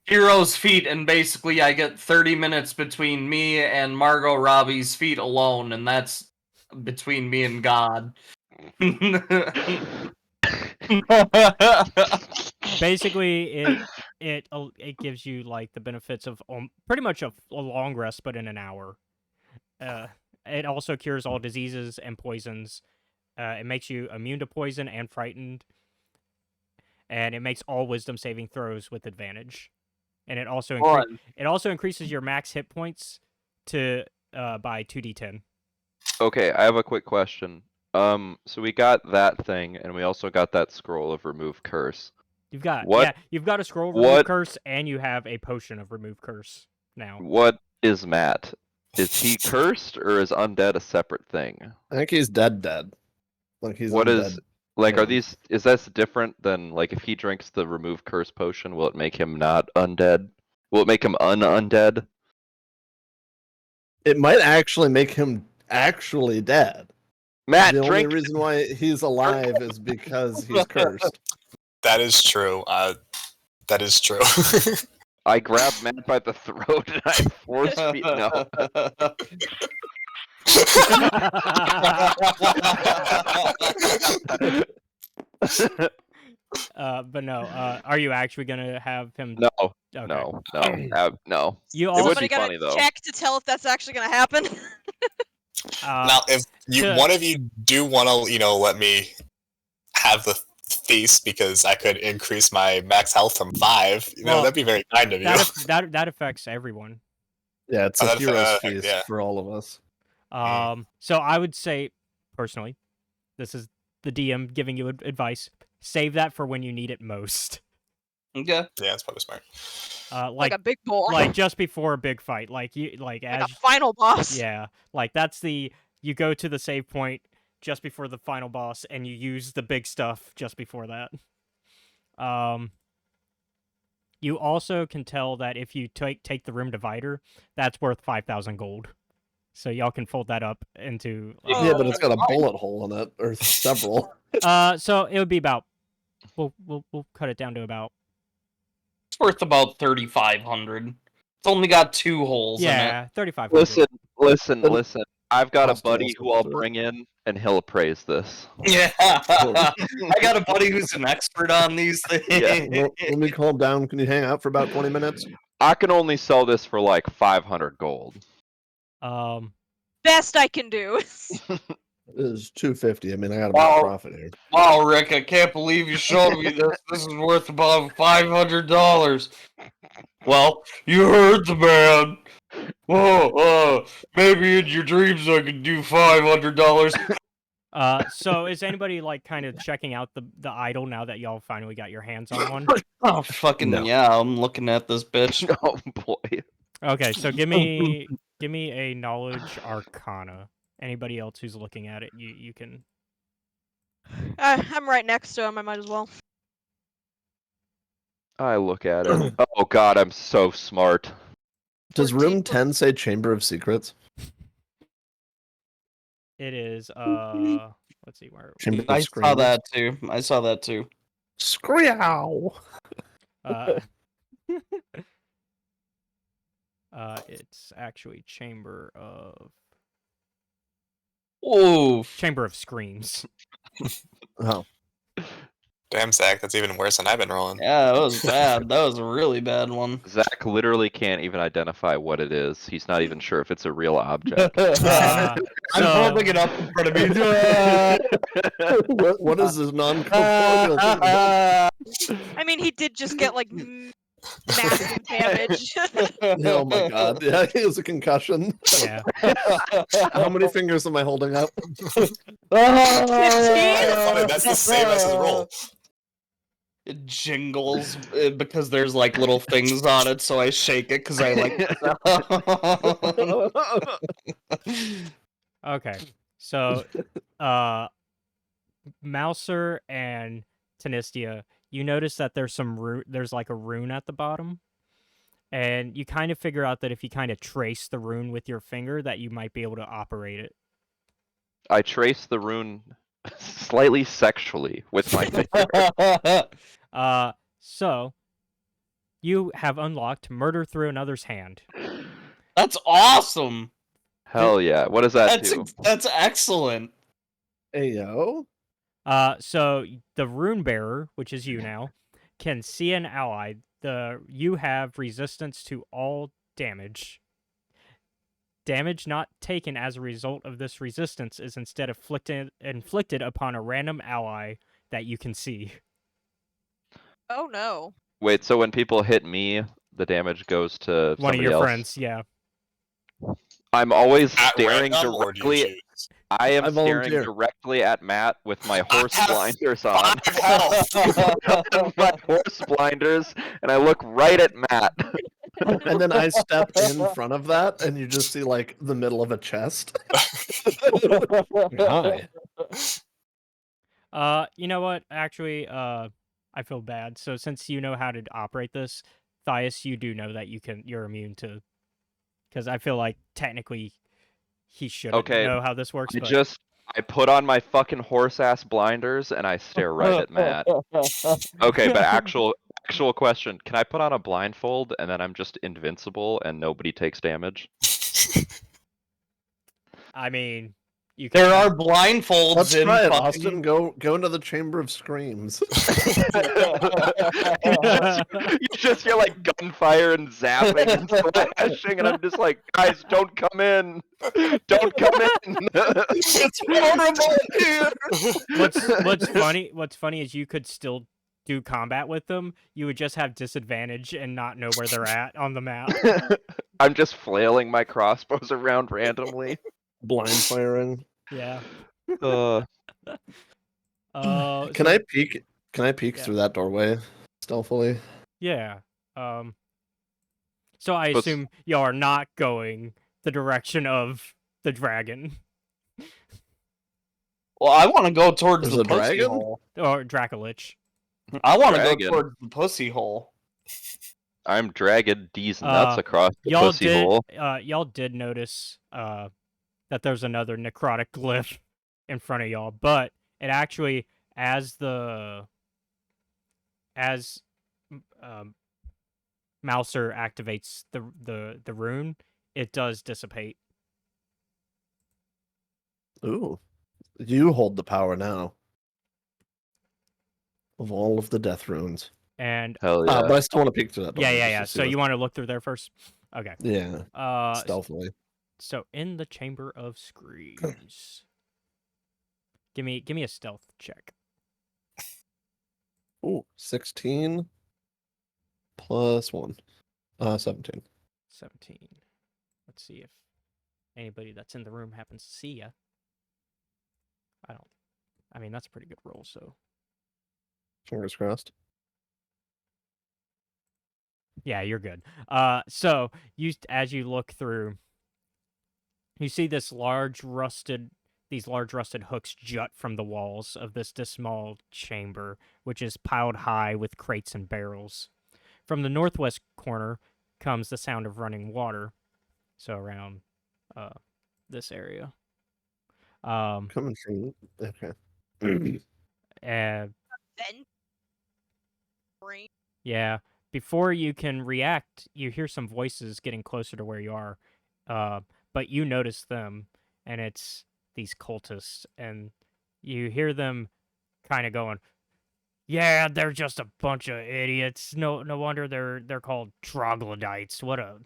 Heroes feet, and basically I get 30 minutes between me and Margot Robbie's feet alone, and that's between me and God. Basically, it gives you like the benefits of pretty much a long rest, but in an hour. It also cures all diseases and poisons. It makes you immune to poison and frightened, and it makes all wisdom saving throws with advantage. And it also increases your max hit points to by 2d10. Okay, I have a quick question. So we got that thing, and we also got that scroll of remove curse. You've got What- you've got a scroll of remove what- curse, and you have a potion of remove curse now. What is Matt? Is he cursed, or is undead a separate thing? I think he's dead. Like he's What undead. is like? Are Yeah. these? Is this different than like if he drinks the remove curse potion? Will it make him not undead? Will it make him undead? It might actually make him actually dead. Matt, The drink. only reason why he's alive is because he's cursed. That is true. That is true. I grabbed Matt by the throat and I force feed. No. But no. Are you actually gonna have him? No. Okay. No. No. You It also would Somebody be gotta funny though. check to tell if that's actually gonna happen. Now, if to- one of you do want to, let me have the feast because I could increase my max health from 5, Well, that'd be very kind of you. that affects everyone. Yeah, it's Oh, a that's- hero's feast yeah. for all of us. So I would say, personally, this is the DM giving you advice. Save that for when you need it most. Okay. Yeah, that's probably smart. Like a big boy. like just before a big fight, like Like as a final boss. yeah, like that's you go to the save point just before the final boss, and you use the big stuff just before that. You also can tell that if you take the room divider, that's worth 5,000 gold. So y'all can fold that up into. Yeah, but it's got a bullet hole in it, or several. So it would be about. We'll cut it down to about. It's worth about 3,500. It's only got 2 holes in it. Yeah, 3,500. Listen. I've got a Cost buddy us who I'll to it. bring in, and he'll appraise this. Yeah. I got a buddy who's an expert on these things. Yeah. Well, let me calm down. Can you hang out for about 20 minutes? I can only sell this for like 500 gold. Best I can do. It is 250. I mean, I got a Wow. big profit here. Wow, Rick, I can't believe you showed me this. This is worth about $500. Well, you heard the man. Whoa, maybe in your dreams I could do $500. So is anybody like kind of checking out the idol now that y'all finally got your hands on one? Oh, fucking No. yeah, I'm looking at this bitch. Oh boy. Okay, so give me a knowledge arcana. Anybody else who's looking at it, you can. I'm right next to him. I might as well. I look at it. Oh god, I'm so smart. Does 14 room 10 say Chamber of Secrets? It is let's see where Chamber of I saw Screams? that too. Screow! uh it's actually Chamber of Oof. Chamber of Screams. Oh, Damn, Zach, that's even worse than I've been rolling. Yeah, that was bad. That was a really bad one. Zach literally can't even identify what it is. He's not even sure if it's a real object. I'm So- holding it up in front of me. what is this non-corporeal thing? I mean, he did just get like massive damage. Oh my god! Yeah, it was a concussion. Yeah. How many fingers am I holding up? Funny, that's the same as his roll. It jingles because there's like little things on it, so I shake it because I like the Okay. So, Mouser and Tanista, you notice that there's like a rune at the bottom. And you kind of figure out that if you kind of trace the rune with your finger, that you might be able to operate it. I trace the rune slightly sexually with my finger. So you have unlocked Murder Through Another's Hand. That's awesome. Hell yeah. What does that do? That's excellent. Ayo. So the Rune Bearer, which is you now, can see an ally. You have resistance to all damage. Damage not taken as a result of this resistance is instead inflicted upon a random ally that you can see. Oh no. Wait, so when people hit me, the damage goes to One of somebody your else? friends, yeah. I'm always At staring random, or do you directly. choose? I am I staring volunteer. directly at Matt with my horse have blinders on. 5 health. My horse blinders, and I look right at Matt. And then I step in front of that, and you just see like the middle of a chest. Hi. You know what? Actually, I feel bad. So since you know how to operate this, Thias, you do know that you're immune to, because I feel like technically he shouldn't Okay, know how this works. But I put on my fucking horse ass blinders and I stare right at Matt. Okay, but actual question: can I put on a blindfold and then I'm just invincible and nobody takes damage? I mean, you can. There are blindfolds Let's in try it, fucking... Austin. Go into the Chamber of Screams. You just hear like gunfire and zapping and slashing, and I'm just like, guys, don't come in, don't come in. It's horrible here. What's funny is you could still do combat with them. You would just have disadvantage and not know where they're at on the map. I'm just flailing my crossbows around randomly. Blind firing. Yeah. Can So- I peek? Can I peek Yeah. through that doorway stealthily? Yeah. So I But- assume y'all are not going the direction of the dragon Well, I want to go towards There's the a pussy dragon? hole. or Dracolich. I want to go Dragon. towards the pussy hole. I'm dragging these nuts Uh, across the Y'all pussy did. hole. Y'all did notice that there's another necrotic glyph in front of y'all, but it actually, as Mouser activates the rune, it does dissipate. Ooh, you hold the power now of all of the death runes. And Hell yeah. But I still want to peek through that door. yeah. just to So see you want to look through there first? Okay. yeah, S- stealthily. So in the Chamber of Screams, give me a stealth check. Ooh, 16 plus 1. 17. 17. Let's see if anybody that's in the room happens to see ya. I mean, that's a pretty good roll, so. Fingers crossed. Yeah, you're good. So as you look through, you see these large rusted hooks jut from the walls of this dismal chamber, which is piled high with crates and barrels. From the northwest corner comes the sound of running water. So around this area. Coming from okay. And Then brain. yeah, before you can react, you hear some voices getting closer to where you are. But you notice them, and it's these cultists, and you hear them kind of going, "Yeah, they're just a bunch of idiots. No wonder they're called troglodytes. What a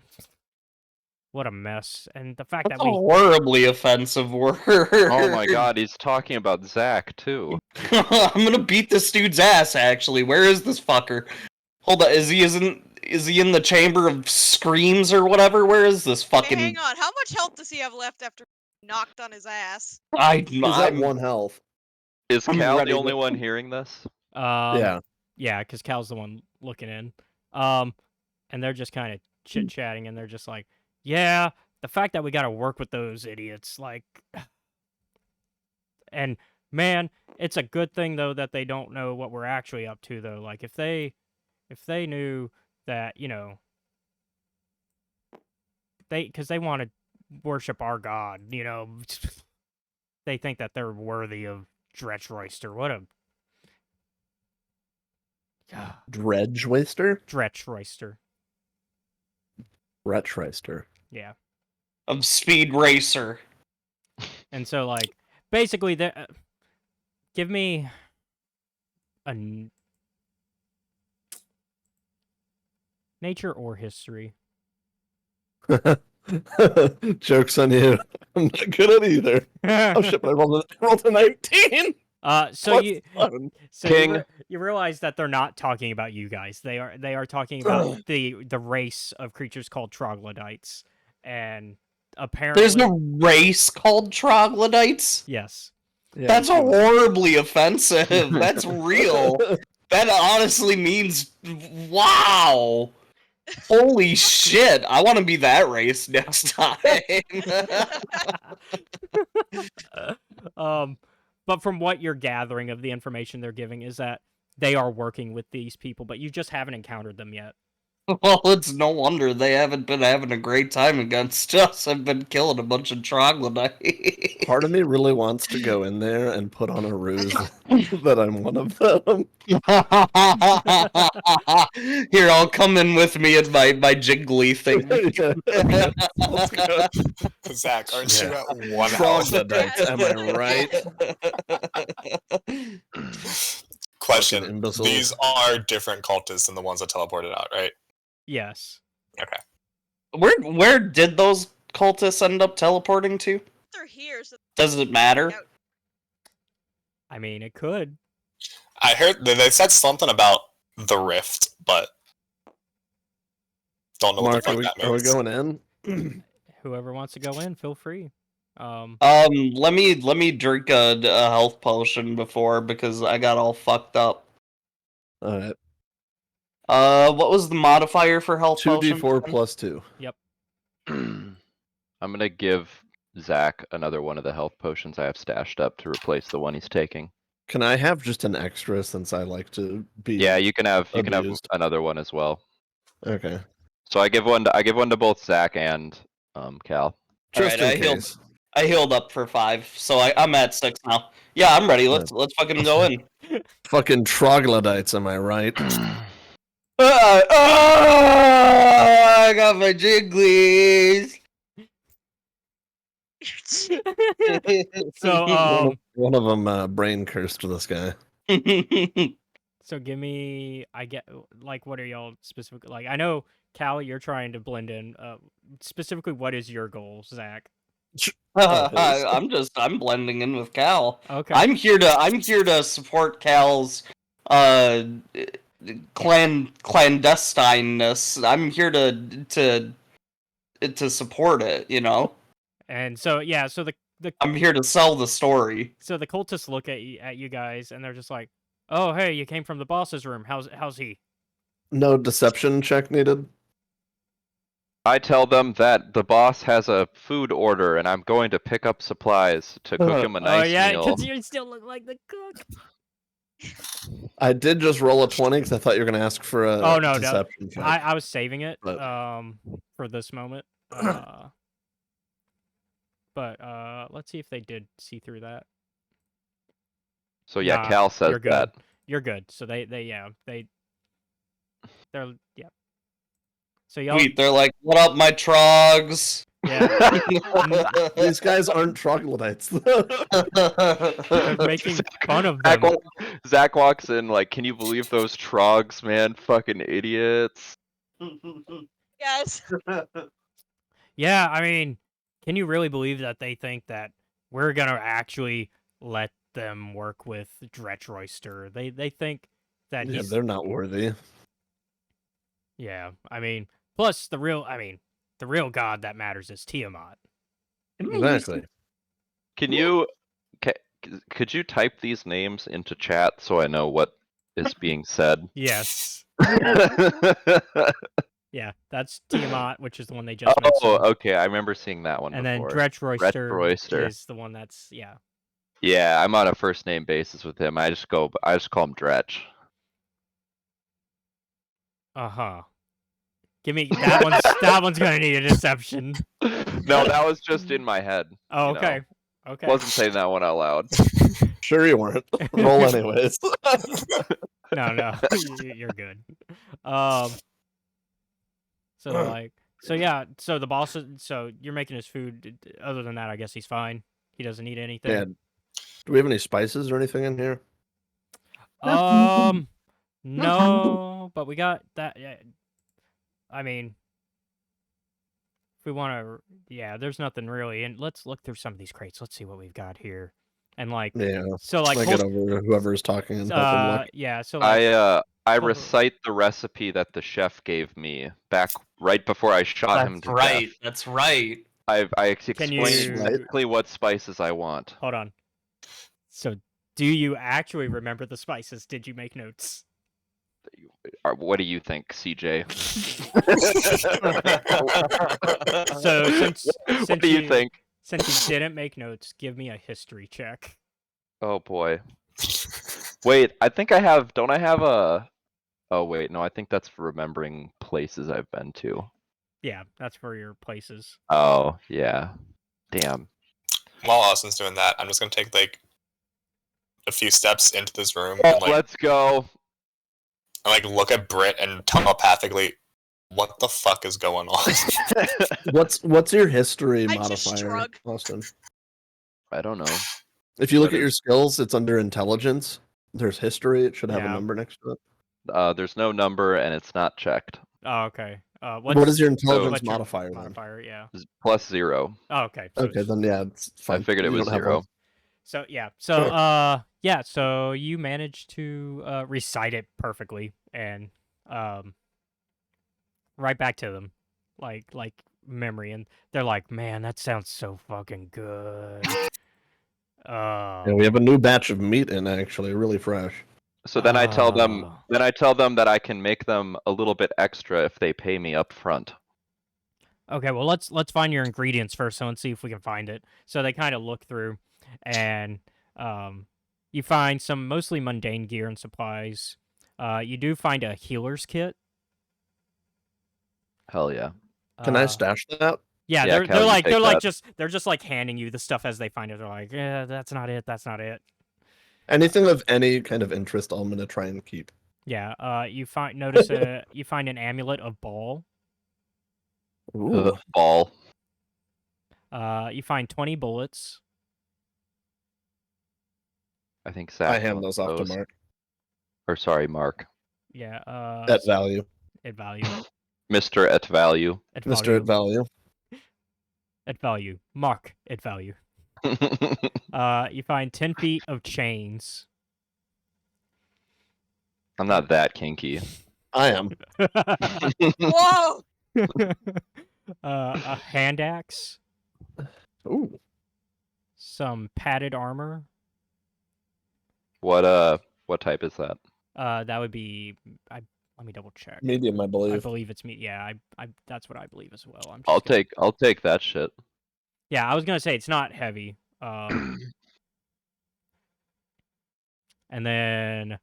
mess." And the fact That's that a horribly offensive word. Oh my god, he's talking about Zach too. I'm gonna beat this dude's ass, actually. Where is this fucker? Hold on, is he in the chamber of screams or whatever? Where is this Hey, fucking... hang on. How much health does he have left after knocked on his ass? He's at 1 health. Is I'm Cal ready the only to- one hearing this? Yeah. Yeah, because Cal's the one looking in. And they're just kind of chit-chatting, and they're just like, "Yeah, the fact that we got to work with those idiots, like..." And, man, it's a good thing, though, that they don't know what we're actually up to, though. Like, if they knew that, because they want to worship our god, they think that they're worthy of Dretchroyster. What a... Dredgewaster? Dretchroyster. Dretchroyster. Yeah. Of Speed Racer. And so, like, basically, give me a nature or history. Joke's on you. I'm not good at either. Oh shit, but I rolled a 19! So Plus you, one. so King. you realize that they're not talking about you guys. They are talking about the race of creatures called troglodytes, and apparently There's no race called troglodytes? yes. Yeah, That's it's good. horribly offensive. That's real. That honestly means, wow. Holy shit. I want to be that race next time. But from what you're gathering of the information they're giving is that they are working with these people, but you just haven't encountered them yet. Well, it's no wonder they haven't been having a great time against us. I've been killing a bunch of troglodytes. Part of me really wants to go in there and put on a ruse that I'm one of them. Here, I'll come in with me at my jiggly thing. Let's go. Zach, aren't you Yeah. at 1 health? Troglodytes, am I right? Question: Fucking imbeciles. These are different cultists than the ones that teleported out, right? Yes. Okay. Where did those cultists end up teleporting to? They're here, so Does it matter? I mean, it could. I heard they said something about the rift, but don't know what Mark, the fuck that are we means. going in? Whoever wants to go in, feel free. Let me drink a health potion before because I got all fucked up. Alright. What was the modifier for health potion? 2d4 plus 2. I'm gonna give Zach another one of the health potions I have stashed up to replace the one he's taking. Can I have just an extra since I like to be... Yeah, you can have abused. another one as well. Okay. So I give one to both Zach and Cal. Just Alright, in case. I healed up for 5, so I'm at 6 now. Yeah, I'm ready. Let's fucking go in. Fucking troglodytes, am I right? I got my jigglies. So, One of them brain cursed this guy. so give me, what are y'all specifically, like, I know, Cal, you're trying to blend in, specifically, what is your goal, Zach? I'm blending in with Cal. Okay. I'm here to support Cal's clandestineness. I'm here to support it, you know? And so, yeah, so the I'm here to sell the story. so the cultists look at you guys, and they're just like, "Oh, hey, you came from the boss's room. How's he?" No deception check needed? I tell them that the boss has a food order and I'm going to pick up supplies to cook him a nice Oh yeah, meal. because you still look like the cook. I did just roll a 20 because I thought you were going to ask for a Oh, no, deception check. I was saving it But- for this moment. But let's see if they did see through that. So yeah, Nah, Cal says you're good. that. You're good. So they're yeah. So y'all Sweet, they're like, "What up, my trogs?" Yeah. These guys aren't troglodytes. They're making fun of them. Zach walks in like, can you believe those trogs, man? Fucking idiots. Yes. Yeah, I mean, can you really believe that they think that we're gonna actually let them work with Dretchroyster? They think that Yeah, he's they're not worthy. yeah. I mean, plus the real god that matters is Tiamat. Exactly. Can you, could you type these names into chat so I know what is being said? Yes. Yeah, that's Tiamat, which is the one they just mentioned. Oh, okay. I remember seeing that one And before. then Dretchroyster Dretchroyster. is the one that's yeah. Yeah, I'm on a first name basis with him. I just call him Dretch. Uh-huh. Give me that one's gonna need a deception. No, that was just in my head. Oh, you know. okay. Okay. Wasn't saying that one out loud. Sure you weren't. Roll anyways. No, you're good. So like, so yeah, so the boss, so you're making his food. Other than that, I guess he's fine. He doesn't need anything. Yeah. Do we have any spices or anything in here? No, but we got that. Yeah, I mean, if we want to, yeah, there's nothing really. And let's look through some of these crates. Let's see what we've got here. And like, Yeah. so like, I get over whoever's talking and help him look. yeah, so like, I recite the recipe that the chef gave me back right before I shot him That's to right. death. That's right. I Can explained you- exactly what spices I want. hold on. So, do you actually remember the spices? Did you make notes? What do you think, CJ? So what since do you think? Since you didn't make notes, give me a history check. Oh boy. Wait, I think I have. Don't I have a? Oh wait, no. I think that's for remembering places I've been to. Yeah, that's for your places. Oh yeah. Damn. While Austin's doing that, I'm just gonna take like a few steps into this room Oh, and let's go. look at Britt and telepathically, what the fuck is going on? What's your history I just modifier, shrug. Austin? I don't know. If you look What at your is- skills, it's under intelligence. There's history. It should have Yeah. a number next to it. There's no number and it's not checked. Oh, okay. What is your intelligence what's your modifier then? modifier? Yeah. It's +0. Oh, okay. So Okay, then yeah, it's fine. I figured it You was don't have 0. one. So yeah. So Sure. yeah. So you managed to recite it perfectly and right back to them, like memory, and they're like, man, that sounds so fucking good. Yeah, we have a new batch of meat in actually, really fresh. So then I tell them Oh. that I can make them a little bit extra if they pay me up front. Okay, well let's find your ingredients first, so let's see if we can find it. So they kind of look through, and you find some mostly mundane gear and supplies. You do find a healer's kit. Hell yeah. Can I Uh, stash that? Yeah, Yeah, Cal, you take that. they're just like handing you the stuff as they find it. They're like, yeah, that's not it. That's not it. Anything of any kind of interest, I'm gonna try and keep. Yeah. You find you find an amulet of Bhaal. Ooh. Ball. You find 20 bullets. I think Zach I hand wants those off to Mark Or sorry, Mark. Yeah. at value. At value. Mr. at value. At Mr. at value. value. At value. Mark at value. You find 10 feet of chains. I'm not that kinky. I am. Whoa! A hand axe. Ooh. Some padded armor. What type is that? That would be. Let me double check. Medium, I I believe. believe it's me. Yeah, I that's what I believe as well. I'm just I'll gonna- take that shit. Yeah, I was gonna say it's not heavy. And then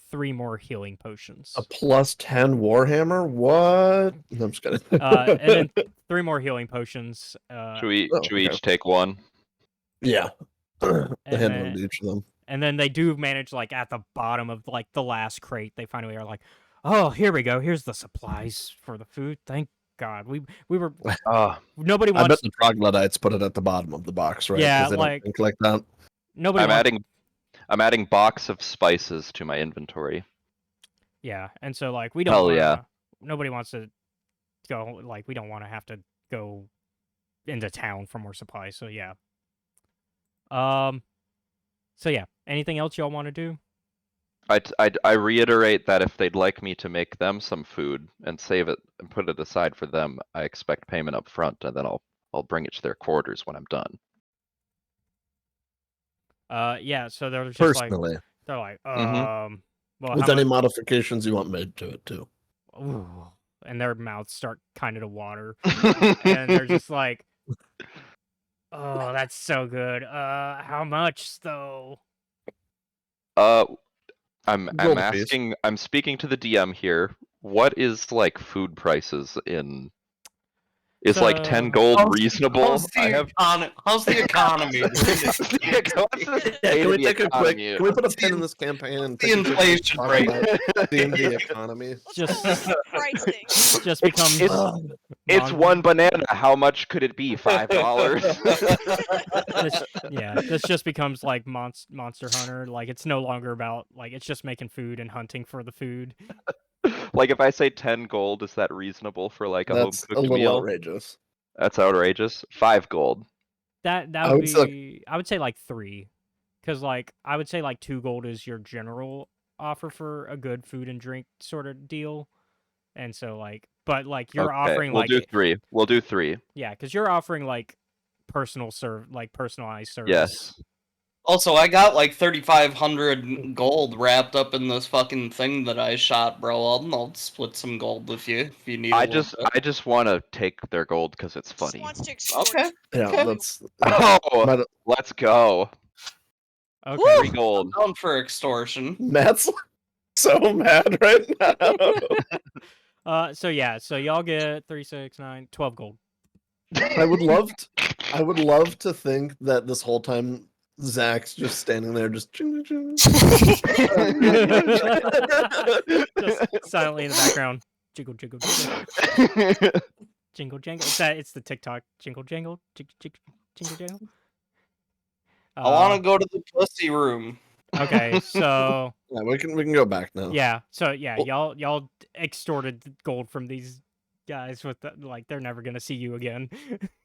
3 more healing potions. A +10 Warhammer? What? No, I'm just kidding. And then 3 more healing potions. Should we okay. each take one? Yeah. I And hand then- one to each of them. And then they do manage, like, at the bottom of, like, the last crate, they finally are like, oh, here we go. Here's the supplies for the food. Thank God, we were Ah, nobody I bet wants. the troglodytes put it at the bottom of the box, right? Yeah, 'Cause they like- don't think like that. Nobody I'm wants. adding box of spices to my inventory. Yeah, and so like we don't Hell want. yeah. Nobody wants to go. Like we don't want to have to go into town for more supplies. So yeah. So yeah. Anything else y'all want to do? I reiterate that if they'd like me to make them some food and save it and put it aside for them, I expect payment up front, and then I'll bring it to their quarters when I'm done. Yeah. So they're just Personally, like they're like Mhm. well, with how any much? modifications you want made to it too. Ooh, and their mouths start kind of to water, and they're just like, oh, that's so good. How much though? Uh, I'm Gold a piece. I'm speaking to the DM here. What is like food prices in? Is like 10 So- gold How's- reasonable? How's the economy? What's the Yeah, state can of we the take a quick? economy? Can we put a pin in this campaign and The take a quick inflation talk rate. about the economy? Let's Just- call this pricing. just It's- becomes It's mon- one banana. How much could it be? $5. this just becomes like Monster Hunter. Like it's no longer about like it's just making food and hunting for the food. Like if I say 10 gold, is that reasonable for like a home That's a cooked little meal? outrageous. That's outrageous. 5 gold. That I would would say- be I would say like 3, because like I would say like 2 gold is your general offer for a good food and drink sort of deal, and so like but like you're Okay, offering we'll like do 3. We'll do 3. yeah, because you're offering like personalized service. Yes. Also, I got like 3,500 gold wrapped up in this fucking thing that I shot, bro. I'll split some gold with you if you need. I just want to take their gold because it's Just funny. wants to extort. Okay. Yeah, Okay. that's. Oh, Might- let's go. Okay. 3 gold. Down for extortion. Matt's so mad right now. So yeah, so y'all get 3, 6, 9, 12 gold. I would love to think that this whole time Zach's just standing there, just. Just silently in the background. Jiggle, jiggle, jiggle. Jingle, jangle. It's the TikTok. Jingle, jangle. Jingle, jangle. I want to go to the pussy room. Okay, so Yeah, we can go back now. yeah, so yeah, Well- y'all extorted gold from these guys with the, like they're never gonna see you again.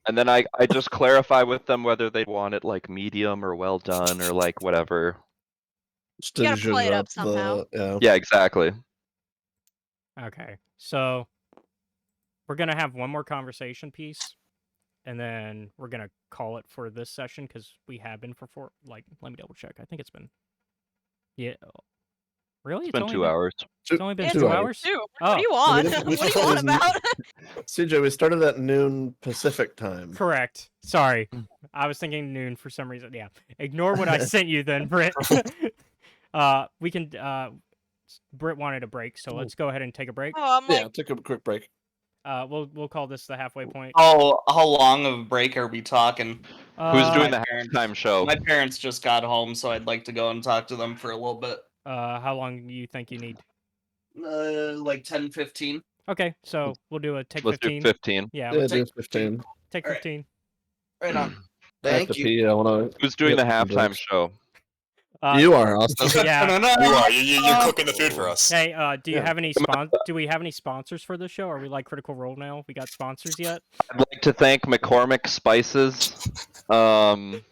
And then I just clarify with them whether they want it like medium or well done or like whatever. Just You gotta to play it zhuzh up somehow. Yeah, exactly. Okay, so we're gonna have one more conversation piece, and then we're gonna call it for this session because we have been for 4. Like, let me double check. I think it's been. Yeah. Really? It's been only 2 hours. It's only been Yeah, 2 2 hours. Dude, Oh. what do you want? we What do just you want always- about? CJ, we started at noon Pacific time. Correct. Sorry, I was thinking noon for some reason. Yeah. Ignore what I sent you then, Britt. We can. Britt wanted a break, so let's go ahead and take a break. Oh, I'm like, Yeah, take a quick break. We'll call this the halfway point. How long of a break are we talking? Who's doing my the parents- halftime show? My parents just got home, so I'd like to go and talk to them for a little bit. How long do you think you need? Like 10, 15. Okay, so we'll do a take Let's 15. do 15. Yeah, Yeah, we'll do 15. take Alright. 15. Right on. I have Thank to you. pee. I want Who's doing the Yep, halftime breaks. show? You are, Austin. Yeah. You are. You're cooking the food for us. Hey, do you Yeah. have any do we have any sponsors for this show? Are we like Critical Role now? We got sponsors yet? I'd like to thank McCormick Spices. And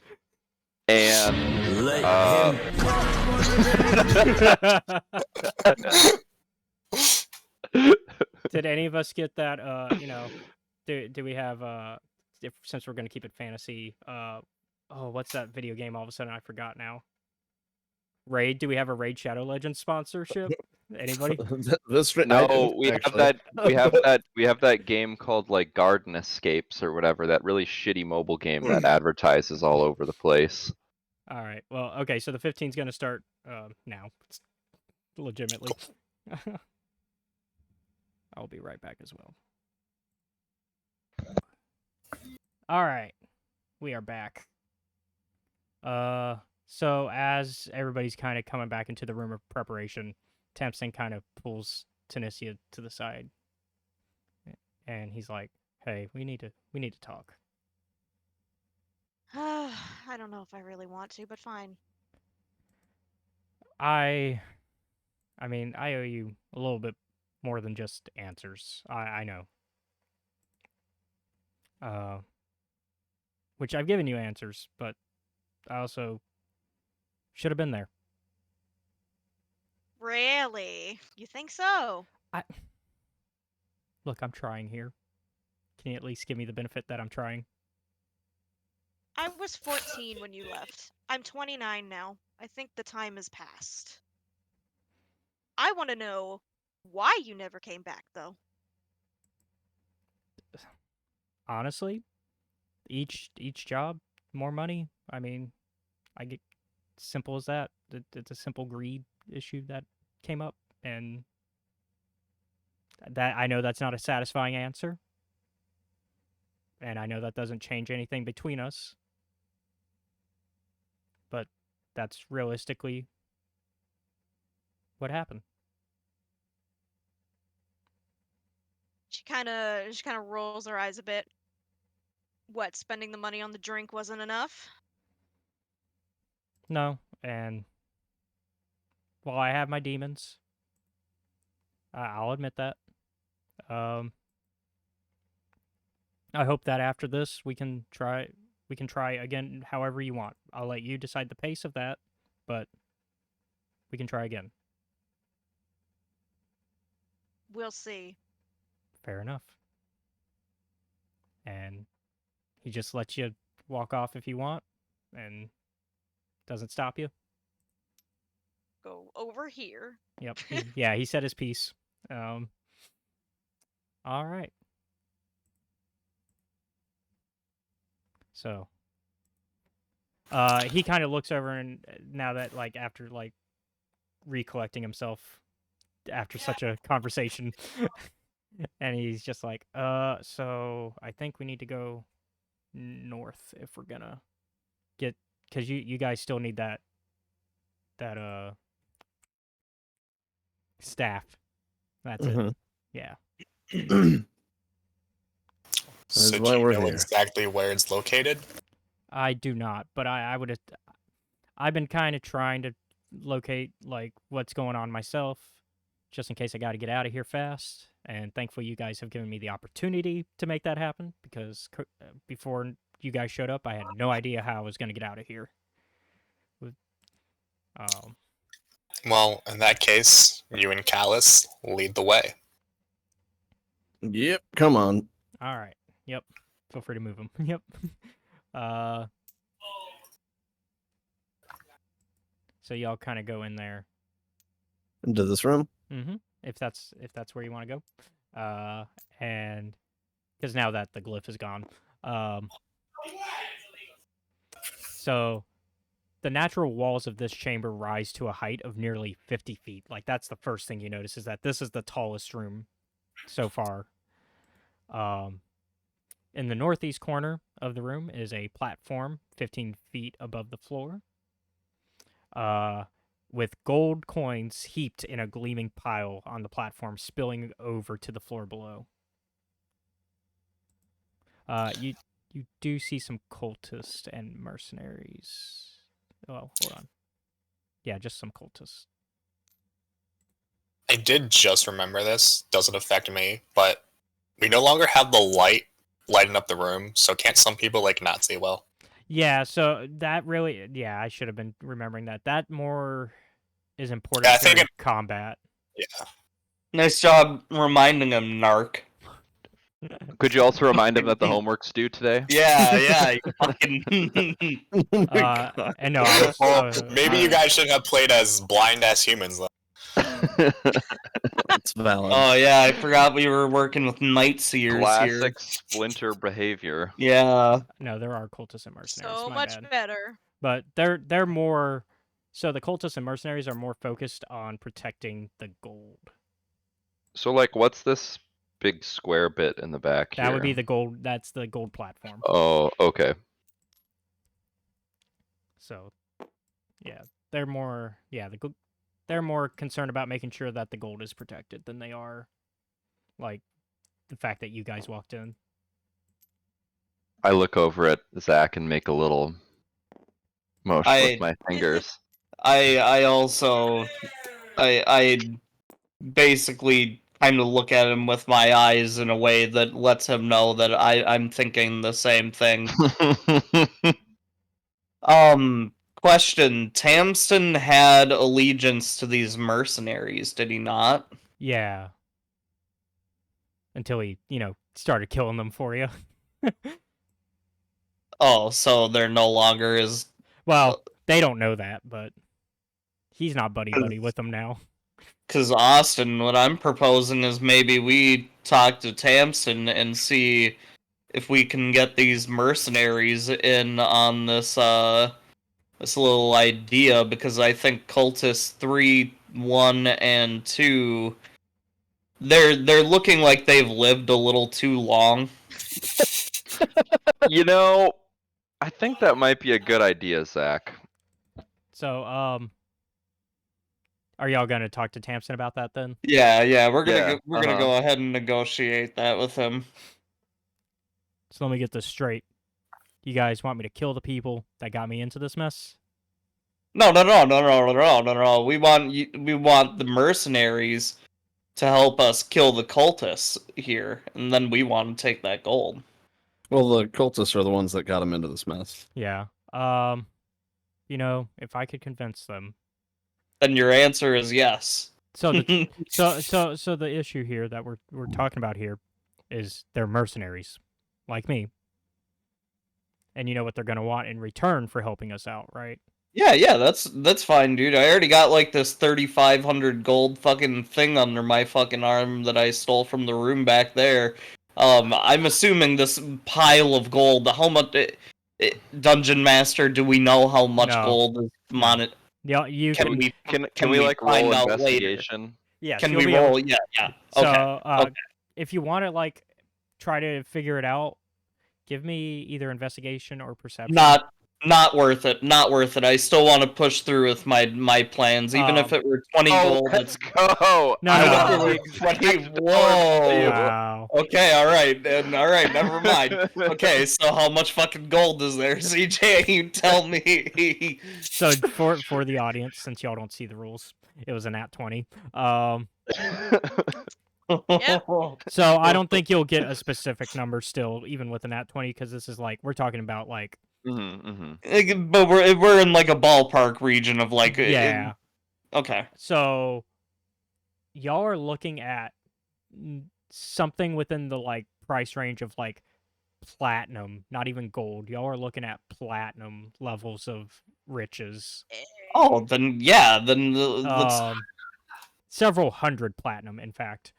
Did any of us get that? Do we have since we're gonna keep it fantasy? What's that video game? All of a sudden, I forgot now. Raid? Do we have a Raid Shadow Legends sponsorship? Anybody? This no, we have actually. that. We have that game called like Garden Escapes or whatever. That really shitty mobile game that advertises all over the place. All right. Well, okay. So the 15's gonna start now. Legitimately. I'll be right back as well. All right. We are back. So as everybody's kind of coming back into the room of preparation, Tamsen kind of pulls Tanista to the side. and he's like, "Hey, we need to talk." I don't know if I really want to, but fine. I mean, I owe you a little bit more than just answers. I know. Which I've given you answers, but I also should have been there. Really? You think so? Look, I'm trying here. Can you at least give me the benefit that I'm trying? I was 14 when you left. I'm 29 now. I think the time has passed. I want to know why you never came back, though. Honestly, each job, more money. I mean, I get simple as that. It's a simple greed issue that came up, and that I know that's not a satisfying answer, and I know that doesn't change anything between us. But that's realistically what happened. She kind of rolls her eyes a bit. What, spending the money on the drink wasn't enough? No, and while I have my demons, I'll admit that. I hope that after this we can try again however you want. I'll let you decide the pace of that, but we can try again. We'll see. Fair enough. And he just lets you walk off if you want and doesn't stop you. Go over here. Yep. He said his piece. All right. So he kind of looks over, and now that after recollecting himself after such a conversation and he's just like, so I think we need to go north if we're gonna get, because you guys still need that staff. That's it. Yeah. So why do you we're know here. exactly where it's located? I do not, but I would. I've been kind of trying to locate what's going on myself, just in case I got to get out of here fast. And thankfully, you guys have given me the opportunity to make that happen, because before you guys showed up, I had no idea how I was going to get out of here. Well, in that case, you and Callus lead the way. Yep, come on. All right. Yep. Feel free to move them. Yep. So y'all kind of go in there. Into this room? Mm-hmm. If that's where you want to go. And because now that the glyph is gone. So the natural walls of this chamber rise to a height of nearly 50 feet. That's the first thing you notice, is that this is the tallest room so far. In the northeast corner of the room is a platform 15 feet above the floor, with gold coins heaped in a gleaming pile on the platform, spilling over to the floor below. You do see some cultists and mercenaries. Oh, hold on. Yeah, just some cultists. I did just remember this. Doesn't affect me, but we no longer have the light lighting up the room, so can't some people not see well? Yeah, so that really, I should have been remembering that. That more is important Yeah, I think during combat. Yeah. Nice job reminding him, Narc. Could you also remind him that the homework's due today? Yeah, you fucking. And no, I was, Maybe you guys should have played as blind as humans, though. It's valid. Oh yeah, I forgot we were working with Night Seers here. Classic Splinter behavior. Yeah. No, there are cultists and mercenaries. So my much bad. better. But they're more. So the cultists and mercenaries are more focused on protecting the gold. So, what's this big square bit in the back here? That would be the gold. That's the gold platform. Oh, okay. So, yeah, they're more. Yeah, they're more concerned about making sure that the gold is protected than they are, the fact that you guys walked in. I look over at Zach and make a little motion with my fingers. I also I basically kind of look at him with my eyes in a way that lets him know that I'm thinking the same thing. Question. Tamsten had allegiance to these mercenaries, did he not? Yeah. Until he, started killing them for you. Oh, so they're no longer his... Well, they don't know that, but he's not buddy-buddy with them now. Because Austin, what I'm proposing is maybe we talk to Tamsen and see if we can get these mercenaries in on this this little idea, because I think cultists 3, 1, and 2, they're looking like they've lived a little too long. You know, I think that might be a good idea, Zach. So, are y'all gonna talk to Tamsen about that then? Yeah, we're gonna Yeah, we're gonna go ahead and negotiate that with him. So let me get this straight. You guys want me to kill the people that got me into this mess? No. We want the mercenaries to help us kill the cultists here, and then we want to take that gold. Well, the cultists are the ones that got him into this mess. Yeah. If I could convince them. Then your answer is yes. So the so the issue here that we're talking about here is they're mercenaries, like me. And you know what they're gonna want in return for helping us out, right? Yeah, that's fine, dude. I already got like this 3,500 gold fucking thing under my fucking arm that I stole from the room back there. I'm assuming this pile of gold. How much, Dungeon Master? Do we know how much No. gold is monet? Yeah, you Can we? Can we like find roll out later? investigation? Yeah. Can you'll we be able- roll? Yeah. So, Okay. if you want to like try to figure it out, give me either investigation or perception. Not worth it. Not worth it. I still want to push through with my plans, even if it were 20 gold. Let's go! No, I no. want Whoa. the exact Whoa. value. Wow. Okay, all right, never mind. Okay, so how much fucking gold is there, CJ? You tell me. So for the audience, since y'all don't see the rules, it was a nat 20. So I don't think you'll get a specific number still, even with a nat 20, because this is like we're talking about like. But we're in like a ballpark region of like Yeah. Okay. So y'all are looking at something within the like price range of like platinum, not even gold. Y'all are looking at platinum levels of riches. Oh, then yeah, then let's. Several hundred platinum, in fact.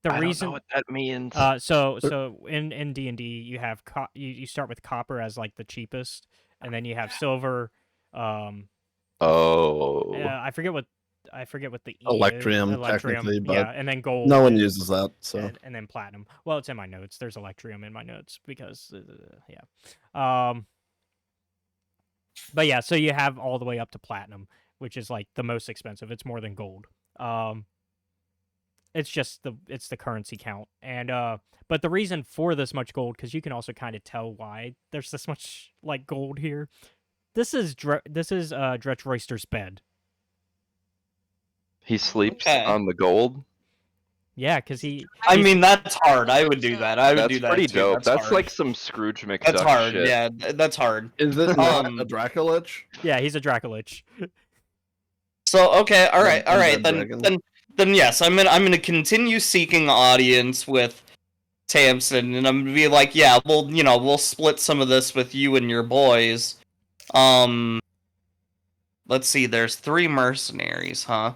The I reason don't know what that means. so in D&D you have you start with copper as like the cheapest, and then you have silver. I forget what the E Electrium, is. technically, but yeah, and then gold. No one uses that, so. And then platinum. Well, it's in my notes. There's electrium in my notes because yeah. But yeah, so you have all the way up to platinum, which is like the most expensive. It's more than gold. It's just the currency count. And but the reason for this much gold, because you can also kind of tell why there's this much like gold here. This is Dretchroyster's bed. He sleeps Okay. on the gold. Yeah, because I mean, that's hard. I would do that. I would do that. That's pretty too. dope. That's hard. like some Scrooge McDuck That's hard. shit. Yeah, that's hard. Is this not a Dracolich? Yeah, he's a Dracolich. So okay, all right, Dragon. then yes, I'm gonna continue seeking audience with Tamsen, and I'm gonna be like, yeah, we'll split some of this with you and your boys. Let's see, there's 3 mercenaries, huh?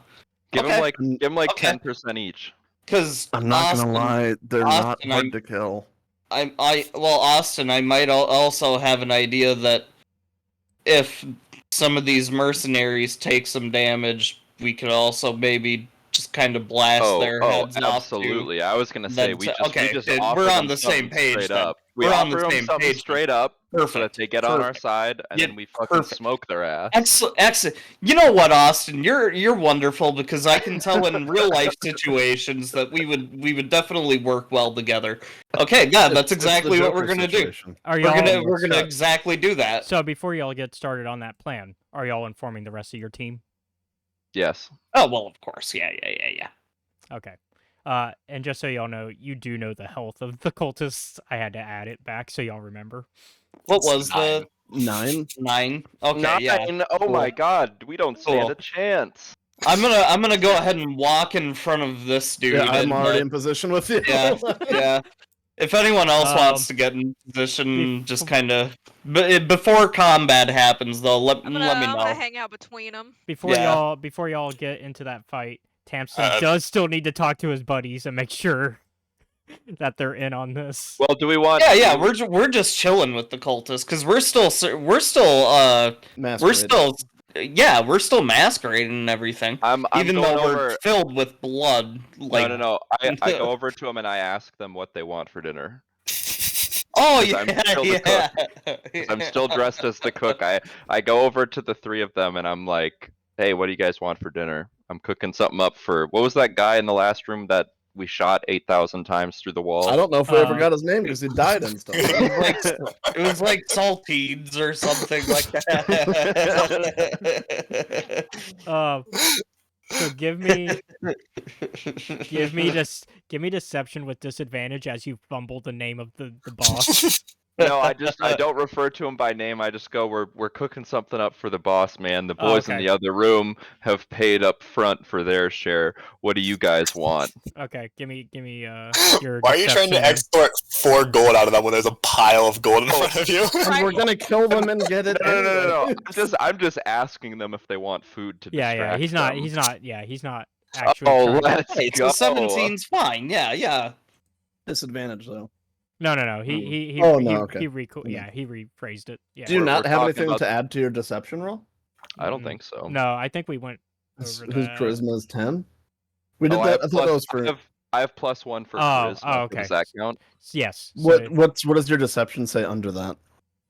Give Okay. him like Okay. 10% each. Because I'm not gonna lie, they're not Austin, hard to kill. Austin, I might also have an idea that if some of these mercenaries take some damage, we could also maybe just kind of blast their heads off. Absolutely. I was gonna say we just okay, we just dude, offer we're on them the same something page straight then. up. We We're on offer the them same something page then. straight up. so that Perfect. they get on our Perfect. side, and Yeah, then we fucking perfect. smoke their ass. Excellent, excellent. You know what, Austin? You're wonderful because I can tell in real life situations that we would definitely work well together. Okay, yeah, that's It's the exactly what we're Joker gonna do. situation. Are We're y'all gonna exactly do that. So before y'all get started on that plan, are y'all informing the rest of your team? Yes. Oh well, of course, yeah. Okay. And just so y'all know, you do know the health of the cultists. I had to add it back so y'all remember. What It's was the 9. 9? Okay, 9. yeah. Oh my Cool. god, we don't stand Cool. a chance. I'm gonna go ahead and walk in front of this dude. Yeah, I'm and, already in position with you. Yeah, yeah. If anyone else wants Um, to get in position, bef- just kind of before combat happens, though, let I'm me gonna know. hang out between them. Before Yeah. y'all get into that fight, Tamsen Uh, does still need to talk to his buddies and make sure that they're in on this. Well, do we want? Yeah, we're just chilling with the cultists because we're still masquerading and everything. I'm Even going though we're over. filled with blood, like No. I go over to them and I ask them what they want for dinner. oh 'Cause I'm yeah, still the yeah. 'Cause I'm still dressed as the cook. I go over to the 3 of them and I'm like, "Hey, what do you guys want for dinner? I'm cooking something up for what was that guy in the last room that we shot 8,000 times through the wall?" I don't know if we ever Uh, got his name because he died instantly. It was like saltines or something like that. So give me deception with disadvantage as you fumble the name of the boss. No, I don't refer to him by name. I just go, "We're cooking something up for the boss, man. The Oh, boys in okay. the other room have paid up front for their share. What do you guys want?" Okay, give me your Why are you trying to deception then. extort 4 gold out of them when there's a pile of gold in front of you? And we're gonna kill them and get it. No. anyway. I'm just asking them if they want food to Yeah, distract he's them. not actually Oh, trying. let's Hey, go. so 17's fine. Yeah. Disadvantage though. No. Oh, no, okay. He rephrased it. Yeah. Do you We're not have talking anything about- to add to your deception roll? I don't Mm, think so. No, I think we went Whose over that. charisma is 10? We did Oh, that. I thought that was for. I have +1 for Oh, charisma. okay. Does that count? Yes. So What does your deception say under that?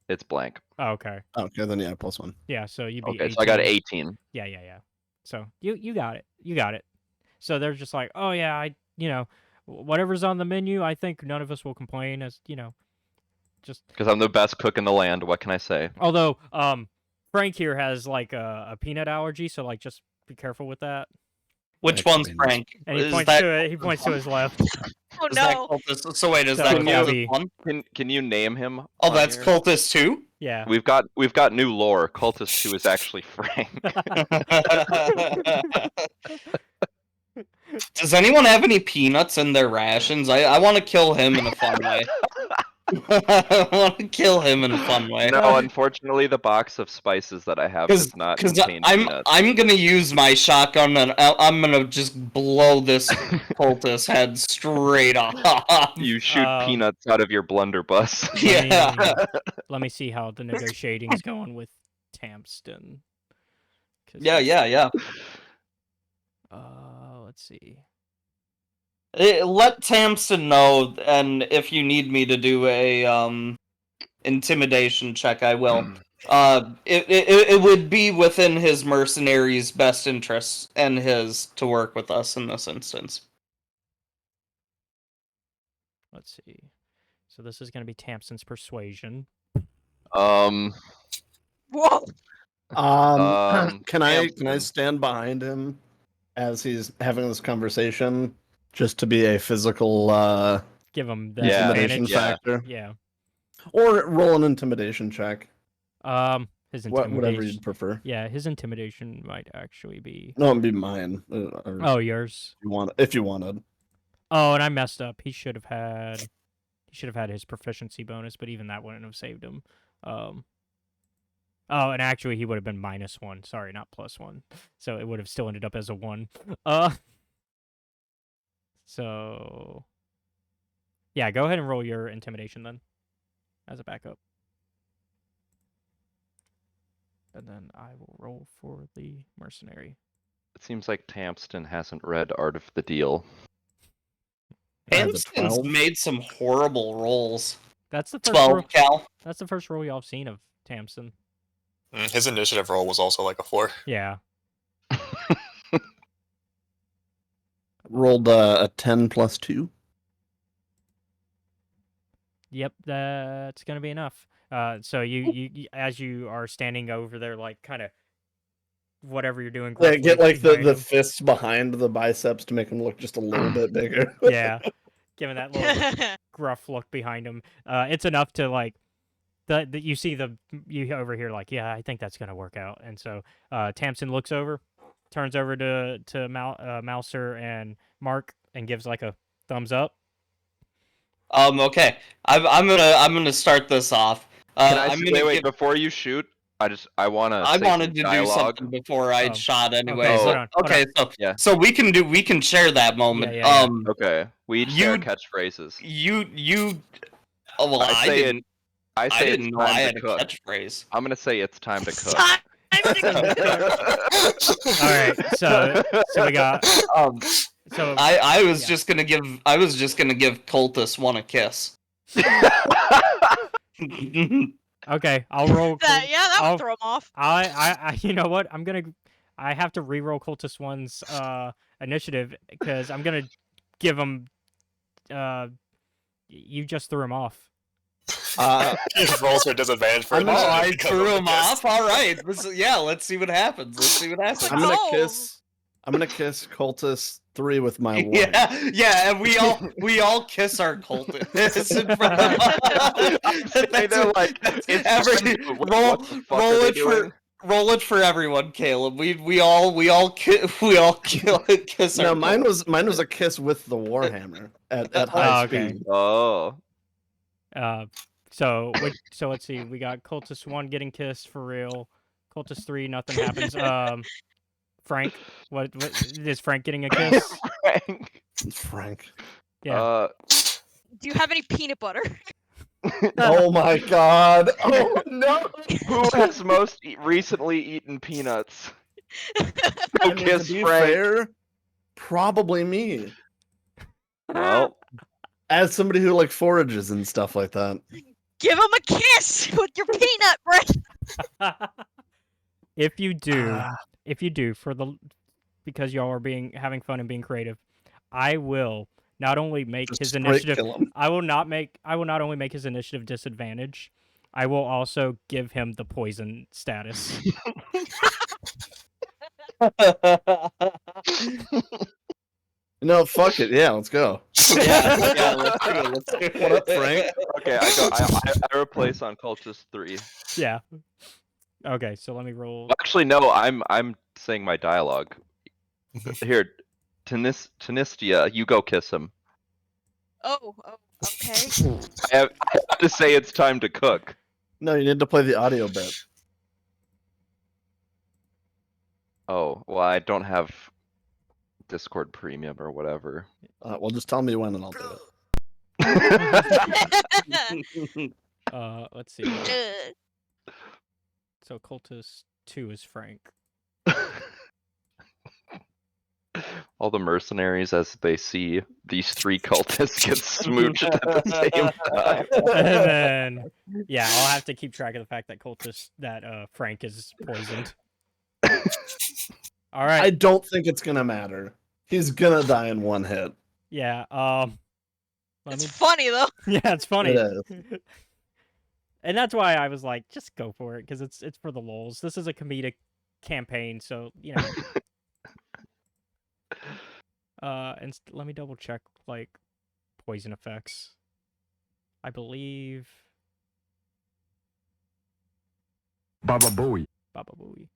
It's blank. okay. Okay, then yeah, +1. Yeah. So you beat. Okay, so I got 18. 18. Yeah. So you got it. You got it. So they're just like, oh yeah, whatever's on the menu, I think none of us will complain. As just Because I'm the best cook in the land. What can I say? although Frank here has like a peanut allergy, so like just be careful with that. Which That one's could be Frank? And he Is points that, to it. He points to his left. Oh is that no! cultist? So wait, is So that can you- cultist 1? Can you name him? Oh, on that's here? cultist 2? Yeah. We've got new lore. Cultist 2 is actually Frank. Does anyone have any peanuts in their rations? I want to kill him in a fun way. I want to kill him in a fun way. No, unfortunately, the box of spices that I have does not contain peanuts. I'm gonna use my shotgun and I'm gonna just blow this cultist head straight off. You shoot Um, peanuts out of your blunderbuss. Yeah. Let me see how the negotiating's going with Tamsten. Yeah. Let's see. Let Tamsen know, and if you need me to do a intimidation check, I will. It would be within his mercenaries' best interests and his to work with us in this instance. Let's see. So this is going to be Tamsen's persuasion. Whoa! Can I Tamsen. stand behind him as he's having this conversation, just to be a physical Give him the Yeah, intimidation advantage. factor, Yeah. or roll an intimidation check? His intimidation. Whatever you'd prefer. Yeah, his intimidation might actually be. No, it'd be mine. Or Oh, yours. if you wanted. Oh, and I messed up. He should have had his proficiency bonus, but even that wouldn't have saved him. Oh, and actually he would have been -1. Sorry, not +1. So it would have still ended up as a 1. So yeah, go ahead and roll your intimidation then as a backup. And then I will roll for the mercenary. It seems like Tamsten hasn't read Art of the Deal. I have a Tamsen's 12. made some horrible rolls. That's the first 12 roll. cal. That's the first roll y'all have seen of Tamsen. His initiative roll was also like a 4. Yeah. Rolled a 10 plus 2. Yep, that's gonna be enough. So you as you are standing over there, like kind of whatever you're doing. Yeah, get gruffly like the behind him. fists behind the biceps to make them look just a little bit bigger. Yeah, giving that little gruff look behind him. It's enough to like you see you over here like, yeah, I think that's gonna work out. And so Tamsen looks over, turns over to Mouser and Mark and gives like a thumbs up. Okay. I'm gonna start this off. Can I I'm say, gonna wait, give, before you shoot, I wanna I say wanted some to do dialogue. something before I Oh, shot anyway. okay, so, hold on, okay, so Yeah. so we can share that moment. Yeah. Okay, we each share You- catchphrases. You oh, well, I say it. I I say didn't it's know I time had to a cook. catchphrase. I'm gonna say it's time to cook. Time to cook. All right, so we got so I was yeah. just gonna give cultist one a kiss. okay. I'll roll. That I'll- would throw him off. I you know what? I have to re-roll Cultist 1's initiative because I'm gonna give him. You just threw him off. His rolls are disadvantage for I'm gonna- initiative I because threw of the him kiss. off. All right, let's see what happens. I'm gonna Oh. kiss Cultist 3 with my one. Yeah, and we all kiss our cultists in front of Say they're like, it's every what the fuck are they doing? roll it for everyone, Caleb. We all kiss No, our mine was a kiss with the warhammer at high okay. speed. Oh, So let's see. We got Cultist 1 getting kissed for real. Cultist 3, nothing happens. Frank, what is Frank getting a kiss? Frank. Frank. Yeah. Do you have any peanut butter? Oh my god. Oh no. Who has most recently eaten peanuts? I Go mean, kiss to be Frank. fair, probably me. Well, As somebody who like forages and stuff like that. Give him a kiss with your peanut bread. If you do, Ah. because y'all are having fun and being creative, I will not only make Just his straight initiative. kill him. I will not only make his initiative disadvantage. I will also give him the poison status. No, fuck it. Yeah, let's go. yeah, let's do it. What up, Frank? okay, I replace on Cultist 3. Yeah. Okay, so let me roll. Well, actually, no, I'm saying my dialogue. Here, Tanistia, you go kiss him. Oh, okay. I have to say it's time to cook. No, you need to play the audio bit. Oh, well, I don't have Discord Premium or whatever. Well, just tell me when and I'll do it. Let's see. So Cultist 2 is Frank. All the mercenaries, as they see these 3 cultists get smooched at the same time. And then, yeah, I'll have to keep track of the fact that Frank is poisoned. All right. I don't think it's gonna matter. He's gonna die in one hit. Yeah. It's funny though. Yeah, it's funny. It is. And that's why I was like, just go for it, because it's for the lulz. This is a comedic campaign, so you know. And let me double check like poison effects. I believe. Baba Booey. Baba Booey.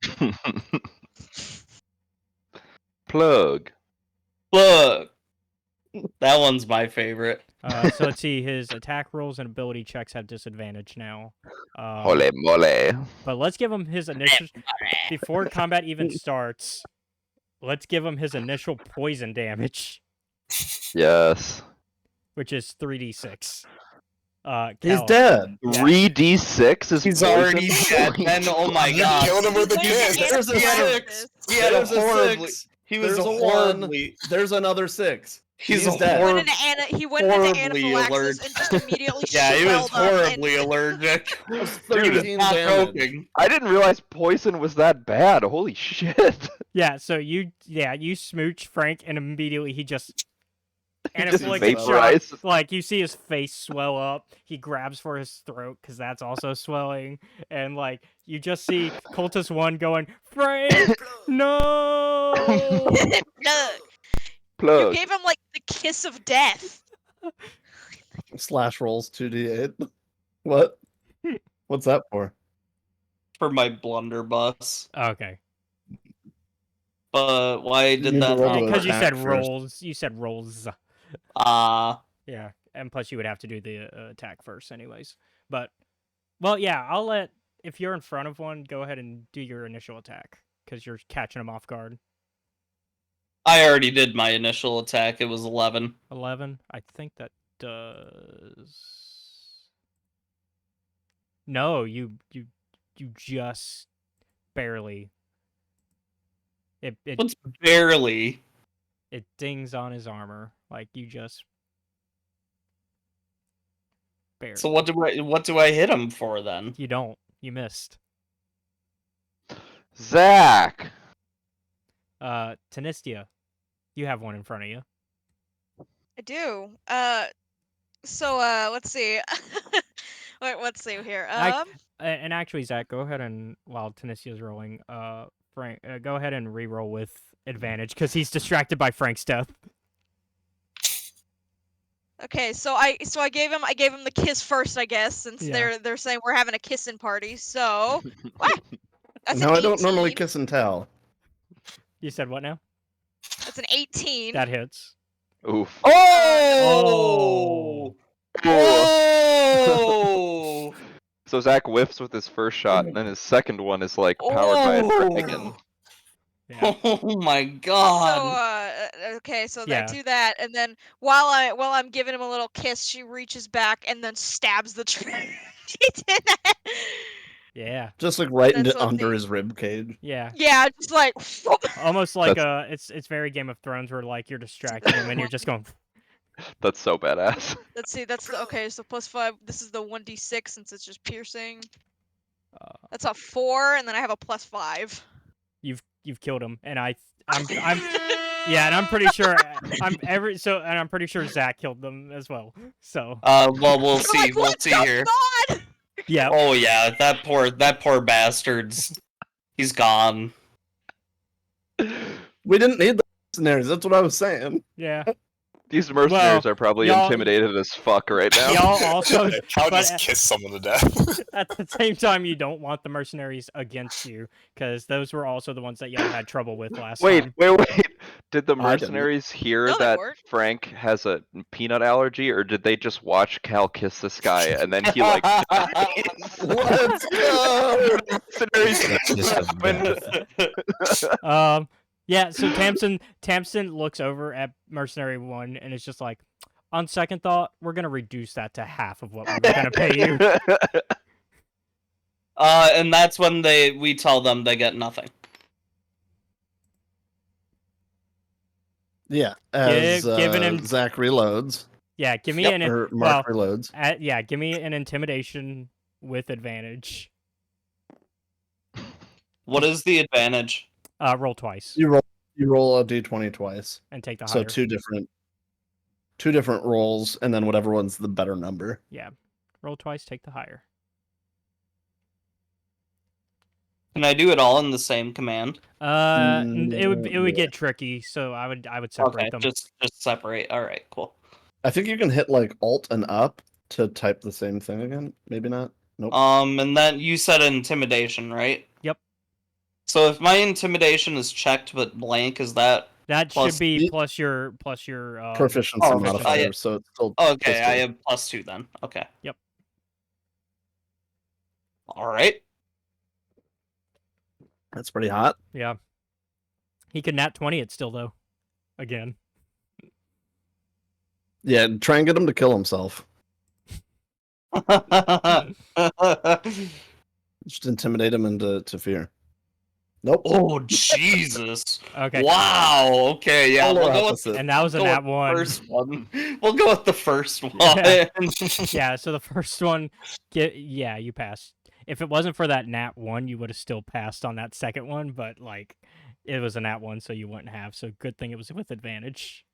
Plug. Look, that one's my favorite. So let's see. His attack rolls and ability checks have disadvantage now. Holy moly. But let's give him his initial before combat even starts. Let's give him his initial poison damage, Yes. which is 3d6. He's Cal, dead. 3d6 is He's poison already dead. point. And oh my You god, killed him with a kiss. There's a He had a- six. he had a There's a horribly, six. He was There's a 1. horribly. There's another 6. He's He's a dead. He went into horribly anaphylaxis allergic. and just immediately Yeah, he was swelled up and- horribly allergic. That's Dude, 13 Not damage. joking. I didn't realize poison was that bad. Holy shit. Yeah, so you smooch Frank, and immediately he just He just anaphylactic shock. vaporizes. Like you see his face swell up. He grabs for his throat because that's also swelling, and like you just see Cultist 1 going, Frank, no. Look, you Plug. gave him like the kiss of death. Slash rolls 2d8. What? What's that for? For my blunderbuss. Okay, But why You did need to that? roll to because you attack said first. rolls. You said rolls. Yeah, and plus you would have to do the attack first, anyways. But, well, yeah, I'll let if you're in front of one, go ahead and do your initial attack because you're catching them off guard. I already did my initial attack. It was 11. 11. I think that does. No, you just barely. It What's barely? it dings on his armor like you just barely. So what do I hit him for then? You don't. You missed. Zach. Tanistia, you have one in front of you. I do. So let's see. Wait, let's see here. And actually, Zach, go ahead and while Tanistia's rolling, Frank, go ahead and re-roll with advantage because he's distracted by Frank's death. Okay, so I gave him the kiss first, I guess, since Yeah. they're saying we're having a kissing party. So what? That's No, an I don't normally 18. kiss and tell. You said what now? That's an 18. That hits. Oof. Oh! Oh! So Zach whiffs with his first shot, and then his second one is like powered by a dragon. Yeah. Oh my So god! okay, so Yeah. I do that, and then while I'm giving him a little kiss, she reaches back and then stabs the tree. She did that. Yeah. Just like right That's into what under the- his rib cage. Yeah. Yeah, just like. Almost like it's very Game of Thrones where like you're distracting him and you're just going. That's so badass. Let's see. That's okay. So +5. This is the 1d6 since it's just piercing. That's a 4, and then I have a +5. You've killed him, and I'm yeah, and I'm pretty sure I'm pretty sure Zach killed them as well. So Well, we'll see. Like, We'll what see the here. God? yeah. Oh yeah, that poor bastard's. He's gone. We didn't need the mercenaries. That's what I was saying. Yeah. These mercenaries are probably y'all- intimidated as fuck right now. Y'all also, How but just kiss someone to death? at the same time, you don't want the mercenaries against you because those were also the ones that y'all had trouble with last Wait. time. Did the I didn't. mercenaries hear No, they that weren't. Frank has a peanut allergy, or did they just watch Cal kiss this guy and then he like Let's go! mercenaries Yeah. So Tamsen looks over at Mercenary 1 and is just like, on second thought, we're gonna reduce that to half of what we were gonna pay you. And that's when we tell them they get nothing. Yeah, as giving him- Zach reloads, Yeah. Give me or Mark reloads. yeah. Give me an intimidation with advantage. What is the advantage? Roll twice You roll a d20 twice, and take the so higher. two different rolls, and then whatever one's the better number. Yeah. Roll twice, take the higher. Can I do it all in the same command? It would yeah. get tricky, so I would separate Okay, them. just separate. All right, cool. I think you can hit like Alt and up to type the same thing again. Maybe not. Nope. And then you said intimidation, right? Yep. So if my intimidation is checked but blank, is that That plus should be the- plus your Proficiency oh, modifier, so it's still. okay? +2. I have +2 then. Okay. Yep. All right. That's pretty hot. Yeah. He could nat 20 it still though. Again. Yeah, try and get him to kill himself. Just intimidate him into fear. Nope. Oh Jesus! Okay. Wow. Okay. Yeah. Polar We'll go opposite. And that was a go nat with the one. first one. We'll go with the first one. Yeah. Yeah, so the first one, yeah, you passed. If it wasn't for that nat 1, you would have still passed on that second one, but, like, it was a nat 1, so you wouldn't have, so good thing it was with advantage.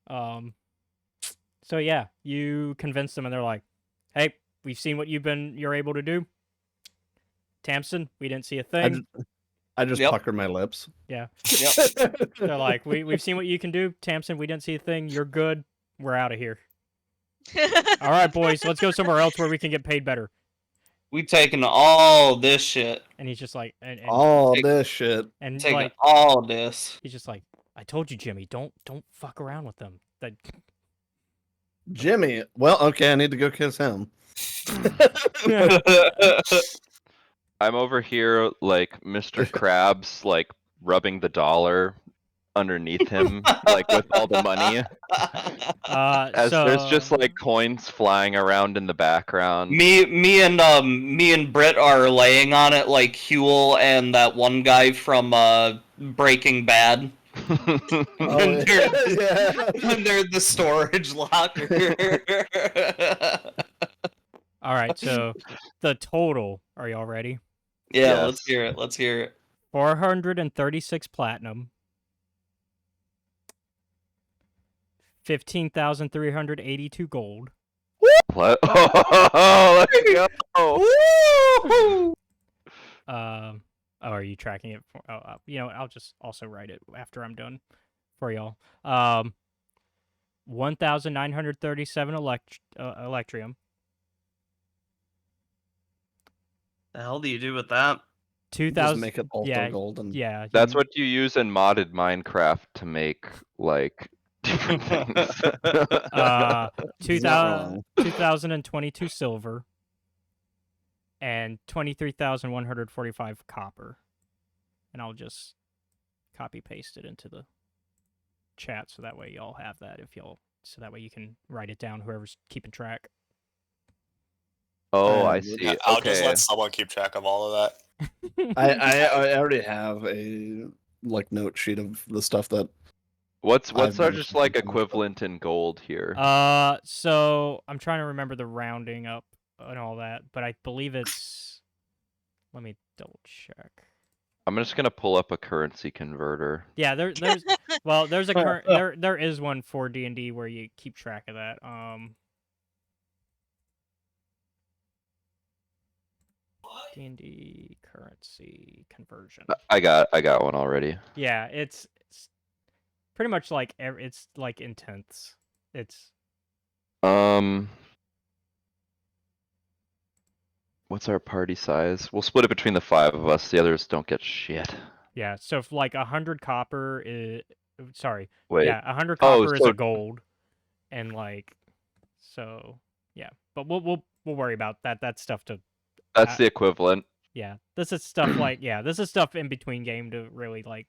So yeah, you convince them, and they're like, hey, we've seen what you're able to do. Tamsen, we didn't see a thing. I just Yep. pucker my lips. Yeah. Yep. They're like, we've seen what you can do. Tamsen, we didn't see a thing. You're good. We're out of here. All right, boys, let's go somewhere else where we can get paid better. We taking all this shit. And he's just like, and All this shit. and Taking like, all this. he's just like, I told you, Jimmy, don't fuck around with them. That Jimmy. Well, okay, I need to go kiss him. I'm over here like Mr. Krabs, like rubbing the dollar underneath him, like with all the money. As there's just like coins flying around in the background. Me and Britt are laying on it like Huel and that one guy from Breaking Bad. Oh, And they're, yeah. and they're the storage locker. all right, so the total. Are y'all ready? Yeah, Yes. let's hear it. Let's hear it. 436 platinum. 15,382 gold. What? Oh, let's go! Oh, are you tracking it? You know, I'll just also write it after I'm done for y'all. 1,937 electrium. The hell do you do with that? 2,000. Just make it also yeah, gold. And... Yeah. That's what you use in modded Minecraft to make like different things. 2,022 silver. And 23,145 copper. And I'll just copy paste it into the chat so that way y'all have that so that way you can write it down, whoever's keeping track. Oh, I Yeah, see. Yeah, I'll just Okay. let someone keep track of all of that. I already have a like note sheet of the stuff that What's I've our been just like thinking. equivalent in gold here? So I'm trying to remember the rounding up and all that, but I believe it's. Let me double check. I'm just gonna pull up a currency converter. Yeah, there's there's a there is one for D&D where you keep track of that. D&D currency conversion. I got one already. Yeah, it's pretty much like it's like in tenths. It's What's our party size? We'll split it between the 5 of us. The others don't get shit. yeah. So if like 100 copper is sorry. Wait. Yeah, 100 Oh, copper is so- a gold, and like so yeah. But we'll worry about that stuff to. That's the equivalent. Yeah, this is stuff like this is stuff in between game to really like.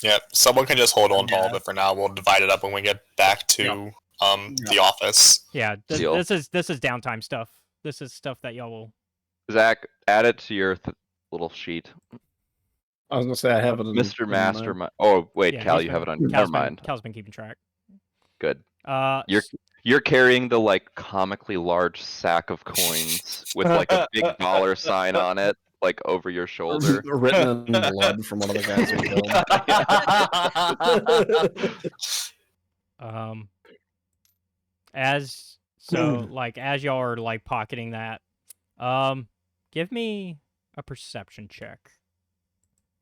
Yeah, someone can just hold on to all of Yeah. it for now. We'll divide it up when we get back to the office. Yeah, Deal. this is downtime stuff. This is stuff that y'all will. Zach, add it to your little sheet. I was gonna say I have it in Mr. in Mastermind. Oh wait, Yeah, Cal, he's you have it been- on. Never Cal's been- mind. Cal's been keeping track. Good. You're You're carrying the like comically large sack of coins with like a big dollar sign on it, like over your shoulder. written in blood from one of the guys we killed. As like as y'all are like pocketing that, give me a perception check,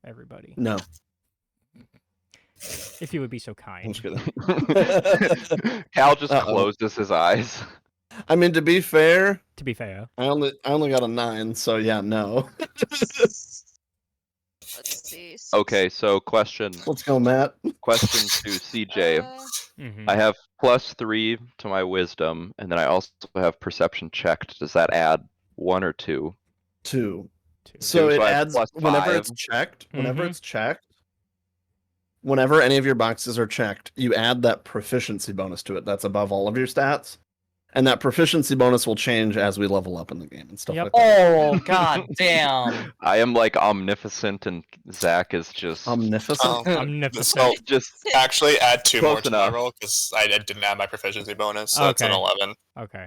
everybody, No, if you would be so I'm kind. just kidding. Cal just Uh-oh. closes his eyes. I mean, to be fair, To be fair, I only got a 9, so yeah, no. Let's see. Okay, so question Let's go, Matt. to CJ. I have +3 to my wisdom, and then I also have perception checked. Does that add 1 or 2? 2. two. So Two, it so I have adds plus whenever 5. it's checked. Whenever Mhm. it's checked. Whenever any of your boxes are checked, you add that proficiency bonus to it. That's above all of your stats, And that proficiency bonus will change as we level up in the game and stuff Yep. like that. Oh god damn! I am like omnificent, and Zach is just Omnificent? Omnipotent. So just actually add 2 more Close to my enough. roll because I didn't add my proficiency bonus, so it's an Okay. 11. Okay.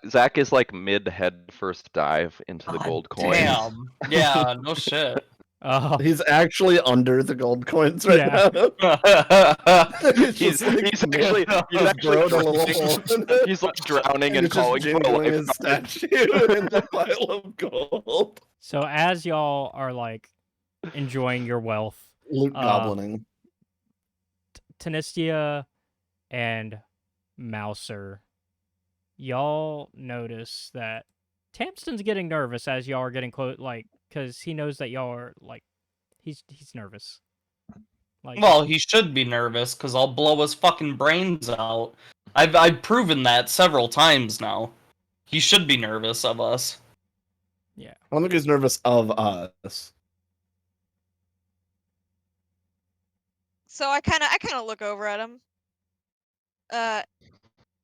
Zach is like mid head first dive into the gold coins. Damn. Yeah, no shit. He's actually under the gold coins right Yeah. now. He's just, like, actually grown a little drowning- hole in it. he's like drowning and He's just calling for a jingling his lifeguard. statue in the pile of gold. So as y'all are like enjoying your wealth, Loot goblining. Tanista and Mouser, y'all notice that Tamsten's getting nervous as y'all are getting close, like, because he knows that y'all are like, he's nervous. Like, Well, he should be nervous because I'll blow his fucking brains out. I've proven that several times now. He should be nervous of us. I don't think he's nervous of us. So I kind of look over at him.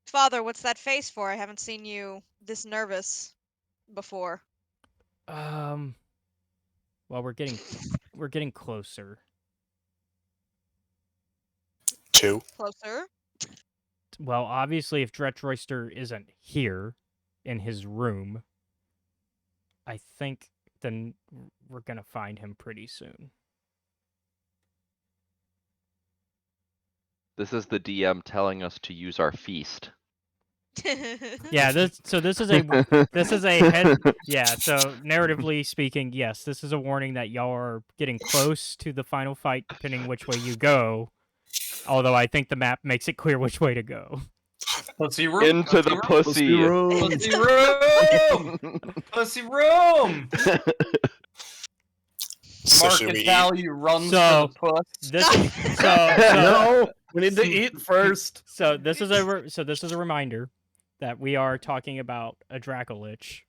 Father, what's that face for? I haven't seen you this nervous before. well, we're getting closer. 2. Closer. Well, obviously, if Dretchroyster isn't here in his room, I think then we're gonna find him pretty soon. This is the DM telling us to use our feast. Yeah, this is a head. Yeah, so narratively speaking, yes, this is a warning that y'all are getting close to the final fight, depending which way you go. Although I think the map makes it clear which way to go. Pussy room. Into the pussy. Pussy room. Pussy room. So should we Market eat? value runs So, for the puss. This so No, we need to eat first. so this is a reminder that we are talking about a Dracolich,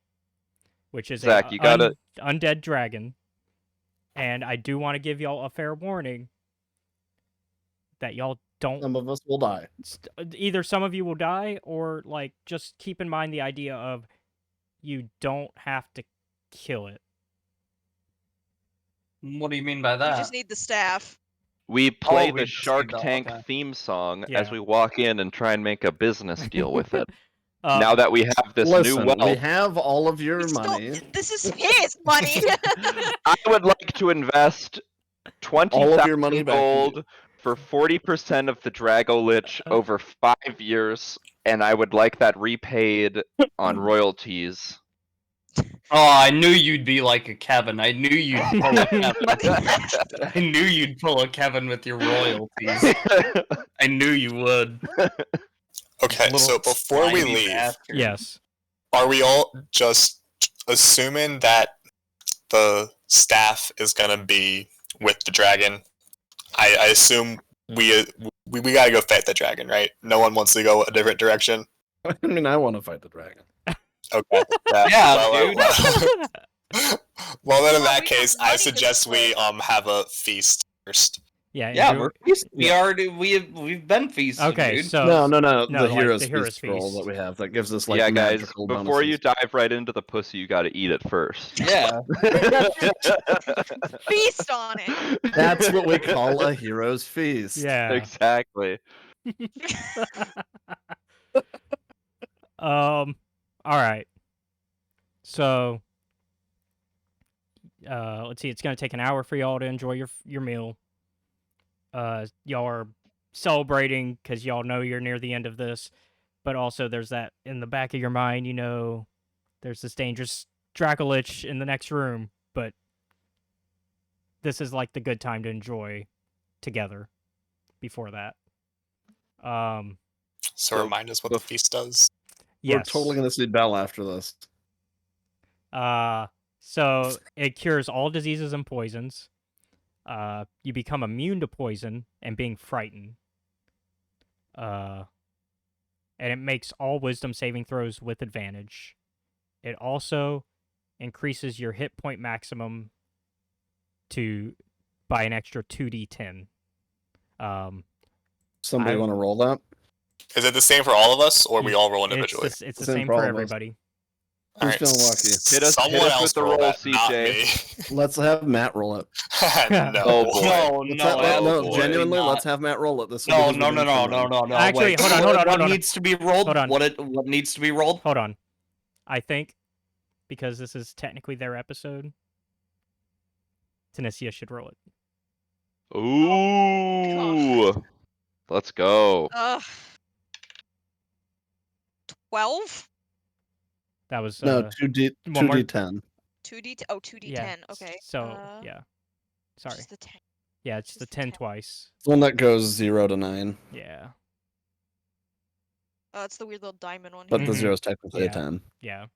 which is Zach, a you gotta- undead dragon, and I do want to give y'all a fair warning that y'all don't. Some of us will die. Either some of you will die, or like just keep in mind the idea of you don't have to kill it. What do you mean by You that? just need the staff. We play we the just Shark need the- Tank okay. theme song Yeah. as we walk in and try and make a business deal with it. Uh, Now that we have this Listen, new we wealth, have all of your We stole- money. This is his money. I would like to invest All of your money 20,000 back to you. gold for 40% of the Dracolich over 5 years, and I would like that repaid on royalties. Oh, I knew you'd be like a Kevin. I knew you'd pull a Kevin. I knew you'd pull a Kevin with your royalties. I knew you would. Okay, Little so before we slimy leave, bastard. yes. are we all just assuming that the staff is gonna be with the dragon? I assume we gotta go fight the dragon, right? No one wants to go a different direction. I mean, I want to fight the dragon. Okay. Yeah, dude. Well, then in Well, that we have case, I money to suggest we split. have a feast first. Yeah. Yeah, enjoy- we're feasting. We already we've been feasting. Okay, dude. so No, no, the like hero's the hero's feast scroll feast. that we have that gives us like yeah, guys, magical before you bonuses. dive right into the pussy, you gotta eat it first. Yeah. Feast on it. That's what we call a hero's feast. Yeah. Exactly. All right. So, let's see. It's gonna take an hour for y'all to enjoy your meal. Y'all are celebrating because y'all know you're near the end of this, but also there's that in the back of your mind. You know, there's this dangerous Dracolich in the next room, but this is like the good time to enjoy together. Before that, So So, remind us what the feast does. yes. We're totally gonna see Bell after this. So it cures all diseases and poisons. You become immune to poison and being frightened. And it makes all wisdom saving throws with advantage. It also increases your hit point maximum by an extra 2d10. Somebody I- want to roll that? Is it the same for all of us, or we You- all roll It's individually? the Same same for all for of us. everybody. Who's feeling lucky? Hit us Someone with else the roll roll, that, not CJ. me. Let's have Matt roll it. No. Oh, boy. No, Let's no, have- no, boy. genuinely, not. let's have Matt roll it. This will No, be his no, no, no, redemption no, run. no, no. Actually, wait. hold on, What hold on. needs to be rolled? Hold on. What needs to be rolled? Hold on. I think because this is technically their episode, Tanista should roll it. Ooh. Let's go. 12? That was No, 2D, one more- 2D10. 2D. Oh, 2D10. yeah. Okay. So yeah, sorry. Just the 10. Yeah, it's just the the 10 10. twice. It's the one that goes 0 to 9, Yeah, Oh, it's the weird little diamond one. but Here. the Mhm. 0 is technically a Yeah. 10. yeah.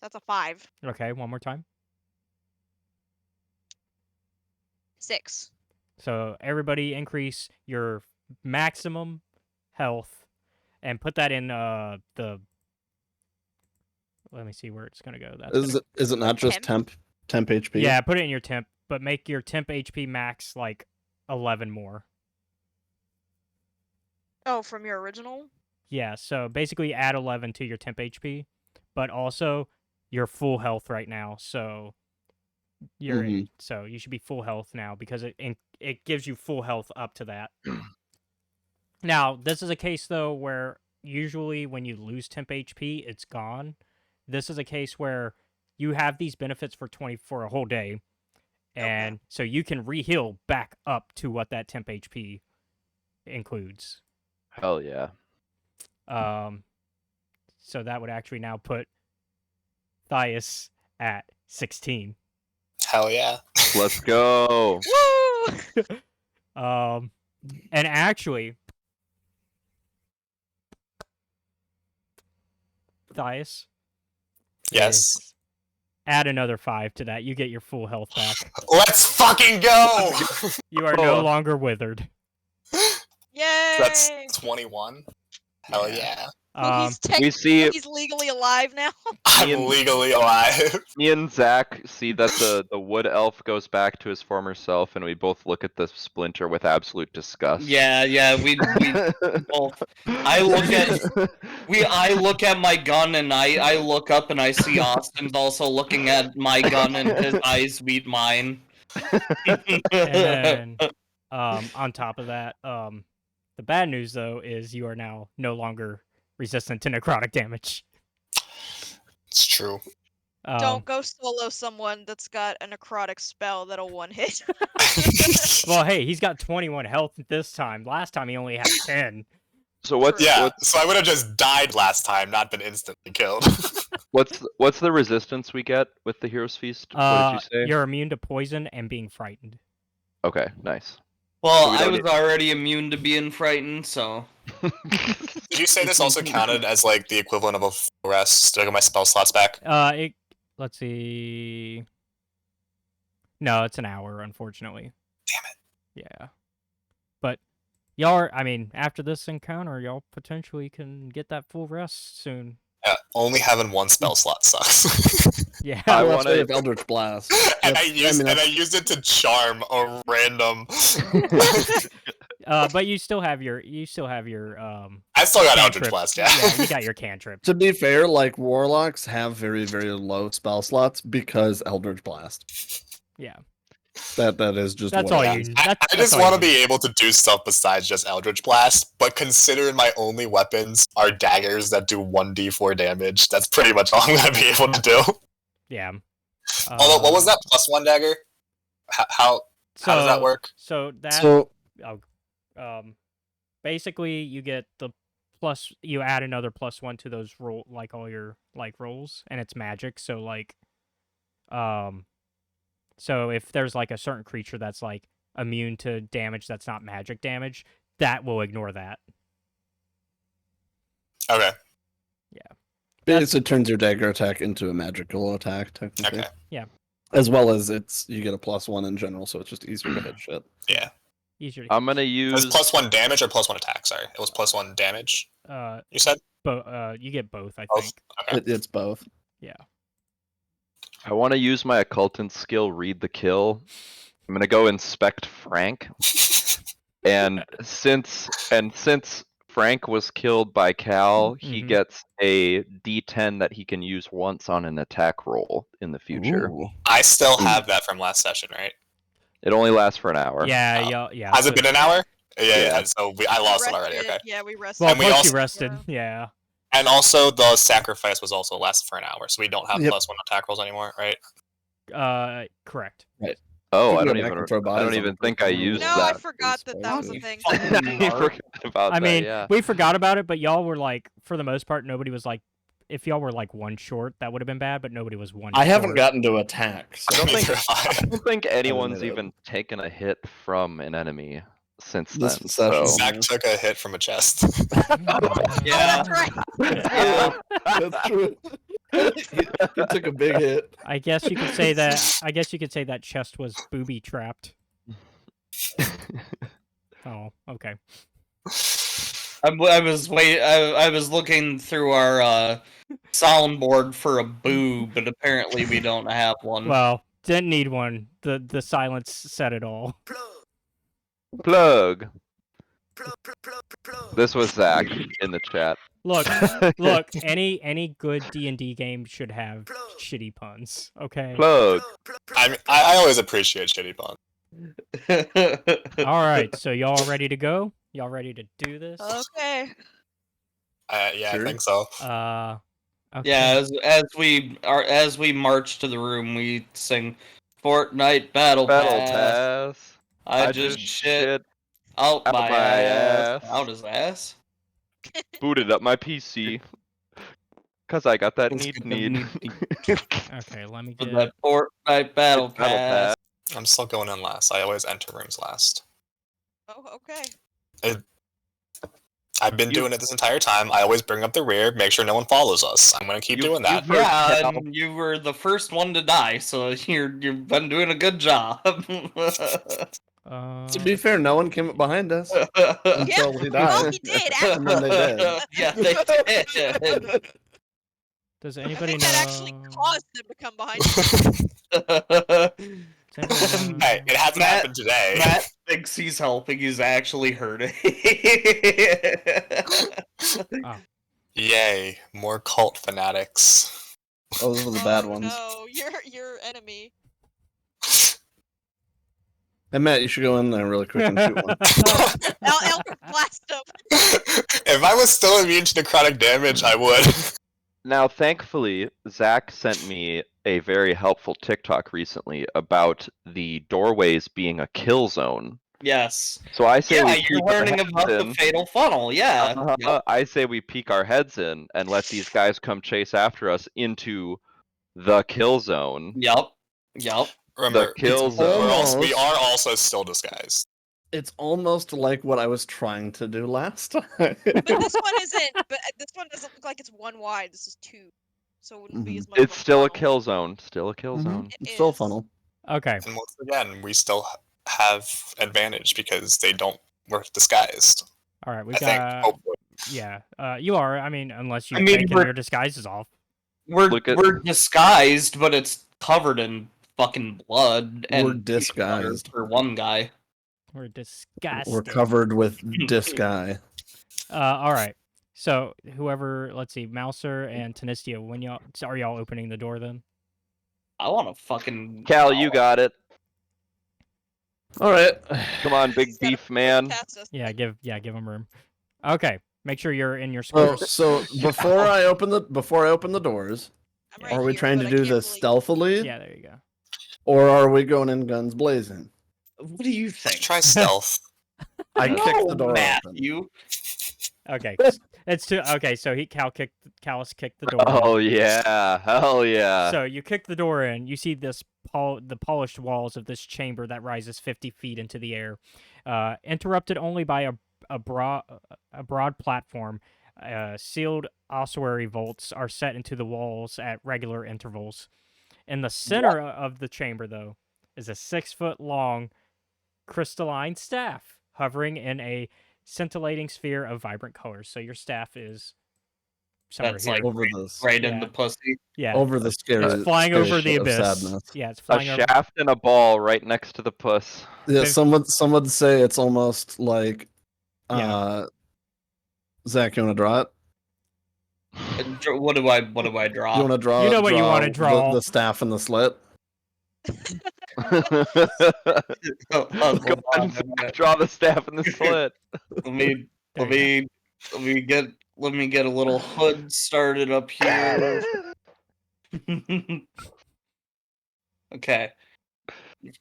That's a 5. Okay, one more time. 6. So everybody increase your maximum health and put that in the. Let me see where it's gonna go. That's Is it not just temp HP? yeah, put it in your temp, but make your temp HP max like 11 more. Oh, from your original? Yeah, so basically add 11 to your temp HP, but also your full health right now. So you're so you should be full health now because it gives you full health up to that. Now, this is a case though where usually when you lose temp HP, it's gone. This is a case where you have these benefits for a whole day, and so you can re-heal back up to what that temp HP includes. Hell yeah. So that would actually now put Thias at 16. Hell yeah. Let's go. Woo! And actually, Thias. Yes. is- Add another 5 to that. You get your full health back. Let's fucking go! You are no Oh. longer withered. Yay! That's 21. Hell yeah. Oh, he's we technically see he's legally alive now. I'm Ian- legally alive. me and Zach see that the wood elf goes back to his former self, and we both look at the splinter with absolute disgust. Yeah, we both. I look at my gun and I look up and I see Austin's also looking at my gun and his eyes meet mine. And then, on top of that, the bad news though is you are now no longer resistant to necrotic damage. It's true. Don't go solo someone that's got a necrotic spell that'll one hit. Well, hey, he's got 21 health this time. Last time he only had 10. So what's Yeah, so I would have just died last time, not been instantly killed. what's the resistance we get with the Hero's Feast? What did you say? You're immune to poison and being frightened. Okay, nice. Well, So we I don't was already immune to being frightened, so. Did you say this also counted as like the equivalent of a full rest? Did I get my spell slots back? Let's see. No, it's an hour, unfortunately. Damn it. Yeah. But y'all are, I mean, after this encounter, y'all potentially can get that full rest soon. Yeah, only having one spell slot sucks. Yeah. I Well, that's wanna- why you have Eldritch Blast. and That's- I used it to charm a random. But you still have your I still got Eldritch cantrips. Blast, yeah. Yeah, you got your cantrip. To be fair, like warlocks have very, very low spell slots because Eldritch Blast. Yeah. That is just That's what all it you is. need. I That's just all you want to need. be able to do stuff besides just Eldritch Blast, but considering my only weapons are daggers that do 1d4 damage, that's pretty much all I'm going to be able to do. Yeah. Although, what was that +1 dagger? How does that work? So that So basically you get the plus. You add another +1 to those roll, like all your like rolls, and it's magic. So like, so if there's like a certain creature that's like immune to damage that's not magic damage, that will ignore that. Okay. it turns your dagger attack into a magical attack, technically. Okay. As well as you get a +1 in general, so it's just easier to hit shit. Yeah. Easier. I'm gonna It was use. +1 damage or +1 attack? Sorry, it was +1 damage. You said. You get both, I Both? think. Okay. It's both. I want to use my occultant skill, read the kill. I'm gonna go inspect Frank. And since Frank was killed by Cal, he Mhm. gets a D10 that he can use once on an attack roll in the future. Ooh. I still have that from last session, right? It only lasts for an hour. Yeah, Oh. yeah. Has it been an hour? Yeah. Yeah. So I lost it already. Rested. Okay. Yeah, we rested. Well, And we plus also- you rested. Yeah. And also, the sacrifice was also lasted for an hour, so we don't have Yep. +1 attack rolls anymore, right? Correct. Oh, We I can don't go back even. and throw I bodies don't on even the think I person. used No, I that. forgot that was a thing. I forgot about I that. mean, Yeah. we forgot about it, but y'all were like, for the most part, nobody was like, if y'all were like one short, that would have been bad, but nobody was one I haven't short. gotten to attack. I So don't think. Neither I have I. don't think anyone's made it. even taken a hit from an enemy since This then. session. So. Zach took a hit from a chest. Yeah. That's right. Yeah, that's true. he took a big hit. I guess you could say that. I guess you could say that chest was booby trapped. Oh, okay. I was looking through our soundboard for a boo, but apparently we don't have one. Well, didn't need one. The silence said it all. Plug. This was Zach in the chat. Look, any good D&D game should have shitty puns. Okay. Plug. I always appreciate shitty puns. All right. So y'all ready to go? Y'all ready to do this? Okay. Yeah, Sure. I think so. Okay. Yeah, as we march to the room, we sing Fortnite Battle Pass. Pass. I just shit out my ass. Out his ass. Booted up my PC. Cause I got that need. Okay. Let me For get. that Fortnite Battle Battle Pass. I'm still going in last. I always enter rooms last. Oh, okay. I've been doing it this entire time. I always bring up the rear, make sure no one follows us. I'm gonna keep doing that. First, Yeah, Cal. and you were the first one to die, so you've been doing a good job. To be fair, no one came up behind us until he Well, died. he did. And then they did. Yeah, they did. Does I anybody think know? that actually caused them to come behind you. Does anybody know- Hey, it hasn't happened today. Matt thinks he's helping. He's actually hurting. Oh. Yay, more cult fanatics. Those were the bad Oh, ones. No, your enemy. Hey Matt, you should go in there really quick and shoot one. I'll blast him. If I was still immune to necrotic damage, I would. Now, thankfully, Zach sent me a very helpful TikTok recently about the doorways being a kill zone. Yes. So I say Yeah, we you're peek our learning heads about the in. fatal funnel. Yeah. Yep. I say we peek our heads in and let these guys come chase after us into the kill zone. Yep. Yep. Remember, kill we zone. are also still disguised. It's almost like what I was trying to do last time. But this one isn't. But this one doesn't look like it's one wide. This is two, so it wouldn't be as much. It's of a still a funnel. kill zone. Still a kill Mhm. zone. It It's still a is. funnel. Okay. And once again, we still have advantage because we're disguised. All right. We I think, got. hopefully. Yeah. You are. I mean, unless you've I mean, taken we're- your disguises off. We're disguised, but it's covered in fucking blood. And We're disguised. for one guy. We're disgusted. We're covered with disguise. All right. So whoever, let's see, Mouser and Tanista, are y'all opening the door then? I want to fucking. Cal, you got it. All right. Come on, big Set up beef man. past us. Yeah, give them room. Okay. Make sure you're in your Well, squares. so before I open the doors, I'm right are we here, trying but to I do can't this really- stealthily, Yeah, there you go. or are we going in guns blazing? What do you Let's think? try stealth. I kicked the door open. Matthew. Okay. It's too okay, so Callus kicked the door in. Oh yeah, hell yeah. So you kick the door in, you see the polished walls of this chamber that rises 50 feet into the air, interrupted only by a broad platform. Sealed ossuary vaults are set into the walls at regular intervals. In the center of the chamber, though, is a 6-foot-long crystalline staff hovering in a scintillating sphere of vibrant colors. So your staff is somewhere That's here. like over this, right Yeah. in the pussy. Yeah, over the scary, it's flying scary over the shit of abyss. sadness. Yeah, it's A flying over. shaft and a ball right next to the puss. Yeah, Fif- some would say it's almost like, Yeah. Zach, you want to draw it? What do I You draw? want to draw? You know what you wanna draw. The staff and the slit. Hold Go on, on, Zach, draw the staff in the slit. let me There let you me get a little hood started up here. Okay.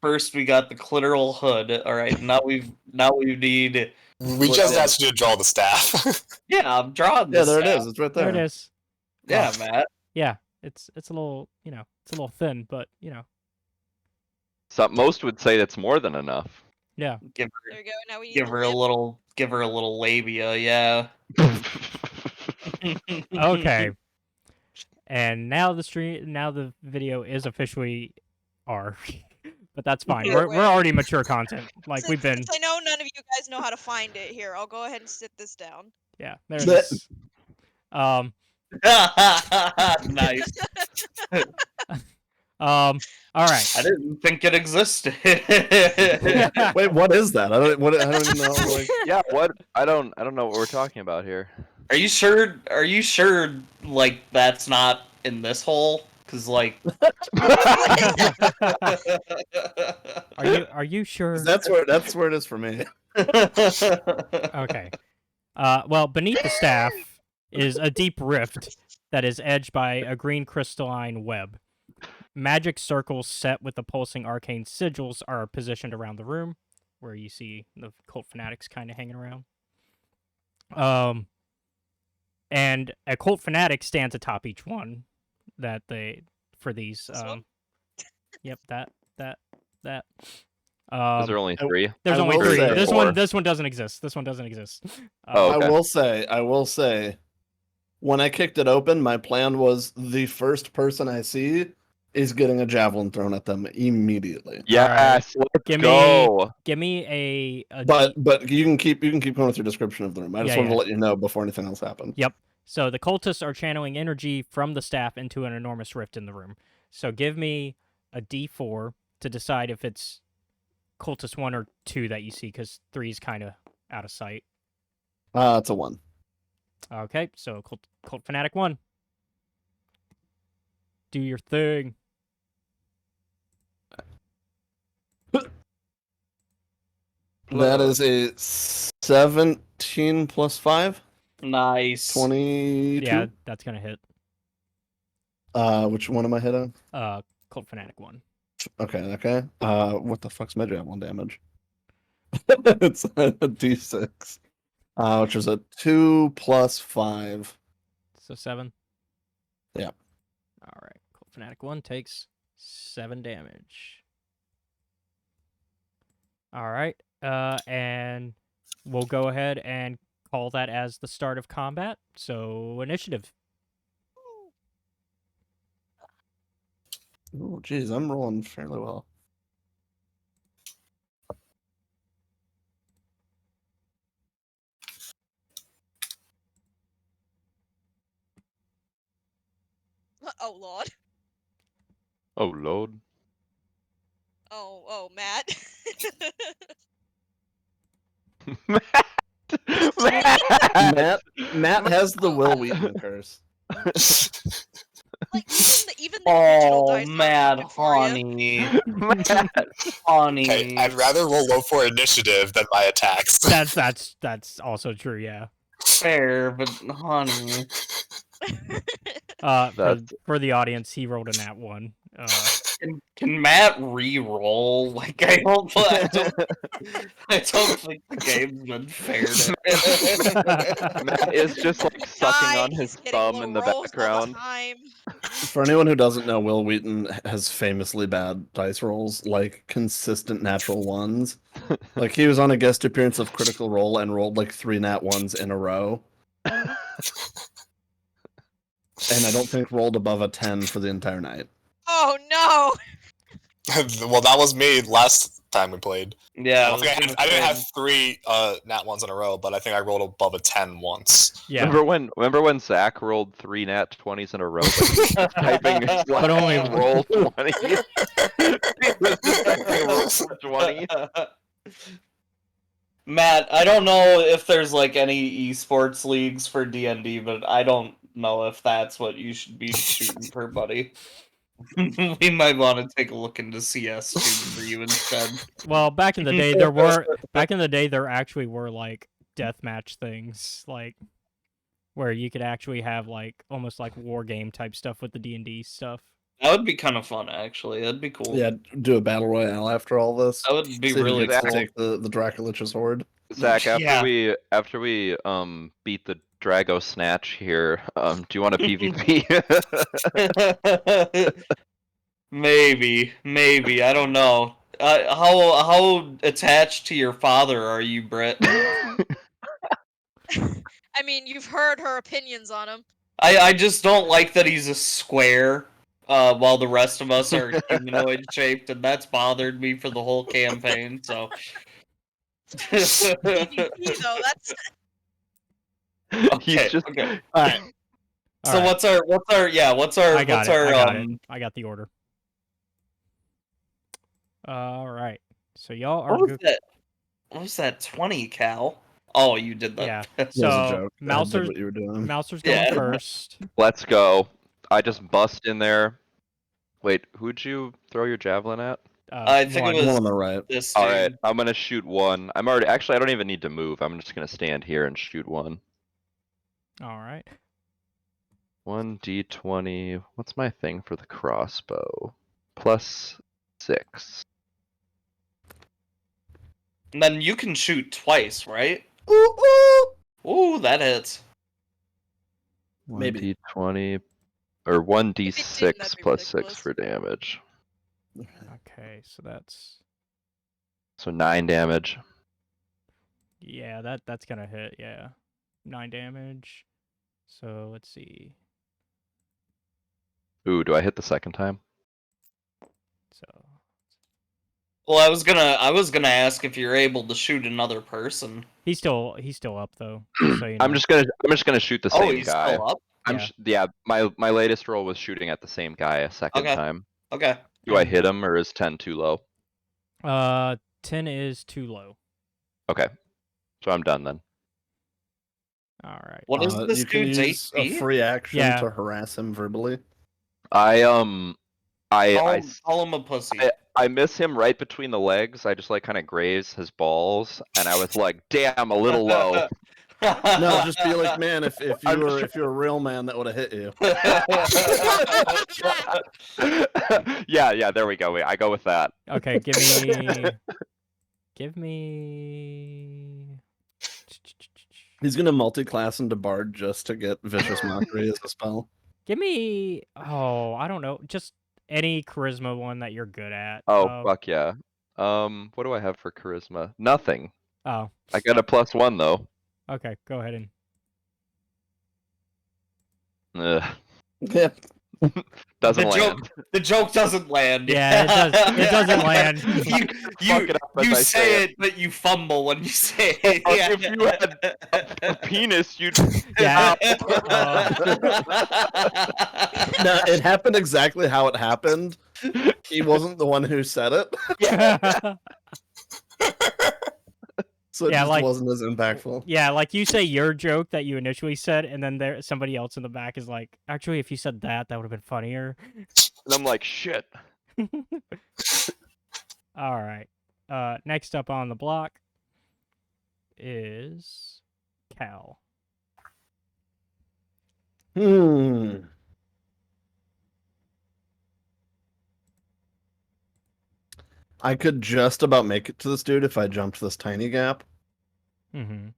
First we got the clitoral hood. All right. Now we need. We just asked you to draw the staff. Yeah, I'm drawing Yeah, this. there it is. It's right There there. it is. Yeah, Matt. Yeah, it's a little, it's a little thin, but Most would say that's more than enough. yeah. Give There we go. Now we need give the her a lip. little labia. Yeah. Okay. And now the video is officially R. But that's fine. Yeah, We're wait. already mature content. Like Since, we've been. since I know none of you guys know how to find it, here, I'll go ahead and sit this down. Yeah, there it is. Nice. All right. I didn't think it existed. Wait, what is that? I don't even know. Like, Yeah, what? I don't know what we're talking about here. Are you sure? Are you sure? Like that's not in this hole? Cause like. Are you sure? that's where it is for me. Okay. Well, beneath the staff is a deep rift that is edged by a green crystalline web. Magic circles set with the pulsing arcane sigils are positioned around the room, where you see the cult fanatics kind of hanging around. And a cult fanatic stands atop each one for these. This one? Yep, that. Is there only 3? There's I only will 3. say- This Four. one doesn't exist. This one doesn't exist. Oh, okay. I will say, when I kicked it open, my plan was the first person I see is getting a javelin thrown at them immediately. Yes, let's Give me- go. Give me a But you can keep going with your description of the room. I just Yeah, wanted yeah. to let you know before anything else happened. Yep. So the cultists are channeling energy from the staff into an enormous rift in the room. So give me a D4 to decide if it's cultist 1 or 2 that you see, because 3 is kind of out of sight. It's a 1. Okay, so cult fanatic 1. Do your thing. That is a 17 plus 5, Nice. 22. Yeah, that's gonna hit. Which one am I hitting? Cult fanatic 1. Okay. What the fuck's my javelin damage? It's a D6. Which is a 2 plus 5. So 7. Yeah. All right. Cult fanatic 1 takes 7 damage. All right. And we'll go ahead and call that as the start of combat. So initiative. Oh, geez, I'm rolling fairly well. Oh Lord. Oh lord. Oh Matt. Matt has the Will Wheaton curse. Like even the digital Oh, dice aren't mad working for ya. honey, Matt. honey. Okay, I'd rather roll low for initiative than my attacks. That's also true. Yeah. Fair, but honey. For the audience, he rolled a nat 1. Can Matt re-roll? Like I don't think the game's been fair to him. Matt is just like sucking on He's his getting thumb low in the rolls all background. time. For anyone who doesn't know, Will Wheaton has famously bad dice rolls, like consistent natural ones. Like he was on a guest appearance of Critical Role and rolled like 3 nat 1s in a row. And I don't think rolled above a 10 for the entire night. Oh no! Well, that was me last time we played. Yeah, I don't think I didn't have 3 nat ones in a row, but I think I rolled above a 10 once. Yeah. Remember when Zach rolled 3 nat 20s in a row, but he was typing his But only roll 20? He was just typing roll 20. Matt, I don't know if there's like any esports leagues for D&D, but I don't know if that's what you should be shooting for, buddy. We might want to take a look into CS shooting for you instead. Well, back in the day there actually were like deathmatch things, like where you could actually have like almost like war game type stuff with the D&D stuff. That would be kind of fun, actually. That'd be cool. Yeah, do a battle royale after all this. That would be See if you really can cool. take the Dracolich's horde. Zach, after Yeah. we beat the Drago Snatch here, do you want a PvP? Maybe. I don't know. How attached to your father are you, Brett? I mean, you've heard her opinions on him. I just don't like that he's a square, while the rest of us are humanoid shaped, and that's bothered me for the whole campaign. So. PvP though, that's He's just okay. All right. So Alright. what's our I got it. I got the order. All right. So y'all are what was that 20, Cal? Oh, you did that. Yeah. That was a So joke. I did Mouser's what you were doing. going Yeah. first. Let's go. I just bust in there. Wait, who'd you throw your javelin at? I think one. it was One on the right. this All dude. right, I'm gonna shoot one. I'm already actually. I don't even need to move. I'm just gonna stand here and shoot one. All right. 1d20. What's my thing for the crossbow? +6. And then you can shoot twice, right? Ooh, ooh. Ooh, that hits. Maybe. 1d20 or 1d6 that'd be +6 ridiculous. for damage. Okay. So that's So 9 damage. yeah. That's gonna hit. Yeah. 9 damage. So let's see. Ooh, do I hit the second time? So Well, I was gonna ask if you're able to shoot another person. he's still up though. Just so you know. I'm just gonna shoot the Oh, same he's guy. still up. Yeah. My latest roll was shooting at the same guy a second Okay. time. Okay. Do I hit him or is 10 too low? 10 is too low. Okay. So I'm done then. All right. What is this You can dude's use a HP? free action Yeah. to harass him verbally. I Call him a pussy. I miss him right between the legs. I just like kind of graze his balls, and I was like, "Damn, a little low." No, just be like, man, if you were a real man, that would have hit you. Yeah, there we go. I go with that. Okay. Give me. He's gonna multi-class into Bard just to get Vicious Mockery as a spell. Give me. Oh, I don't know. Just any charisma one that you're good at. Oh, fuck yeah. What do I have for charisma? Nothing. Oh. I got a +1 though. Okay. Go ahead and. Ugh, Yeah. doesn't land. The joke doesn't land. Yeah, it doesn't land. Fuck it up as you I say it, but you fumble when you say it. If you had a penis, you'd. Yeah. No, it happened exactly how it happened. He wasn't the one who said it, so it Yeah, just like- wasn't as impactful. Yeah, like you say your joke that you initially said, and then somebody else in the back is like, actually, if you said that would have been funnier. And I'm like, shit. All right. Next up on the block is Cal. I could just about make it to this dude if I jumped this tiny gap. Mm-hmm.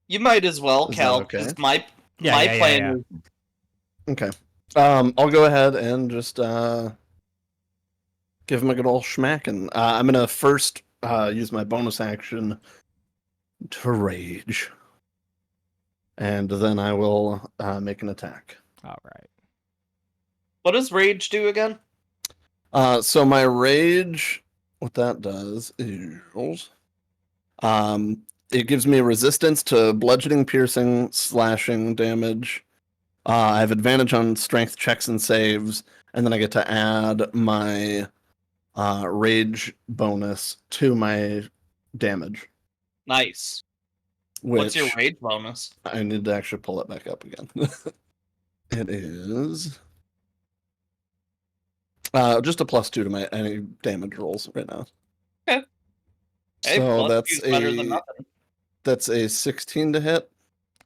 You might as well, Is that Cal, okay? because my Yeah, plan is Okay. I'll go ahead and just give him a good old schmackin'. I'm gonna first use my bonus action to rage, and then I will make an attack. All right. What does rage do again? So my rage, what that does is, it gives me resistance to bludgeoning, piercing, slashing damage. I have advantage on strength checks and saves, and then I get to add my rage bonus to my damage. Nice. Which What's your rage bonus? I need to actually pull it back up again. It is just a +2 to my any damage rolls right now. Okay. Hey, So +2's better than nothing. that's a 16 to hit.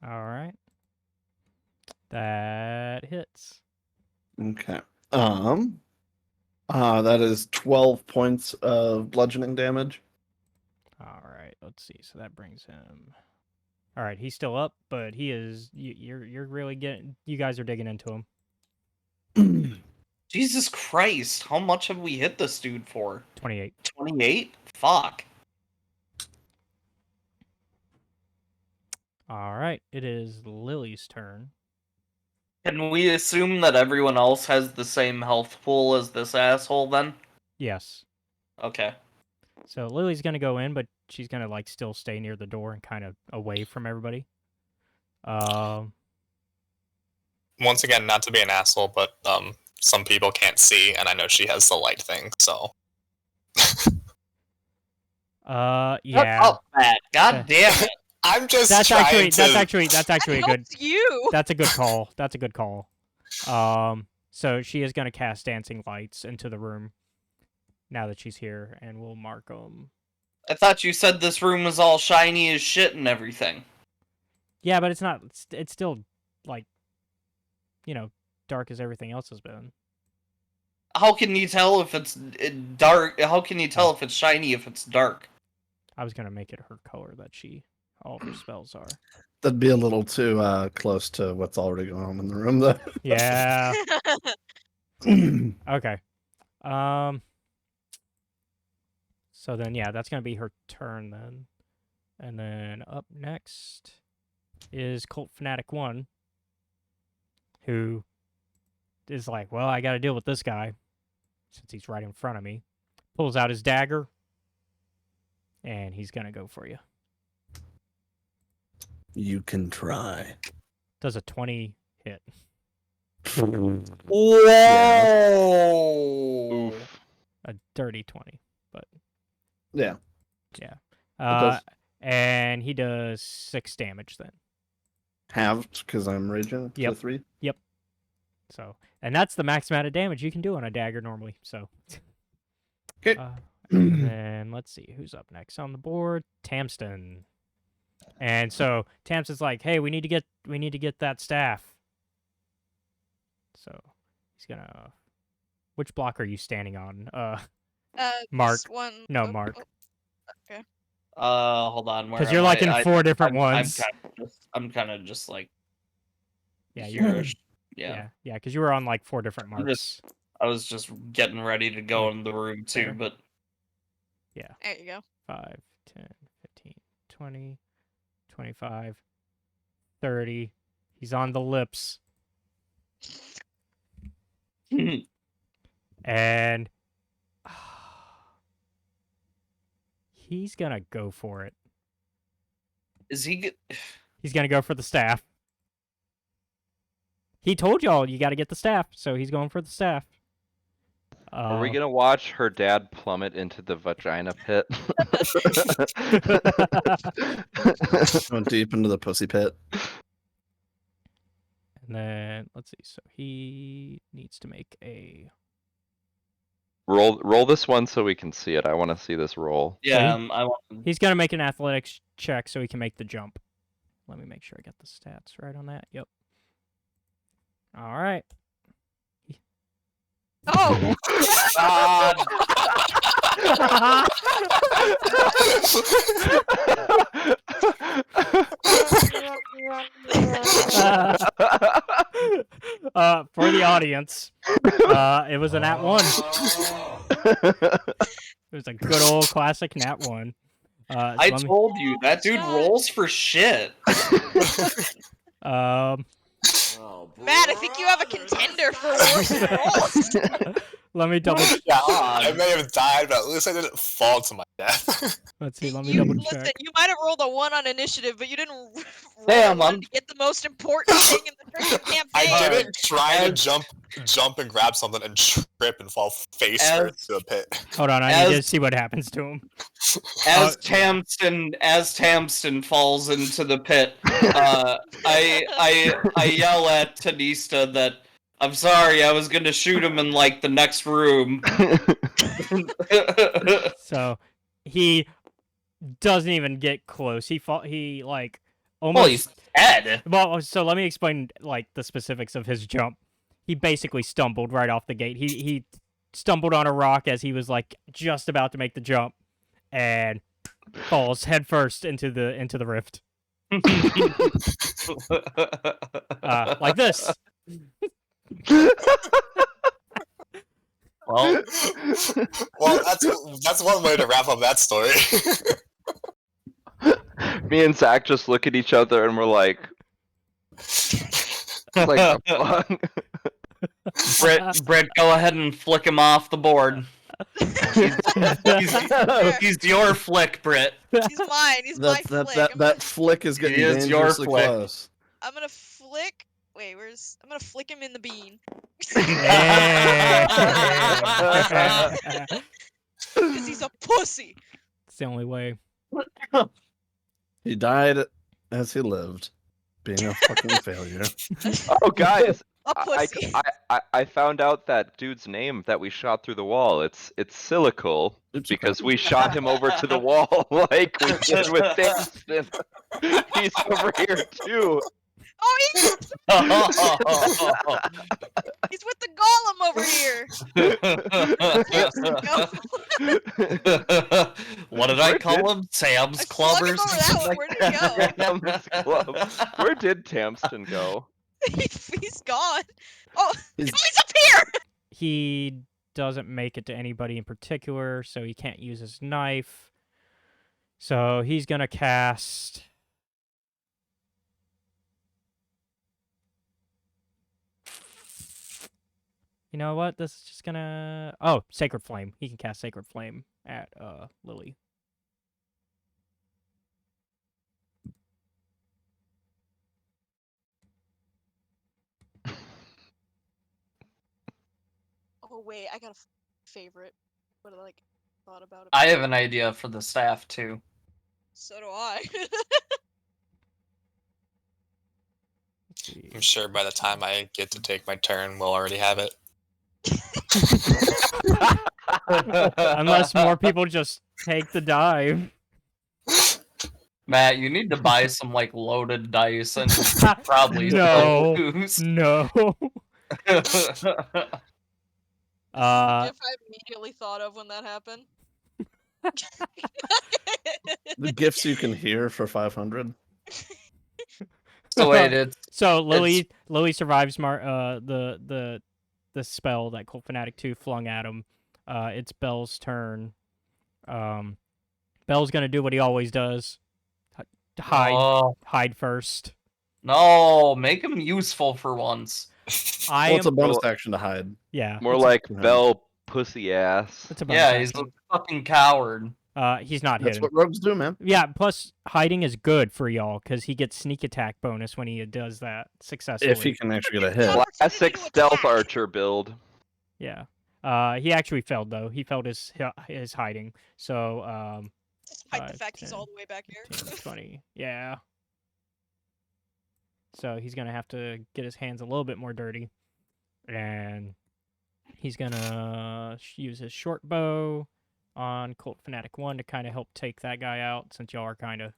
All right. That hits. Okay. That is 12 points of bludgeoning damage. All right. Let's see. So that brings him. All right. He's still up, but he is. You're really getting. You guys are digging into him. Jesus Christ, how much have we hit this dude for? 28. 28? Fuck. All right. It is Lily's turn. Can we assume that everyone else has the same health pool as this asshole then? Yes. Okay. So Lily's gonna go in, but she's gonna like still stay near the door and kind of away from everybody. Once again, not to be an asshole, but some people can't see, and I know she has the light thing, so. Yeah. Shut up, Matt. God damn it. I'm just That's trying actually to... that's actually a good. Helps you. That's a good call. That's a good call. So she is gonna cast dancing lights into the room now that she's here, and we'll mark them. I thought you said this room was all shiny as shit and everything. Yeah, but it's not. It's still like, dark as everything else has been. How can you tell if it's dark? How can you tell if it's shiny if it's dark? I was gonna make it her color that all of her spells are. That'd be a little too close to what's already going on in the room, though. Yeah. Okay. So then, yeah, that's gonna be her turn then, and then up next is Cult Fanatic 1, who is like, well, I got to deal with this guy since he's right in front of me. Pulls out his dagger, and he's gonna go for you. You can try. Does a 20 hit? Whoa! A dirty 20, but Yeah. yeah. does. And he does 6 damage then. Halved because I'm raging to Yep. 3. So, and that's the max amount of damage you can do on a dagger normally. So, Okay. And then let's see who's up next on the board. Tamsten. And so Tamsten's like, "Hey, we need to get that staff." So he's gonna. Which block are you standing on? Mark. This one. No, oh, Mark. oh, okay. Hold on. Because you're like in 4 different ones. I'm kind of just like. Yeah, here-ish. Yeah. Yeah. Because you were on like 4 different marks. I was just getting ready to go in the room too, Fair. but Yeah. There you go. 5, 10, 15, 20, 25, 30. He's on the lips. And he's gonna go for it. is he? He's gonna go for the staff. He told y'all you got to get the staff, so he's going for the staff. Are we gonna watch her dad plummet into the vagina pit? Going deep into the pussy pit. And then let's see. So he needs to make a. roll this one so we can see it. I want to see this roll. Yeah, He's gonna make an athletics check so he can make the jump. Let me make sure I got the stats right on that. Yep. All right. Oh. God. For the audience, it was a nat 1. It was a good old classic nat 1. I told you that dude rolls for shit. Matt, I think you have a contender for worst rolls. Let me double. Yeah, I may have died, but at least I didn't fall to my death. Let's see. Let me double Listen, check. you might have rolled a 1 on initiative, but you didn't roll Damn, a 1 I'm- to get the most important thing in the freaking campaign. I didn't try to jump and grab something and trip and fall face first into a pit. Hold on, I need to see what happens to him. As Tamsten falls into the pit, I yell at Tanista that I'm sorry, I was gonna shoot him in like the next room. So he doesn't even get close. He like Well, almost. he's dead. Well, so let me explain like the specifics of his jump. He basically stumbled right off the gate. He stumbled on a rock as he was like just about to make the jump, and falls headfirst into the rift. Like this. Well, Well, that's one way to wrap up that story. Me and Zach just look at each other and we're like, the fuck? Brett, go ahead and flick him off the board. He's your flick, Britt. He's mine. He's my flick. That flick is getting He is your dangerously flick. close. I'm gonna flick. Wait, I'm gonna flick him in the bean. Because he's a pussy. It's the only way. He died as he lived, being a fucking failure. Oh, guys, A pussy. I found out that dude's name that we shot through the wall. It's Silical Oops, because we shot him over to the wall like we did with Tamsen. He's over here too. Oh, he's with the golem over here. What did I call him? Sam's I slung him Clubbers? over that one. Where did he go? Sam's Club. Where did Tamsten go? He's gone. Oh, He's- he's up here. He doesn't make it to anybody in particular, so he can't use his knife. So he's gonna cast. You know what? This is just gonna. Oh, Sacred Flame. He can cast Sacred Flame at Lily. Oh wait, I got a favorite. What I like thought about it. I have an idea for the staff too. So do I. Let's see. I'm sure by the time I get to take my turn, we'll already have it. Unless more people just take the dive. Matt, you need to buy some like loaded dice and probably No. still lose. No. If I immediately thought of when that happened. The gifts you can hear for 500. So wait, it's So Lily survives the spell that Cult Fanatic 2 flung at him. It's Bell's turn. Bell's gonna do what he always does. Hide first. No, make him useful for once. I Well, it's a am, bonus action to hide. yeah. More it's like Right. Bell pussy ass. it's a bonus Yeah, he's a action. fucking coward. He's not That's hidden. what rogues do, man. Yeah, plus hiding is good for y'all because he gets sneak attack bonus when he does that successfully. If he can actually get a hit. Classic stealth archer build. Yeah. He actually failed though. He failed his hiding. So Despite the fact he's 10, all the way back here. 15, 20. Yeah. So he's gonna have to get his hands a little bit more dirty, and he's gonna use his short bow on Cult Fanatic 1 to kind of help take that guy out, since y'all are kind of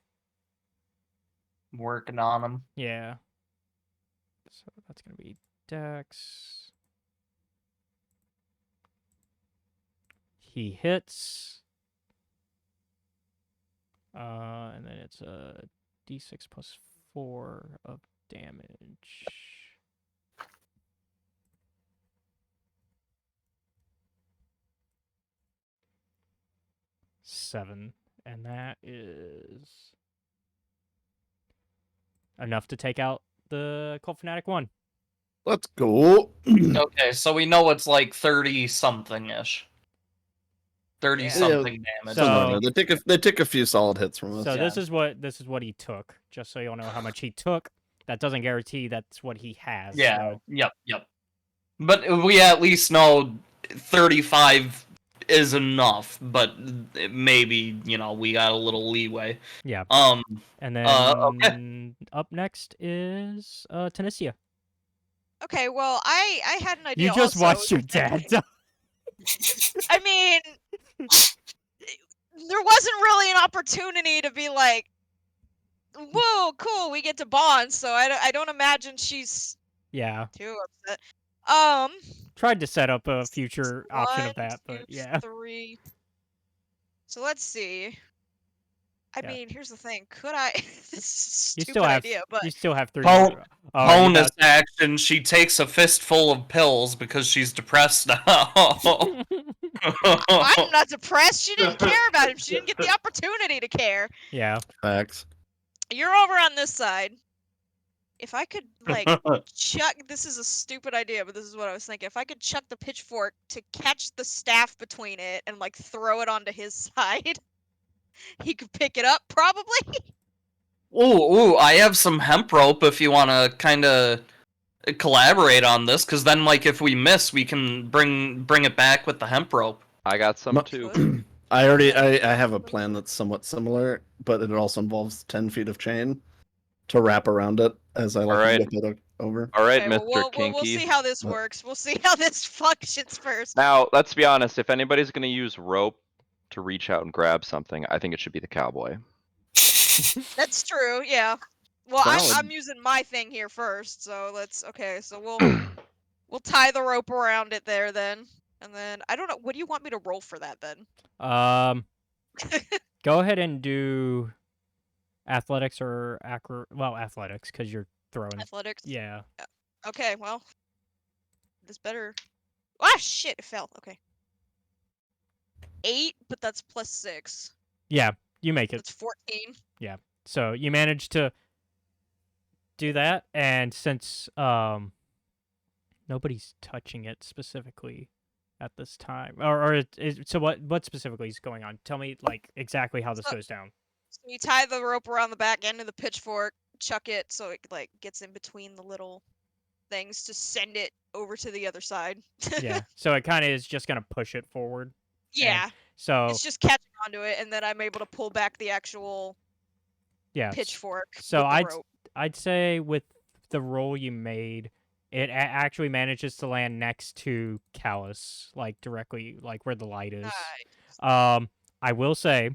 Working on him. yeah. So that's gonna be Dex. He hits. And then it's a d6 plus 4 of damage. Seven, and that is enough to take out the Cult Fanatic 1. Let's go. Okay, so we know it's like 30-something-ish. 30-something damage. So- Somewhere in there. They take a few solid hits from us. So Yeah. this is what he took. Just so you'll know how much he took. That doesn't guarantee that's what he has. Yeah, though. yep. But we at least know 35 is enough, but maybe, we got a little leeway. Yeah. Um, And then okay. up next is Tanista. Okay, well, I had an idea. You just also. watched your dad die. I mean, there wasn't really an opportunity to be like, "Whoa, cool, we get to bond." So I don't imagine she's Yeah. too upset. Tried to set up a future option of 1, that, but 2, yeah. 3. So let's see. I Yeah. mean, here's the thing. Could I? This is a You stupid still have idea, but you still have 3 Bo- more. Oh, you bonus action, she takes a fistful of pills because she's depressed now. I'm not depressed. She didn't care about him. She didn't get the opportunity to care. Yeah. Facts. You're over on this side. If I could, like, chuck... This is a stupid idea, but this is what I was thinking. If I could chuck the pitchfork to catch the staff between it and, like, throw it onto his side, he could pick it up, probably? Ooh, I have some hemp rope if you want to kind of collaborate on this, because then, like, if we miss, we can bring it back with the hemp rope. I got some Mu- too. I have a plan that's somewhat similar, but it also involves 10 feet of chain to wrap around it as I Alright. whip it over. All right, Okay, Mr. well, Kinky. we'll see how this works. We'll see how this functions first. Now, let's be honest. If anybody's going to use rope to reach out and grab something, I think it should be the cowboy. That's true, yeah. Well, Valid. I'm using my thing here first, so let's... Okay, so we'll tie the rope around it there then. And then, I don't know, what do you want me to roll for that then? Go ahead and do athletics or athletics because you're throwing. Athletics? Yeah. Okay, well. This better... Ah, shit, it fell. Okay. 8, but that's plus 6. Yeah, you make it. That's 14. So you managed to do that, and since nobody's touching it specifically at this time, so what specifically is going on? Tell me like exactly how this goes down. So you tie the rope around the back end of the pitchfork, chuck it so it like gets in between the little things to send it over to the other side. Yeah. So it kind of is just gonna push it forward. Yeah. So It's just catching onto it, and then I'm able to pull back the actual yeah. pitchfork. So with the rope. I'd say with the roll you made, it actually manages to land next to Callus, like directly, like where the light is. Nice. I will say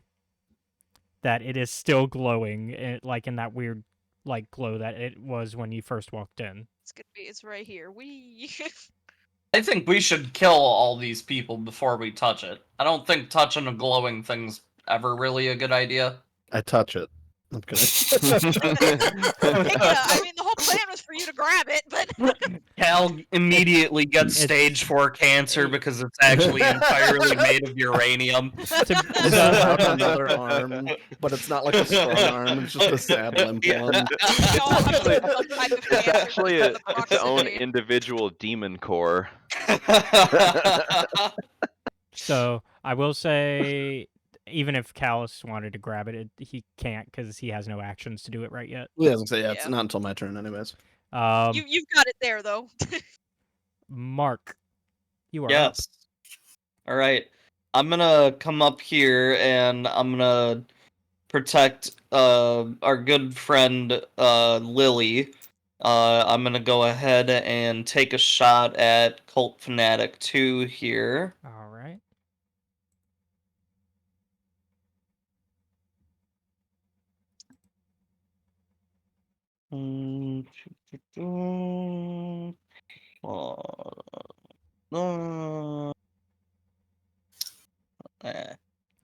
that it is still glowing, like in that weird, like glow that it was when you first walked in. It's right here. We. I think we should kill all these people before we touch it. I don't think touching a glowing thing's ever really a good idea. I touch it. I'm kidding. Yeah, I mean, the whole plan was for you to grab it, but. Cal immediately gets stage 4 cancer because it's actually entirely made of uranium. I have another arm, but it's not like a strong arm. It's just a sad limp one. It's actually its own individual demon core. So I will say, even if Callus wanted to grab it, he can't because he has no actions to do it right yet. Yeah, I was gonna say, it's Yeah. not until my turn, anyways. You've got it there though. Mark, you are up. Yes. All right. I'm gonna come up here and I'm gonna protect our good friend Lily. I'm gonna go ahead and take a shot at Cult Fanatic 2 here. All right.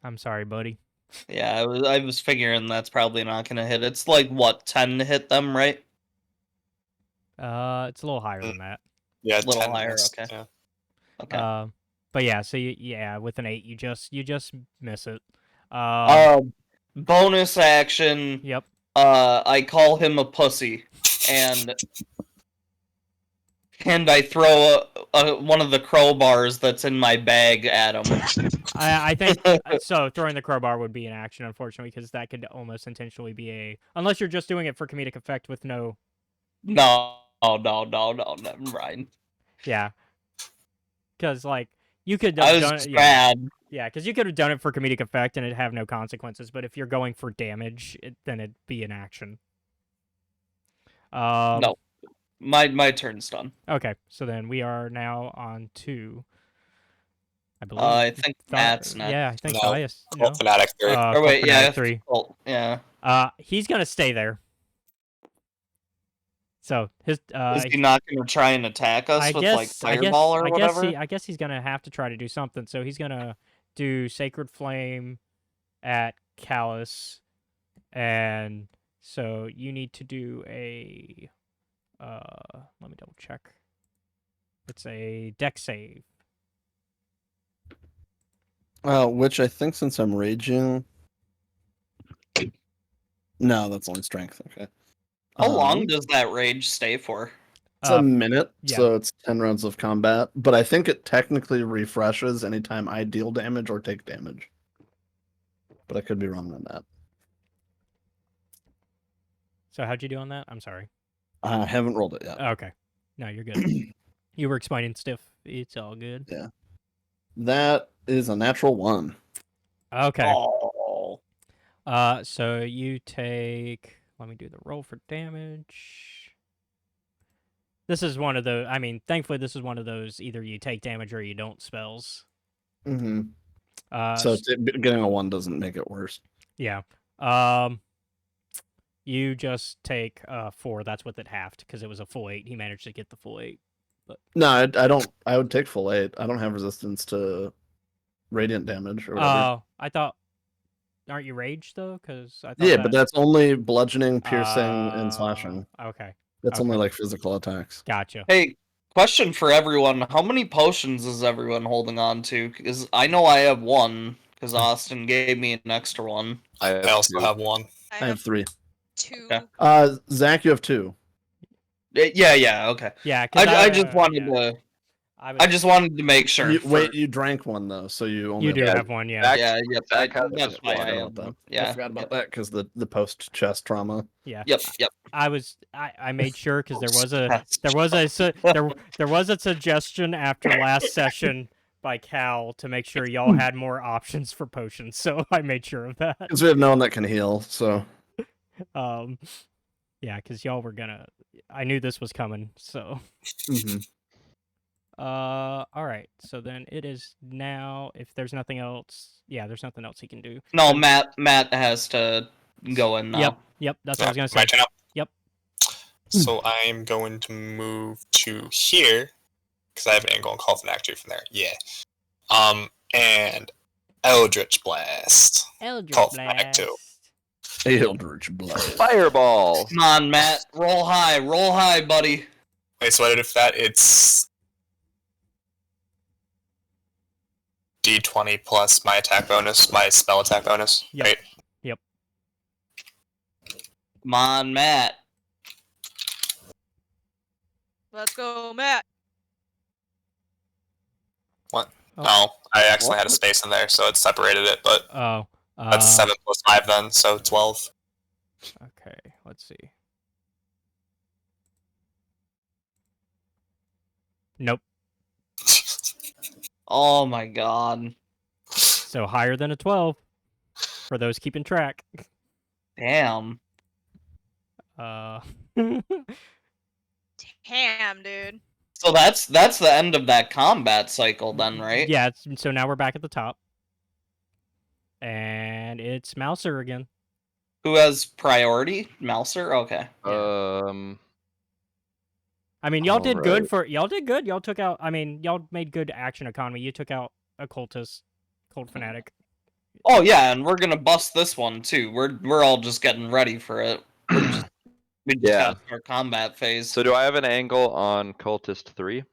I'm sorry, buddy. Yeah, I was figuring that's probably not gonna hit. It's like what, 10 to hit them, right? It's a little higher than that. Yeah, Little 10 higher, missed, okay. yeah. Okay. But yeah, so with an 8, you just miss it. Bonus action. Yep. I call him a pussy, and and I throw one of the crowbars that's in my bag at him. I think so. Throwing the crowbar would be an action, unfortunately, because that could almost intentionally be a. Unless you're just doing it for comedic effect with no. No, never mind. Yeah. Because like you could I have was done just it. Yeah. mad. Yeah, because you could have done it for comedic effect and it'd have no consequences. But if you're going for damage, then it'd be an action. No, my turn's done. Okay, so then we are now on to. I believe. I think Matt's next. Yeah, I think No, Thias. Cult Fanatic 3. Or wait, Cult yeah, Fanatic 3. yeah. He's gonna stay there. So his Is he not going to try and attack us with like fireball or whatever? I guess he's gonna have to try to do something. So he's gonna do Sacred Flame at Callus, and so you need to do a. Let me double check. It's a dex save. Which I think since I'm raging. No, that's only strength. Okay. How long does that rage stay for? It's a minute, yeah. so it's 10 rounds of combat. But I think it technically refreshes anytime I deal damage or take damage. But I could be wrong on that. So how'd you do on that? I'm sorry. I haven't rolled it yet. Okay. No, you're good. You were explaining stuff. It's all good. Yeah. That is a natural 1. Okay. Oh. So you take. Let me do the roll for damage. This is one of the. I mean, thankfully, this is one of those either you take damage or you don't spells. Mm-hmm. So getting a 1 doesn't make it worse. Yeah. You just take 4. That's with it halved because it was a full 8. He managed to get the full 8. But no, I don't. I would take full 8. I don't have resistance to radiant damage or whatever. Oh, I thought. Aren't you raged though? Because I thought. Yeah, but that's only bludgeoning, piercing, and slashing. Okay. That's only like physical attacks. Gotcha. Hey, question for everyone: how many potions is everyone holding on to? Because I know I have 1. Because Austin gave me an extra 1. I also have 1. I have 3. 2. Okay. Zach, you have 2. Yeah, okay. Yeah, I just wanted to. I just wanted to make sure. Wait, you drank 1 though, so you only. You do have 1, yeah. Yeah, Zach has that's just why one. I I am. forgot Yeah. I forgot about that because the post chest trauma. Yeah. Yep. I made sure because there was a suggestion after last session by Cal to make sure y'all had more options for potions, so I made sure of that. Because we have no one that can heal, so. Yeah, because y'all were gonna. I knew this was coming, so. Mm-hmm. All right. So then it is now. If there's nothing else, yeah, there's nothing else he can do. No, Matt has to go in now. Yep. That's what I was gonna say. My turn up. Yep. So I'm going to move to here because I have an angle and call for an actor from there. Yeah. And Eldritch Blast. Eldritch Call for an act Blast. 2. Eldritch Blast. Fireball. Come on, Matt. Roll high, buddy. Wait, so what if that? It's D20 plus my attack bonus, my spell attack bonus, Yep. right? Yep. Come on, Matt. Let's go, Matt. What? Oh. No, I actually had a space in there, so it separated it, but Oh. that's 7 plus 5 then, so 12. Okay. Let's see. Nope. Oh my god. So higher than a 12 for those keeping track. Damn. Damn, dude. So that's the end of that combat cycle then, right? Yeah, so now we're back at the top. And it's Mouser again. Who has priority? Mouser? Okay. I mean, y'all did good Alright. y'all did good. Y'all took out, I mean, y'all made good action economy. You took out a cultist, cult fanatic. Oh yeah, and we're gonna bust this one too. We're all just getting ready for it. We just Yeah. got our combat phase. So do I have an angle on Cultist 3?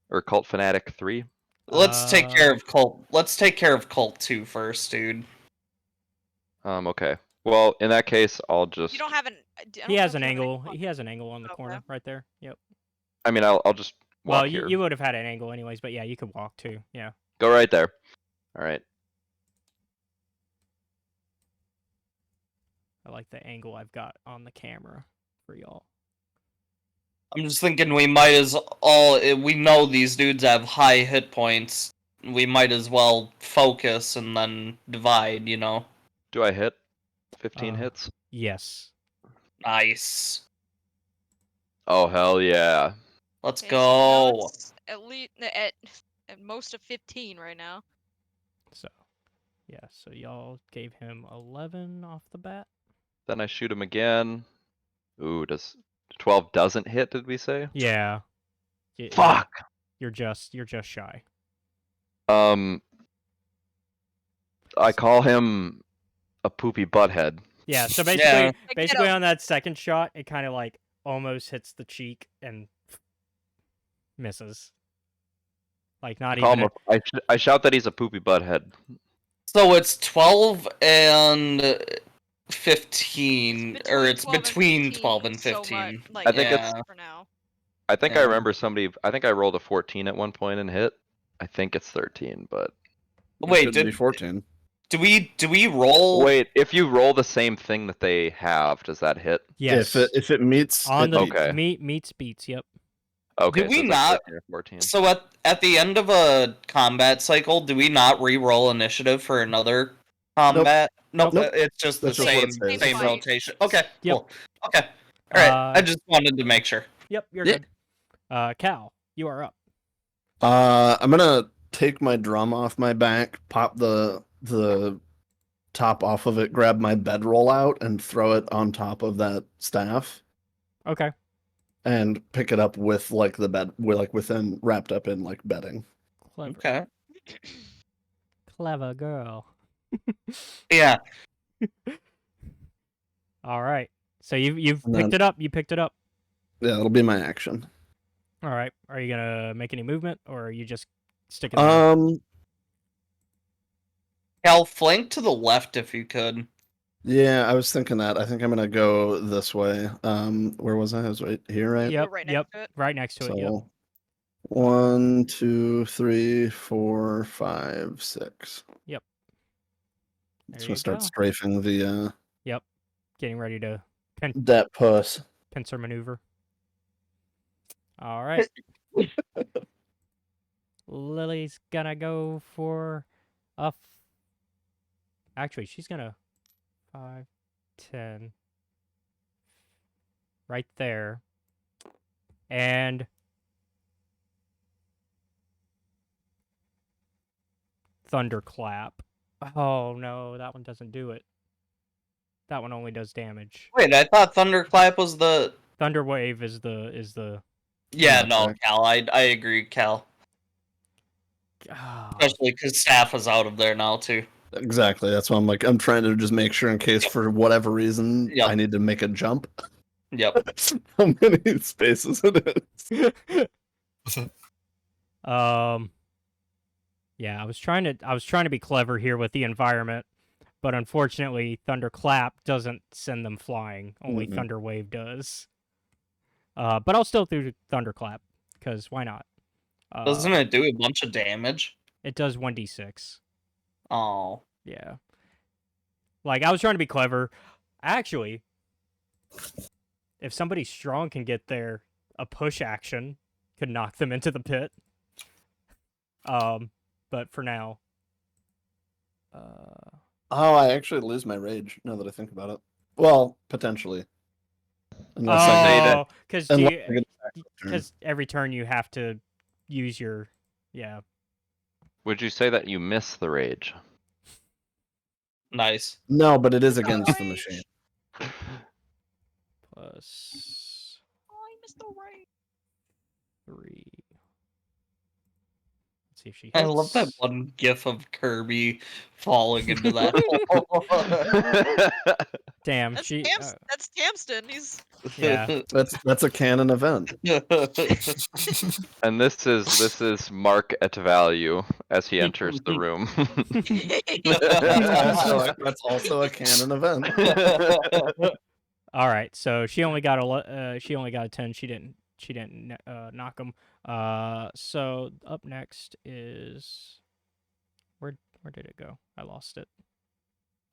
Or Cult Fanatic 3? Let's take care of cult. Let's take care of cult 2 first, dude. Okay. Well, in that case, I'll just... You don't have an. I don't He know has if an you have angle. He has an angle on the Okay. corner right there. Yep. I mean, I'll just walk Well, here. you would have had an angle anyways, but yeah, you could walk too. Yeah. Go right there. All right. I like the angle I've got on the camera for y'all. I'm just thinking we might as all. We know these dudes have high hit points. We might as well focus and then divide, you know? Do I hit? 15 hits? Yes. Nice. Oh, hell yeah. Let's Okay, so now go. it's at least at most of 15 right now. So, yeah. So y'all gave him 11 off the bat. Then I shoot him again. Ooh, does 12 doesn't hit, did we say? Yeah. Fuck! You're just shy. I call him a poopy butthead. Yeah. So Yeah. basically on that second shot, it kind of like almost hits the cheek and misses. Like not even. I shout that he's a poopy butthead. So it's 12 and 15, or it's 12 and between 15, 12 and so 15. much, like, I think it's- for now. I think Yeah. I remember I think I rolled a 14 at one point and hit. I think it's 13, but Wait, Could be 14. do we roll? wait, if you roll the same thing that they have, does that hit? Yes. If it meets on it the meets. Okay. meets beats. Yep. Okay, we so it's not- 13 or 14. So at the end of a combat cycle, do we not re-roll initiative for another combat? Nope. Nope. It's just the That's just what same it says. same Fight. rotation. Okay, Yep. cool. Okay. All right. I Uh, just wanted to make sure. Yep. You're Yeah. good. Cal, you are up. I'm gonna take my drum off my back, pop the top off of it, grab my bedroll out, and throw it on top of that staff, Okay. and pick it up with like the bed, within wrapped up in like bedding. Clever. Okay. Clever girl. Yeah. All right. So you've And picked then- it up. You picked it up. Yeah, it'll be my action. All right. Are you gonna make any movement, or are you just sticking? there? Cal, flank to the left if you could. Yeah, I was thinking that. I think I'm gonna go this way. Where was I? I was right here, right? Yep. Right next Yep. to it. Right next to it. Yep. So 1, 2, 3, 4, 5, 6. Yep. It's There gonna you start go. strafing the Getting ready to that puss. pincer maneuver. All right. Lily's gonna go for a. Actually, she's gonna 5, 10. Right there. And thunderclap. Oh no, that one doesn't do it. That one only does damage. Wait, I thought Thunderclap was the. Thunderwave is the. Yeah, Yeah, no, correct. Cal. I agree, Cal. Ah, Especially because Staff is out of there now too. Exactly. That's why I'm trying to just make sure in case for whatever reason Yep. I need to make a jump. Yep. How many spaces it is? Yeah, I was trying to be clever here with the environment, but unfortunately Thunderclap doesn't send them flying. Only Mhm. Thunderwave does. But I'll still do Thunderclap because why not? Doesn't it do a bunch of damage? It does 1d6. Oh. Yeah. Like I was trying to be clever. Actually, if somebody strong can get there, a push action could knock them into the pit. But for now, Oh, I actually lose my rage now that I think about it. Well, potentially. Unless I get oh, because unless I get an attack turn. because every turn you have to use your Would you say that you miss the rage? Nice. No, but it is against the Rage. machine. plus Oh, I missed the right. 3. Let's see if she hits. I love that one gif of Kirby falling into that hole. Damn, That's she. That's Tamsten. He's Yeah. That's a canon event. And this is mark at value as he enters the room. That's also a canon event. All right, so she only got a 10. She didn't knock him. So up next is where did it go? I lost it.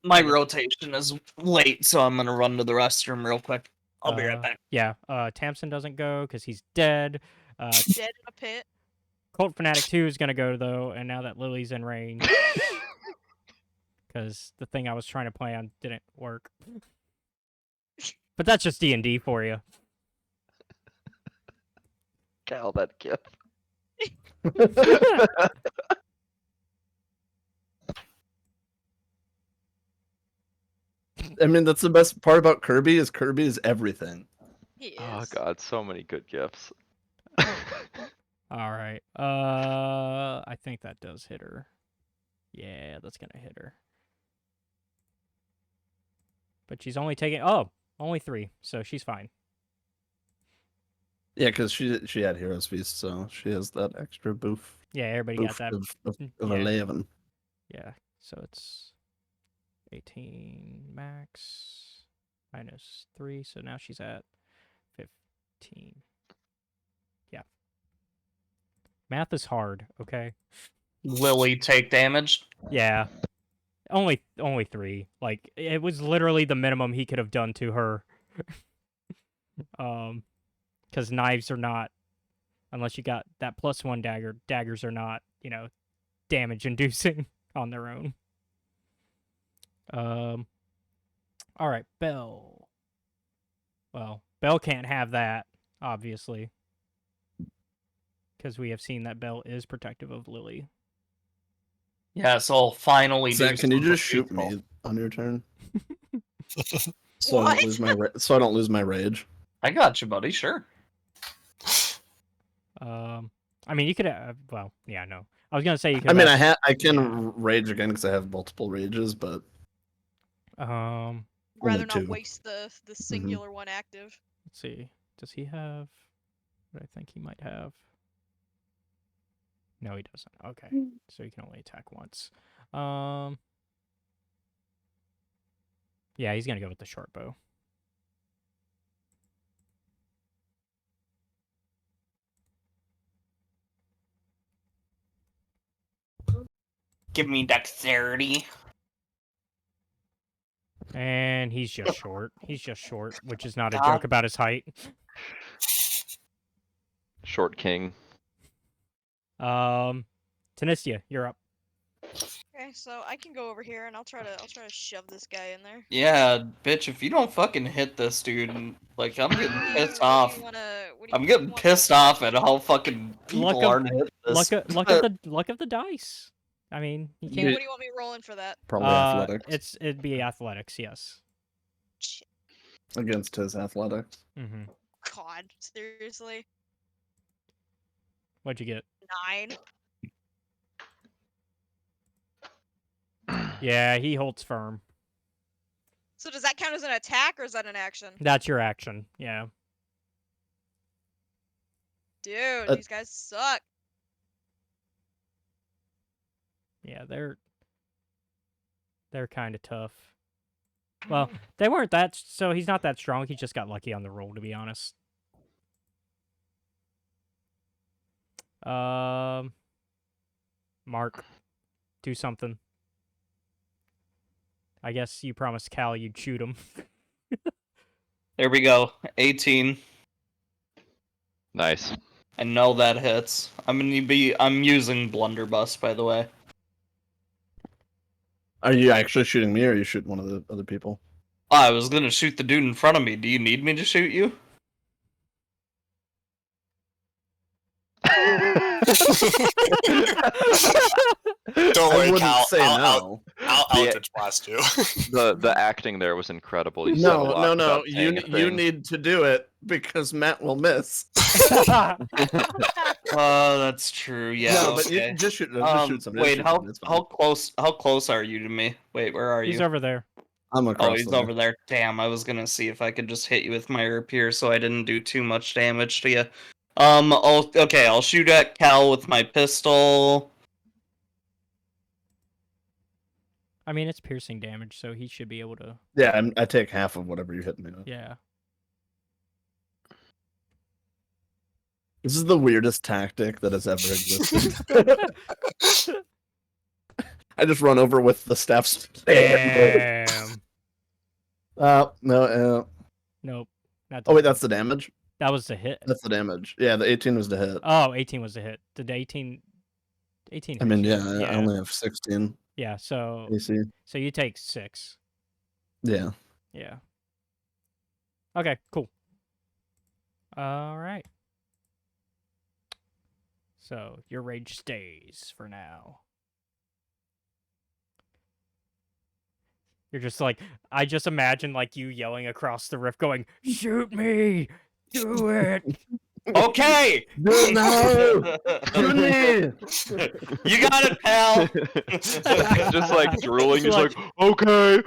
My rotation is late, so I'm gonna run to the restroom real quick. I'll be right back. Yeah. Tamsen doesn't go because he's dead. Dead in a pit. Cult Fanatic 2 is gonna go though, and now that Lily's in range, because the thing I was trying to plan didn't work. But that's just D&D for you. Cal, that gif. I mean, that's the best part about Kirby is everything. He is. Oh god, so many good gifs. All right. I think that does hit her. Yeah, that's gonna hit her. But she's only taking only 3, so she's fine. Yeah, because she had Heroes Feast, so she has that extra boof. Yeah, everybody got that. of Yeah. 11. Yeah, so it's 18 max minus 3, so now she's at 15. Yeah. Math is hard, okay? Lily take damage. Yeah. Only 3. Like, it was literally the minimum he could have done to her. Because knives are not, unless you got that +1 dagger, daggers are not, damage inducing on their own. All right, Belle. Well, Belle can't have that, obviously, because we have seen that Belle is protective of Lily. Yeah, so I'll finally do. Zach, can you something just shoot useful. me on your turn? What? So I don't lose my rage. I got you, buddy. Sure. I mean, you could have. Well, yeah, no. I was gonna say you could. I mean, I can rage again because I have multiple rages, but Only Rather not 2. waste the singular one active. Let's see. Does he have what I think he might have? No, he doesn't. Okay. So he can only attack once. Yeah, he's gonna go with the short bow. Give me dexterity. And he's just short. He's just short, which is not a God. joke about his height. Short king. Tanista, you're up. Okay, so I can go over here and I'll try to shove this guy in there. Yeah, bitch. If you don't fucking hit this dude, like I'm getting pissed off. I'm getting pissed off at how fucking people aren't hitting this. Luck of the dice. I mean, you What can't. do you want me rolling for that? Probably athletics It'd be athletics, yes. Shit. against his athletics. Mm-hmm. God, seriously? What'd you get? 9. Yeah, he holds firm. So does that count as an attack or is that an action? That's your action. Yeah. Dude, these guys suck. Yeah, they're kind of tough. Well, they weren't that. So he's not that strong. He just got lucky on the roll, to be honest. Mark, do something. I guess you promised Cal you'd shoot him. There we go. 18. Nice. I know that hits. I'm using blunderbuss, by the way. Are you actually shooting me, or are you shooting one of the other people? I was gonna shoot the dude in front of me. Do you need me to shoot you? Don't worry, Cal. Say no. I'll Eldritch Blast you. The acting there was incredible. You said a lot No. without You saying a thing. need to do it because Matt will miss. That's true. Yeah. No, but okay. you just shoot. Just shoot somebody. Wait, Just shoot somebody, it's fine. how close are you to me? Wait, where are you? He's over there. I'm across. Oh, he's over there. Damn, I was gonna see if I could just hit you with my rapier so I didn't do too much damage to you. I'll shoot at Cal with my pistol. I mean, it's piercing damage, so he should be able to. Yeah, I take half of whatever you hit me with. Yeah. This is the weirdest tactic that has ever existed. I just run over with the staff's. Damn. No. Nope. Not Oh wait, that's the damage. that was the hit. That's the damage. Yeah, the 18 was the hit. Oh, 18 was the hit. Did 18 I hit mean, you? yeah, I only have 16 Yeah, so AC. you take 6. Yeah. Yeah. Okay, cool. All right. So your rage stays for now. You're just like, I just imagine like you yelling across the rift going, "Shoot me! Do it!" Okay. No! Shoot me! You got it, pal. Just like drooling. He's Like- like, okay.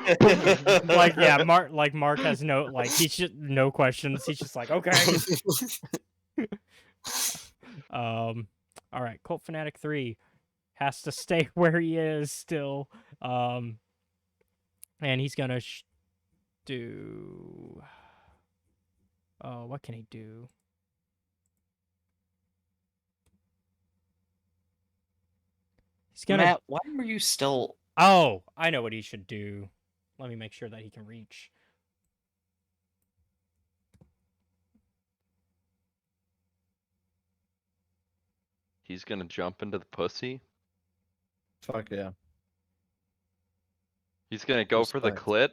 Like, yeah, Mark has no, like, he's just no questions. He's just like, okay. All right, Cult Fanatic 3 has to stay where he is still. And he's gonna do. Oh, what can he do? He's gonna. Matt, why are you still? Oh, I know what he should do. Let me make sure that he can reach. He's gonna jump into the pussy. Fuck yeah. He's gonna go for the Respect. clit.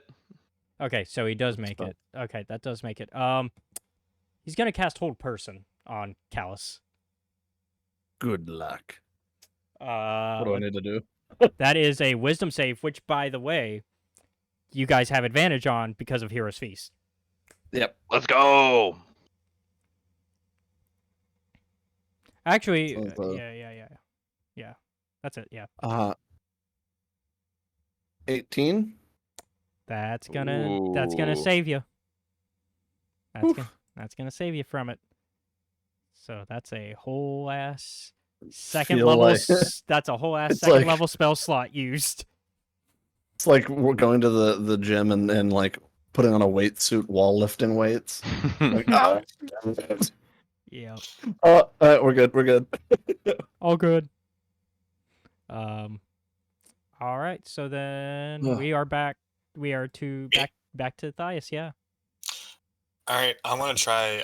Okay, so he does make fine. it. Okay, that does make it. He's gonna cast Hold Person on Callus. Good luck. What do I What- need to do? that is a Wisdom save, which, by the way, you guys have advantage on because of Hero's Feast. Yep. Let's go. Actually, Sounds low. yeah. That's it. Yeah, 18? that's gonna Ooh. save you. Oof. That's gonna save you from it. So that's a whole ass second Feel level. like- That's a whole ass It's second like- level spell slot used. It's like we're going to the gym and like putting on a weight suit while lifting weights. Like, oh, Yeah, all right, we're good. We're good. all good. All right. So then Ugh. we are back. We are back to Thias. Yeah. All right, I'm gonna try.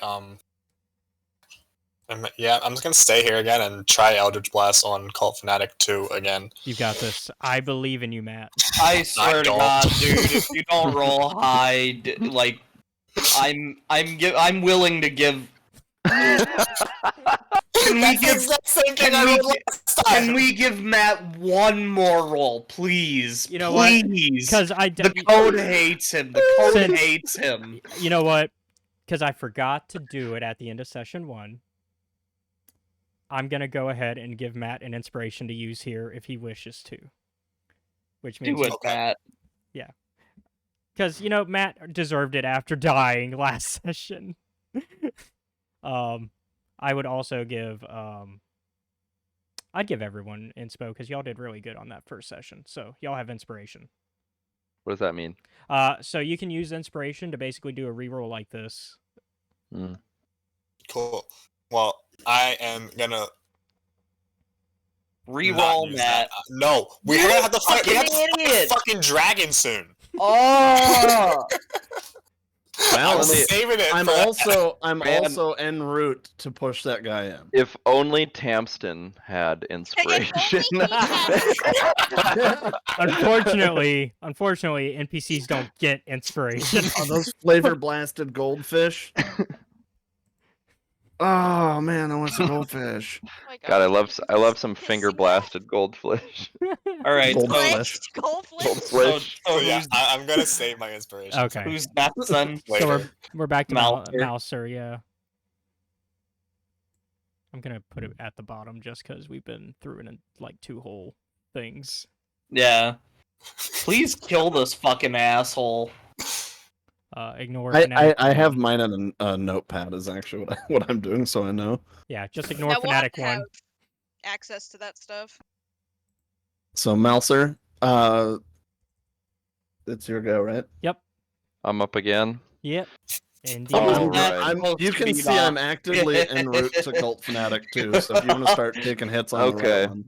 Yeah, I'm just gonna stay here again and try Eldritch Blast on Cult Fanatic 2 again. You got this. I believe in you, Matt. I swear to don't. God, dude, if you don't roll high, like, I'm willing to give. Can we That's the give? exact same thing Can I we rolled gi- last time. Can we give Matt one more roll, please? You know what? Please. Because The code hates him. The code Since- hates him. You know what? Because I forgot to do it at the end of session 1. I'm gonna go ahead and give Matt an inspiration to use here if he wishes to. Which means Do it, Okay. Matt. because Matt deserved it after dying last session. I would also give I'd give everyone inspo because y'all did really good on that first session, so y'all have inspiration. What does that mean? So you can use inspiration to basically do a reroll like this. Cool. Well, I am gonna not Reroll, use Matt. that. No, we're You gonna have to fight. We have fucking to fight a idiot. fucking dragon soon. Oh! I'm only- saving it. I'm for- I'm Man. also en route to push that guy in. If only Tamsten had inspiration. Unfortunately, NPCs don't get inspiration. Are those flavor blasted goldfish? Oh man, I want some goldfish. Oh my God, gosh, I love some pissing finger me off. blasted goldfish. All right. Goldfish. Goldfish. Goldfish. So yeah, I'm gonna save my inspiration. Okay. Who's that son? So Later. we're back to Mouser. Mouser, yeah. I'm gonna put it at the bottom just because we've been through in like 2 whole things. Yeah. Please kill this fucking asshole. Ignore. I Fnatic have 1. mine on a notepad is actually what I'm doing, so I know. Yeah, just ignore Yeah, we'll have Fnatic to 1. have access to that stuff. So Mouser, it's your go, right? Yep. I'm up again. Yep. Indeed. Oh, I'm- right. you can see I'm actively en route to Cult Fanatic too, so if you want to start taking hits on the Okay. right one.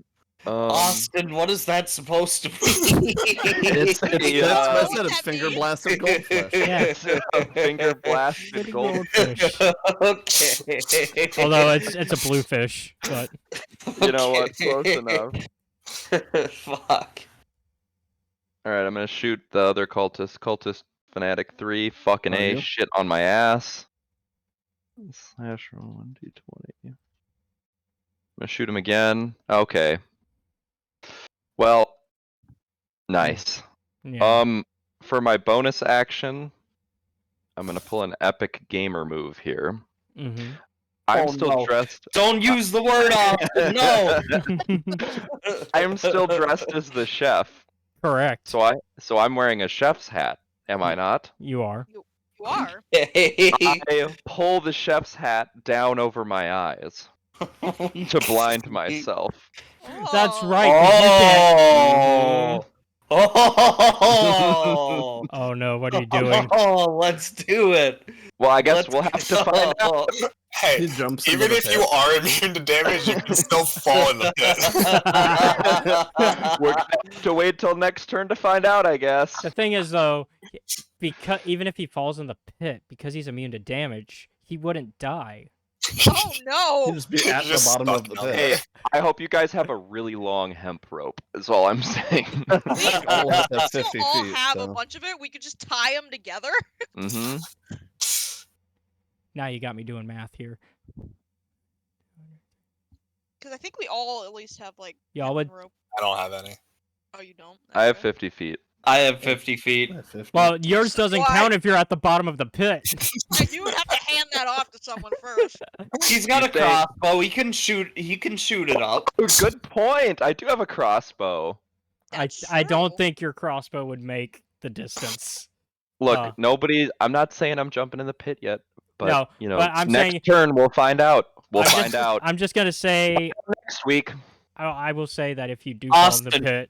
Austin, what is that supposed to be? It's that's what I What said, would it's that finger be? blasted goldfish. Yeah. It's a finger blasted Good goldfish. goldfish. Okay. Although it's a bluefish, but You know what? Close enough. Fuck. Alright, I'm gonna shoot the other cultist. Cultist Fanatic 3. Fucking Are A. you? Shit on my ass. Slash roll 1d20. I'm gonna shoot him again. Okay. Well, nice. yeah. For my bonus action, I'm gonna pull an epic gamer move here. Mm-hmm. I'm Oh, still no. dressed. Don't use the word Austin. No. I'm still dressed as the chef. Correct. So I'm wearing a chef's hat. Am I not? You are. You are. I pull the chef's hat down over my eyes to blind myself. That's Oh. right. 'cause you can't. Oh. Oh no! What are you doing? Oh, let's do it. Well, I guess Let's we'll have to find out. Hey, He jumps into even the if pit. you are immune to damage, you can still fall in the pit. We're gonna have to wait till next turn to find out, I guess. The thing is, though, because even if he falls in the pit, because he's immune to damage, he wouldn't die. Oh no. He'd just be at the Just bottom of the stuck down pit. there. Hey, I hope you guys have a really long hemp rope. Is all I'm saying. All of that's We 50 still all feet, have a so. bunch of it. We could just tie them together. Mm-hmm. Now you got me doing math here. Because I think we all at least have like Y'all hemp would. and rope. I don't have any. Oh, you don't? I have Okay. 50 feet. I have 50 feet. Yeah, 50. Well, yours doesn't Why? count if you're at the bottom of the pit. You would have to hand that off to someone first. He's got You a think- crossbow. He can shoot it up. Oh, good point. I do have a crossbow. That's I don't true. think your crossbow would make the distance. Look, nobody. I'm not saying I'm jumping in the pit yet, but No, you know, but I'm next saying- turn we'll find out. We'll I'm find just- out I'm just gonna say. next week. I will say that if you do fall in the Austin. pit,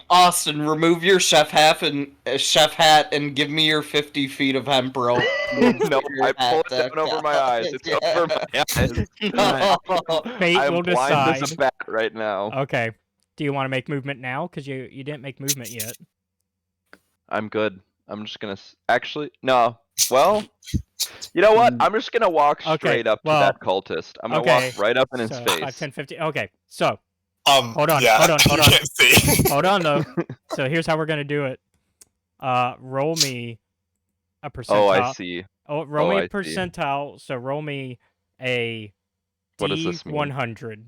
Austin, remove your chef hat and give me your 50 feet of hemp rope. No, I pull it down over my eyes. It's over my eyes. No. fate I'm will blind decide. as a bat right now. Okay. Do you want to make movement now? Because you didn't make movement yet. I'm good. I'm just gonna actually no. Well, you know what? I'm just gonna walk Okay, straight up well, to that cultist. I'm gonna okay, walk right up in his So, face. 5, 10, 15. Okay. So Hold on, yeah, hold on, hold you on. can't see. hold on though. So here's how we're gonna do it. Roll me a percentile. Oh, I see. Oh, roll Oh, me I a see. percentile. So roll me a What does this mean? D100.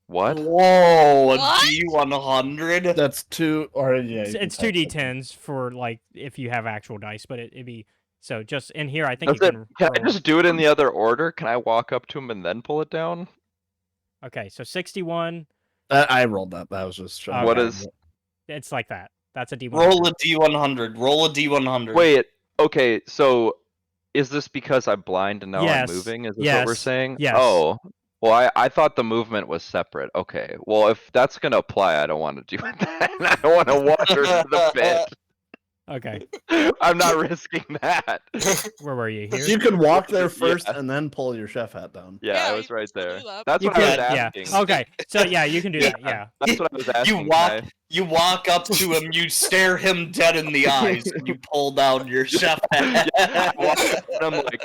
What? Whoa, a What? D100? That's two, or yeah. It's 2d10s for like if you have actual dice, but it'd be so just in here. I think Does you it, can. can I roll- just do it in the other order? Can I walk up to him and then pull it down? Okay, so 61. I rolled that. That was just. Okay. What is? It's like that. That's a D100. Roll a D100. Roll a D100. Wait. Okay. So, is this because I'm blind and now Yes, I'm moving? Is this what we're yes, saying? yes. Oh. Well, I thought the movement was separate. Okay. Well, if that's gonna apply, I don't want to do it then. I don't want to wander into the pit. Okay, I'm not risking that. where were you here? You could walk there Yeah. first and then pull your chef hat down. Yeah, Yeah, I you was can right still there. do that. That's You what I was could, asking. yeah. Okay, so yeah, you can do that. Yeah. That's what I was asking. You Can walk, I- you walk up to him, you stare him dead in the eyes, and you pull down your chef hat. I walk up and I'm like,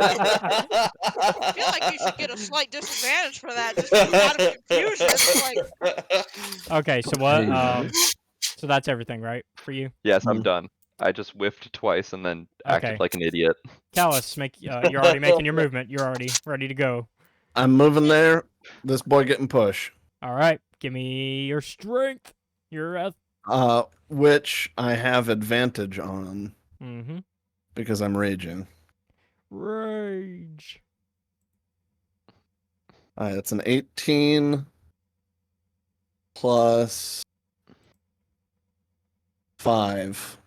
I feel like you should get a slight disadvantage for that, just out of confusion. It's like, Okay, so what? So that's everything, right, for you? yes, I'm Mhm. done. I just whiffed twice and then acted Okay. like an idiot. Callus, you're already making your movement. You're already ready to go. I'm moving there. This boy getting push. All right, give me your strength. Your Which I have advantage on mm-hmm. because I'm raging. Rage. It's an 18 plus 5.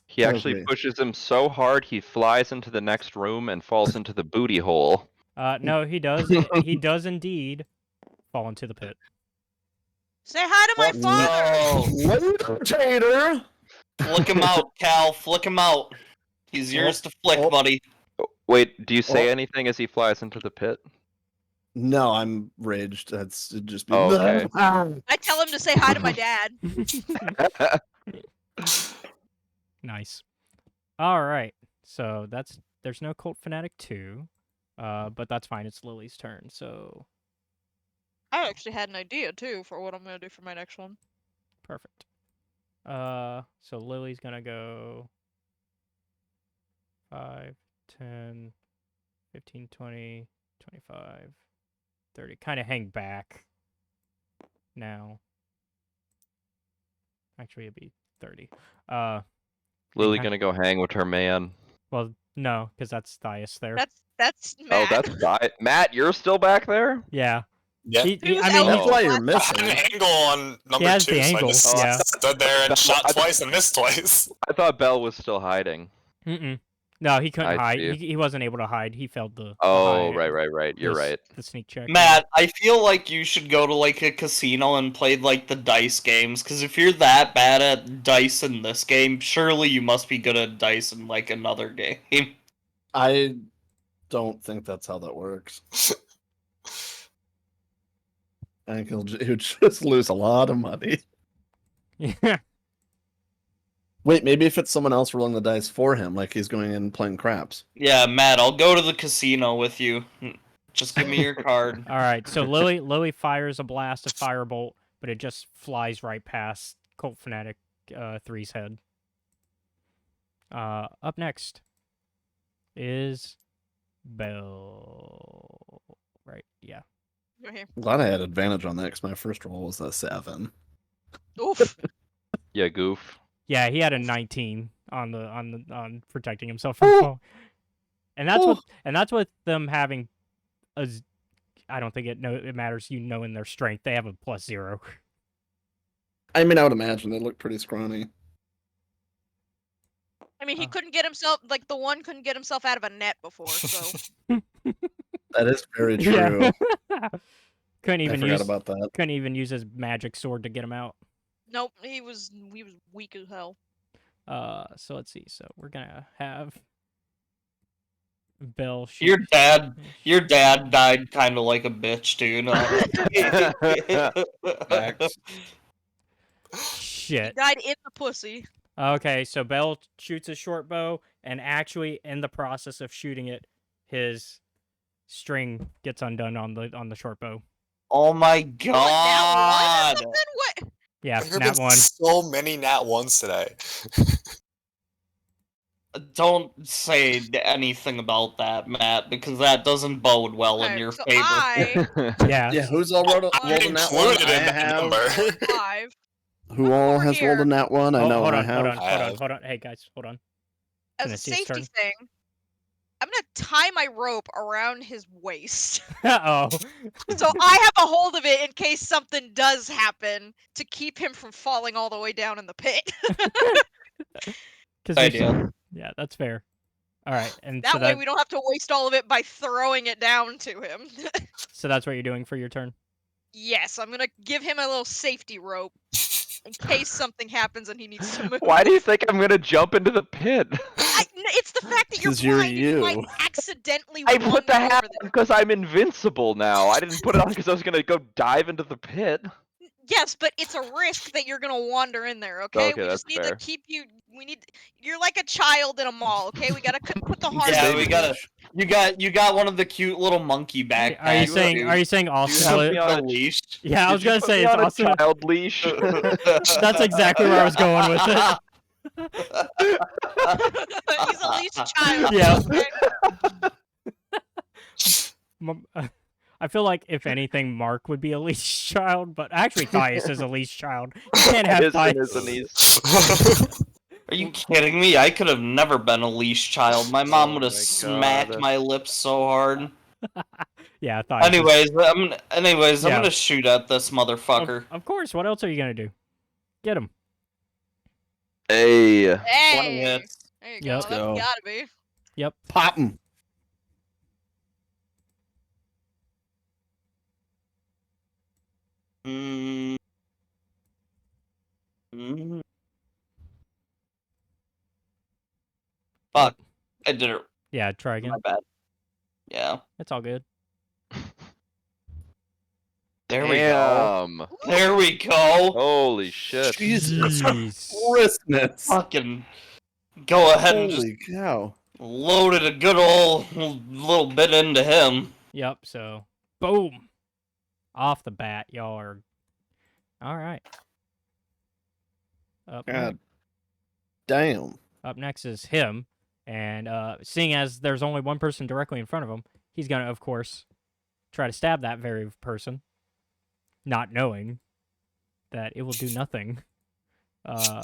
He actually Okay. pushes him so hard he flies into the next room and falls into the booty hole. No, he does. He does indeed fall into the pit. say hi to my father. No. Later, Tater. Flick him out, Cal. Flick him out. He's yours to flick, oh. buddy. Wait, do you say Oh. anything as he flies into the pit? No, I'm raged. That's it'd just be. Oh, okay. I tell him to say hi to my dad. Nice. All right. So there's no Cult Fanatic 2, but that's fine. It's Lily's turn. So I actually had an idea too for what I'm gonna do for my next one. perfect. So Lily's gonna go 5, 10, 15, 20, 25, 30. Kind of hang back now. Actually, it'd be 30. Lily Okay. gonna go hang with her man. Well, no, because that's Thias there. That's Oh, Matt. that's Matt. You're still back there? Yeah. Yeah. Who's I mean, Elvis That's why you're last I had missing. an angle on number has 2, the so angle, I just yeah. stood there and shot twice and missed twice. I thought Belle was still hiding. Mm-mm. No, he couldn't I hide. see. He wasn't able to hide. He failed the Oh, hide, right. You're right. the sneak check. Matt, I feel like you should go to like a casino and play like the dice games, because if you're that bad at dice in this game, surely you must be good at dice in like another game. I don't think that's how that works. I think he'll just lose a lot of money. Yeah. Wait, maybe if it's someone else rolling the dice for him, like he's going in and playing craps. Yeah, Matt, I'll go to the casino with you. Just give me your card. All right. So Lily fires a blast of firebolt, but it just flies right past Cult Fanatic 3's head. Up next is Bell. Right? Yeah. Right here. I'm glad I had advantage on that because my first roll was a 7. Oof. Yeah, goof. Yeah, he had a 19 on protecting himself from fall. And that's with them having I don't think it matters in their strength. They have a +0. I mean, I would imagine they look pretty scrawny. I mean, he couldn't get himself like the one couldn't get himself out of a net before, so That is very true. Yeah. couldn't I forgot about that. couldn't even use his magic sword to get him out. nope, he was weak as hell. So let's see. So we're gonna have Bell shoot. Your dad died kind of like a bitch, dude. Facts. He Shit. died in the pussy. Okay, so Bell shoots a short bow, and actually, in the process of shooting it, his string gets undone on the short bow. Oh my What, nat 1 or god! something? What? Yeah, There have nat been 1. so many nat 1s today. Don't say anything about that, Matt, because that doesn't bode well in Okay, your so favor. I Yeah. Yeah, who's all rolled I'm in that one? included I in that have. number. 5. Who all Over has here. rolled in that one? I know hold I on, have. hold on. Hey guys, hold on. As a Tanastia's safety turn. thing, I'm gonna tie my rope around his waist. Oh. So I have a hold of it in case something does happen to keep him from falling all the way down in the pit. Idea. Yeah, that's fair. All right, and That so way we don't have to waste all of it by throwing it down to him. so that's what you're doing for your turn. Yes, I'm gonna give him a little safety rope in case something happens and he needs to move. Why do you think I'm gonna jump into the pit? It's the fact that you're 'Cause you're blind and you might you. accidentally I put the wander hat over on because I'm invincible now. I didn't put it on because I was gonna go dive into the pit. Yes, but it's a risk that you're gonna wander in there. Okay, Okay, we just that's need fair. to keep you. We need. You're like a child in a mall. Okay, we gotta put the harness. Yeah, Baby we gotta. fish. You got one of the cute little monkey backpacks. Are you saying dude. are you saying You Austin? have li- me on a leash? Yeah, I was Did you gonna put say me it's on Austin. a child leash. That's exactly where I was going with it. He's a least child. Yeah. Okay? I feel like if anything, Mark would be a leash child, but actually Thias is a leash child. You can't have Isn't, Thias. isn't he? Are you kidding me? I could have never been a leash child. My mom Oh would have my smacked God. my lips so hard. Yeah, Thias. Anyways, I'm Yeah. gonna shoot at this motherfucker. Of course. What else are you gonna do? Get him. Hey. 20 Hey, hits. there you Yep. go. Let's That's go. gotta be. Yep. Pop him. Mm. Mm. Fuck. I did it. Yeah, try again. My bad. Yeah. It's all good. There we go. Damn. There we go. Holy shit. Jesus Jeez. Christmas. Fucking go ahead and just Holy cow. loaded a good old little bit into him. Yep, so boom. Off the bat, y'all are all right. God damn. Up next is him, and seeing as there's only one person directly in front of him, he's gonna, of course, try to stab that very person, not knowing that it will do nothing.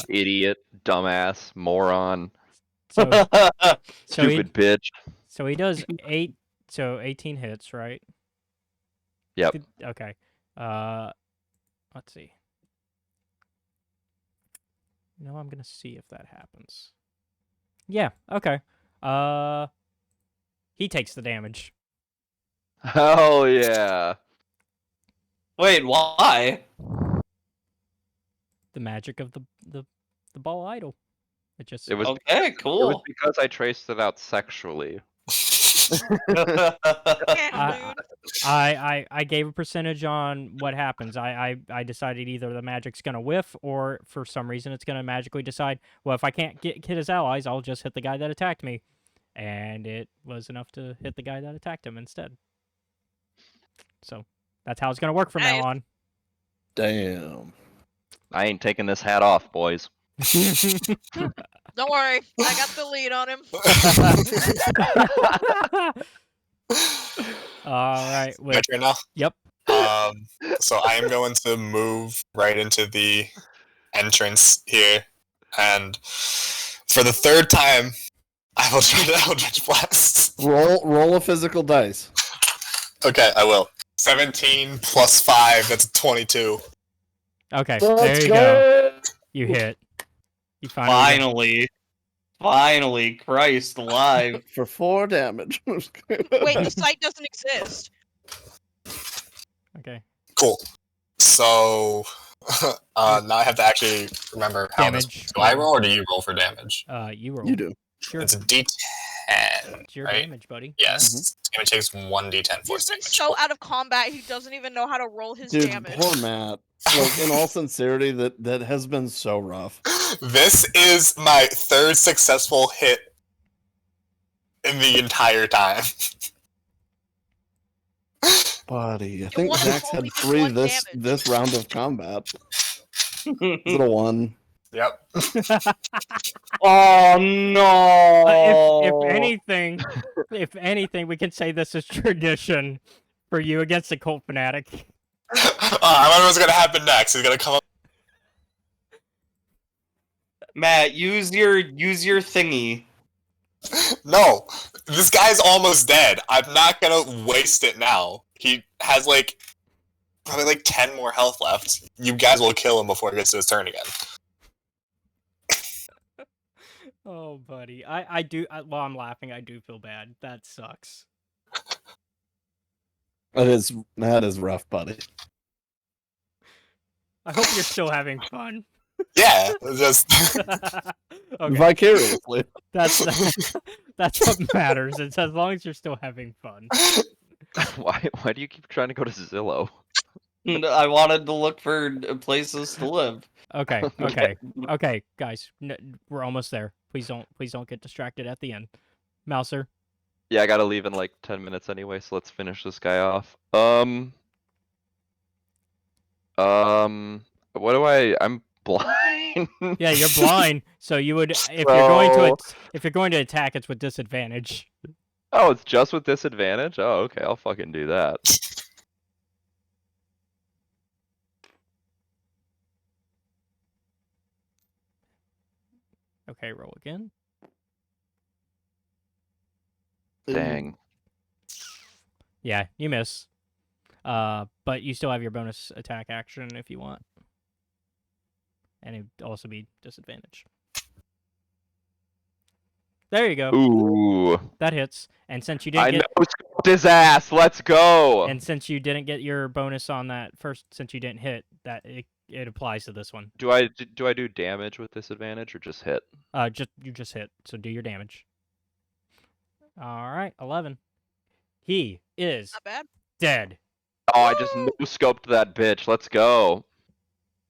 Idiot, dumbass, moron, So, stupid bitch. so he does 18 hits, right? Yep. Okay. Let's see. No, I'm gonna see if that happens. Yeah. Okay. He takes the damage. Hell yeah. Wait, why? The magic of the ball idol. It just It was Okay, It was cool. because I traced it out sexually. Yeah, I- dude. I gave a percentage on what happens. I decided either the magic's gonna whiff or for some reason it's gonna magically decide, well, if I can't hit his allies, I'll just hit the guy that attacked me. And it was enough to hit the guy that attacked him instead. So that's how it's gonna work from now Nice. on. Damn. I ain't taking this hat off, boys. Don't worry, I got the lead on him. All right. My Wait. turn now. Yep. So I am going to move right into the entrance here, and for the third time, I will try to Eldritch Blast. Roll a physical dice. Okay, I will. 17 plus 5, that's 22. Okay. Let's There you go. You hit. You finally. Finally, Christ alive. For 4 damage. Wait, the site doesn't exist. Okay. Cool. So now I have to actually remember how Damage. this. Do I roll or do you roll for damage? You roll. You do. Sure. It's a D10. It's your right? damage, buddy. Yes. Damage takes 1d10 force He's been damage. so out of combat, he doesn't even know how to roll his Dude, damage. poor Matt. Like, in all sincerity, that has been so rough. This is my third successful hit in the entire time. Buddy, I You think wanna Zach's roll had me 3 1 this damage. round of combat. Is it a 1? Yep. Oh no! If anything, we can say this is tradition for you against a cult fanatic. I wonder what's gonna happen next. He's gonna come up. Matt, use your thingy. No, this guy's almost dead. I'm not gonna waste it now. He has probably 10 more health left. You guys will kill him before he gets to his turn again. Oh, buddy. While I'm laughing, I do feel bad. That sucks. That is rough, buddy. I hope you're still having fun. Yeah, just Okay. Vicariously. That's what matters. It's as long as you're still having fun. Why do you keep trying to go to Zillow? I wanted to look for places to live. Okay, guys. We're almost there. Please don't get distracted at the end. Mouser. Yeah, I gotta leave in 10 minutes anyway, so let's finish this guy off. What do I'm blind. Yeah, you're blind, so you would if you're going to attack, it's with disadvantage. Oh, it's just with disadvantage? Oh, okay, I'll fucking do that. Okay, roll again. Dang. Yeah, you miss. But you still have your bonus attack action if you want. And it would also be disadvantage. There you go. Ooh. That hits. And since you I didn't get know his ass. Let's go. and since you didn't get your bonus on that first, since you didn't hit, that it applies to this one. Do I do damage with disadvantage or just hit? You just hit. So do your damage. All right, 11. He is Not bad. dead. Oh, I just Woo! no-scoped that bitch. Let's go.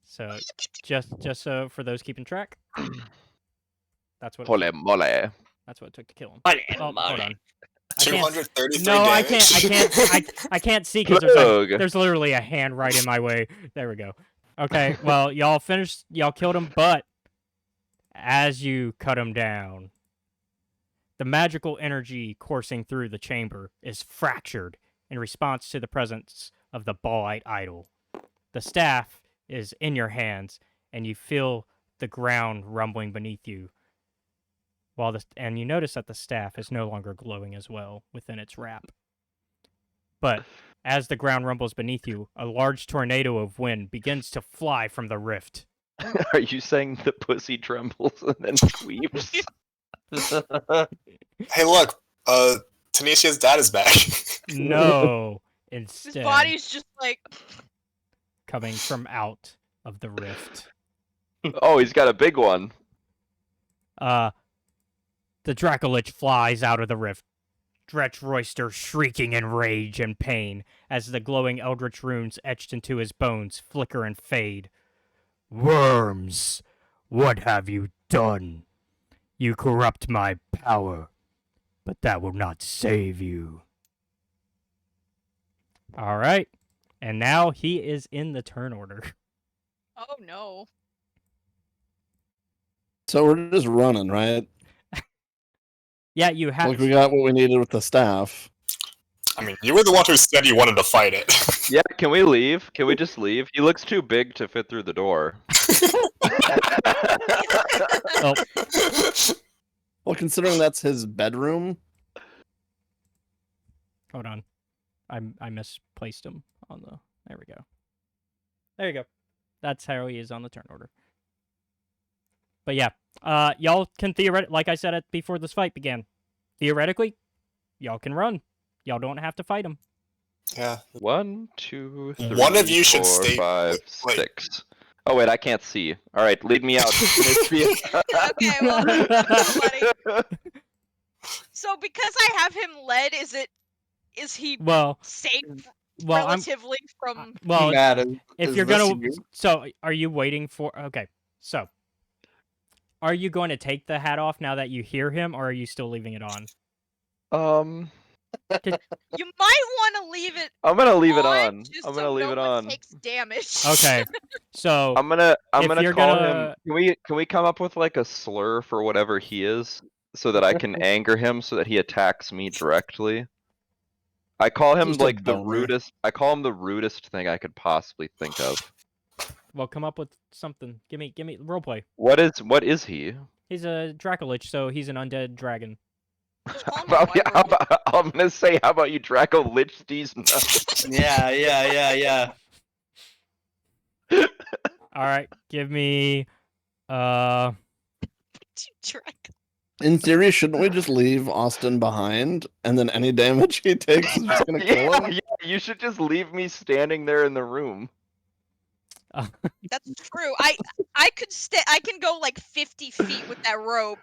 So, just so for those keeping track, that's what Holy moly. that's what it took to kill him. Holy Oh, moly. hold on. I can't. 233 No, I damage. I can't see because Plug. there's literally a hand right in my way. There we go. Okay, well, y'all killed him, but as you cut him down, the magical energy coursing through the chamber is fractured in response to the presence of the Baalite idol. The staff is in your hands, and you feel the ground rumbling beneath you. And you notice that the staff is no longer glowing as well within its wrap. But as the ground rumbles beneath you, a large tornado of wind begins to fly from the rift. Are you saying the pussy trembles and then squeaks? Hey, look, Tanisia's dad is back. No, His instead, body's just like. coming from out of the rift. Oh, he's got a big one. The Dracolich flies out of the rift, Dretchroyster shrieking in rage and pain as the glowing eldritch runes etched into his bones flicker and fade. Worms, what have you done? You corrupt my power, but that will not save you. All right, and now he is in the turn order. Oh no. So we're just running, right? Yeah, you have. Like we got what we needed with the staff. I mean, you were the one who said you wanted to fight it. Yeah, can we leave? Can we just leave? He looks too big to fit through the door. Oh, Well, considering that's his bedroom, hold on. I misplaced him on the. There we go. There you go. That's how he is on the turn order. But yeah, y'all can like I said before this fight began, theoretically, y'all can run. Y'all don't have to fight him. Yeah. 1, 2, 3, One of you should 4, stay- 5, wait. 6. Oh wait, I can't see. All right, lead me out. Okay, well, buddy. So because I have him led, is he Well, safe well, relatively from? well. Matt, If is you're this gonna, you? so are you waiting for? Okay, so are you going to take the hat off now that you hear him, or are you still leaving it on? You might want to leave it. I'm gonna leave it on. Just I'm so gonna leave no it one on. takes damage. Okay, so I'm gonna If you're call gonna- him. Can we come up with like a slur for whatever he is, so that I can anger him, so that he attacks me directly? I call him Just a like the boner. rudest. I call him the rudest thing I could possibly think of. well, come up with something. Give me roleplay. What is he? He's a Dracolich, so he's an undead dragon. Just call him How a about, how wyvern. about- I'm gonna say, how about you, Draco Lich these nuts? Yeah. All right, give me Drac. in theory, shouldn't we just leave Austin behind, and then any damage he takes is just gonna kill Yeah, him? yeah, you should just leave me standing there in the room. That's true. I could I can go like 50 feet with that rope.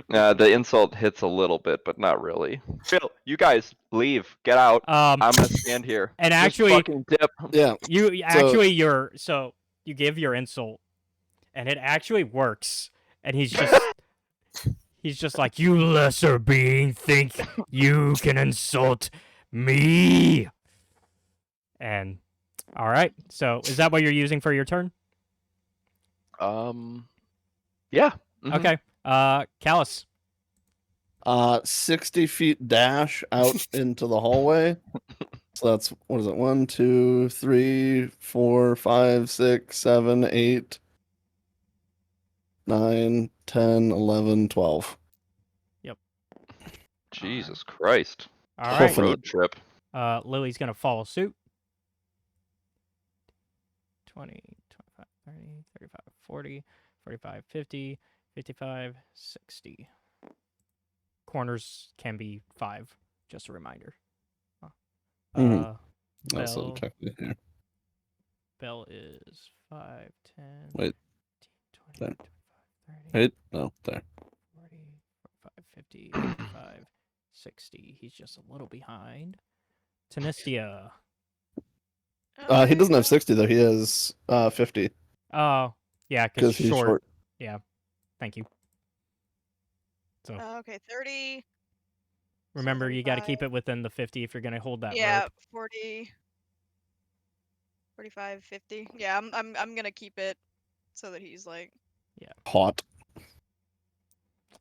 The insult hits a little bit, but not really. Phil, you guys leave. Get out. I'm gonna stand here. and Just actually, fucking dip. Yeah. you give your insult, and it actually works, and he's just like, you lesser being think you can insult me. And all right, so is that what you're using for your turn? Yeah. Mhm. Okay, Callus. 60 feet dash out into the hallway. So that's, what is it? 1, 2, 3, 4, 5, 6, 7, 8, 9, 10, 11, 12. Jesus Christ. All Hopefully. right, Road trip. Lily's gonna follow suit. 20, 25, 30, 35, 40, 45, 50, 55, 60. Corners can be 5, just a reminder. Mhm. Bell, Also check it here. Bell is 5, 10, Wait. 15, 20, There. 25, 30, Wait, no, there. 40, 45, 50, 55, 60. He's just a little behind. Tanistia. He doesn't have 60 though. He has 50 Oh, yeah, because because he's short. short. Yeah, thank you. So Okay, 30. remember, you got to keep 35. it within the 50 if you're going to hold that Yeah, rope. 40. 45, 50. Yeah, I'm gonna keep it so that he's like. Hot.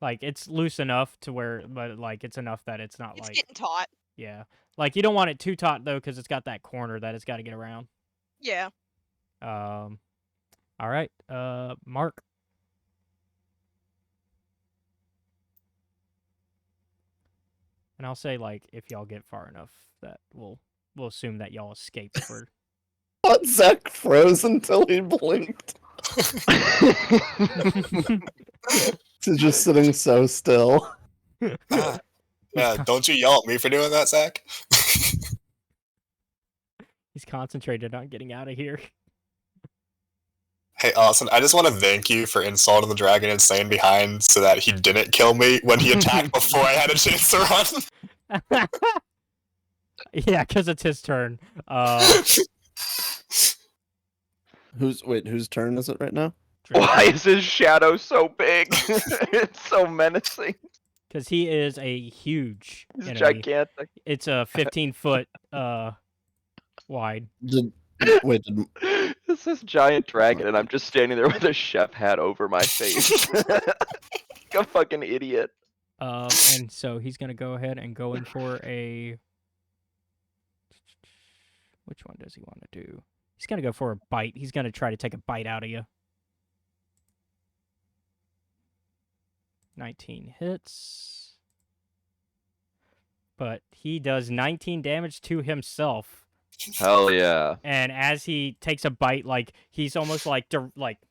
Like, it's loose enough to where, but, like, it's enough that it's not It's like, getting taut. yeah. Like, you don't want it too taut, though, because it's got that corner that it's got to get around. Yeah. All right, Mark. And I'll say, like, if y'all get far enough, that we'll assume that y'all escaped for... Zach froze until he blinked. He's just sitting so still. Yeah, don't you yell at me for doing that, Zach? He's concentrated on getting out of here. Hey, Austin, I just want to thank you for insulting the dragon and staying behind so that he didn't kill me when he attacked before I had a chance to run. Yeah, because it's his turn. Whose turn is it right now? Why is his shadow so big? It's so menacing. Because he is a huge He's enemy. gigantic. It's a 15-foot wide. It's this giant dragon, and I'm just standing there with a chef hat over my face. Like a fucking idiot. And so he's gonna go ahead and go in for a... Which one does he want to do? He's gonna go for a bite. He's gonna try to take a bite out of you. 19 hits. But he does 19 damage to himself. Hell yeah. And as he takes a bite, like, he's almost like,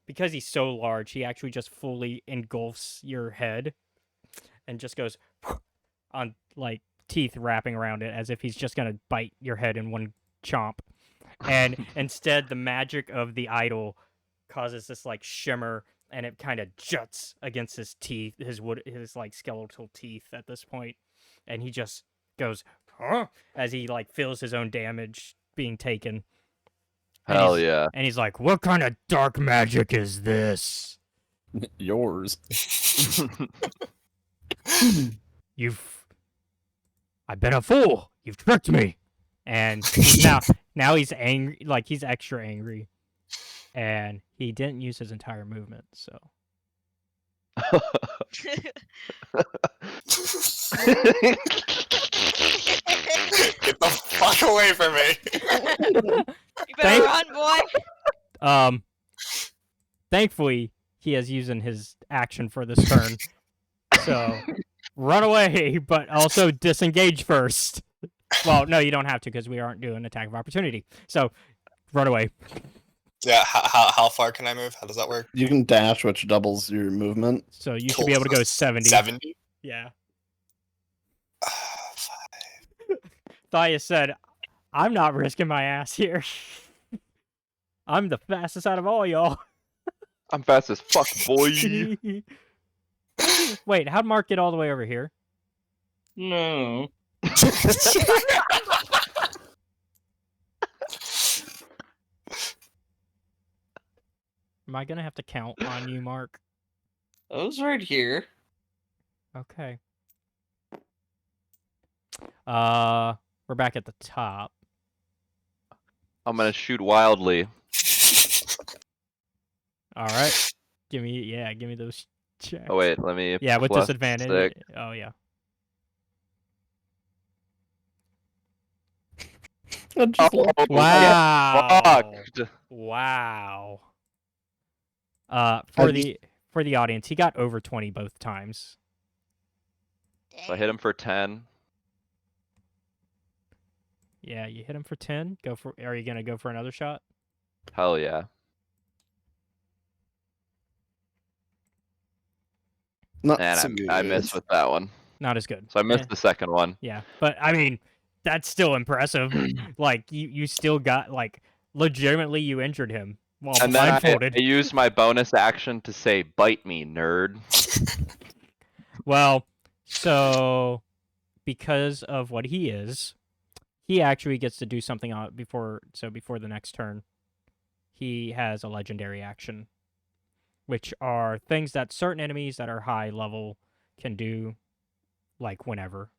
because he's so large, he actually just fully engulfs your head and just goes on, like, teeth wrapping around it as if he's just gonna bite your head in one chomp. And instead, the magic of the idol causes this, like, shimmer, and it kind of juts against his teeth, his like, skeletal teeth at this point. And he just goes, huh? As he, like, feels his own damage being taken. And Hell yeah. And he's like, what kind of dark magic is this? Yours. I've been a fool. You've tricked me. And now he's angry, like, he's extra angry. And he didn't use his entire movement, so. Get the fuck away from me! You better run, boy. Thankfully, he has used his action for this turn. So, run away, but also disengage first. Well, no, you don't have to because we aren't doing attack of opportunity. So, run away. Yeah, how far can I move? How does that work? You can dash, which doubles your movement. So you should be able to go 70. 70? Yeah. Thias said, I'm not risking my ass here. I'm the fastest out of all y'all. I'm fast as fuck, boy. Wait, how'd Mark get all the way over here? No. Am I gonna have to count on you, Mark? I was right here. Okay. We're back at the top. I'm gonna shoot wildly. All right. Give me those checks. Oh wait, let me. Yeah, with plus disadvantage. 6. Oh yeah. Wow. Fucked. Wow. For the audience, he got over 20 both times. So I hit him for 10. Yeah, you hit him for 10. Are you gonna go for another shot? Hell yeah. Not And so I good. missed with that one. Not as good. So I missed the second one. Yeah, but I mean, that's still impressive. Like you still got, like, legitimately you injured him while And then I blindfolded. used my bonus action to say, "Bite me, nerd." Well, So, because of what he is, he actually gets to do something before the next turn. He has a legendary action, which are things that certain enemies that are high level can do, like whenever.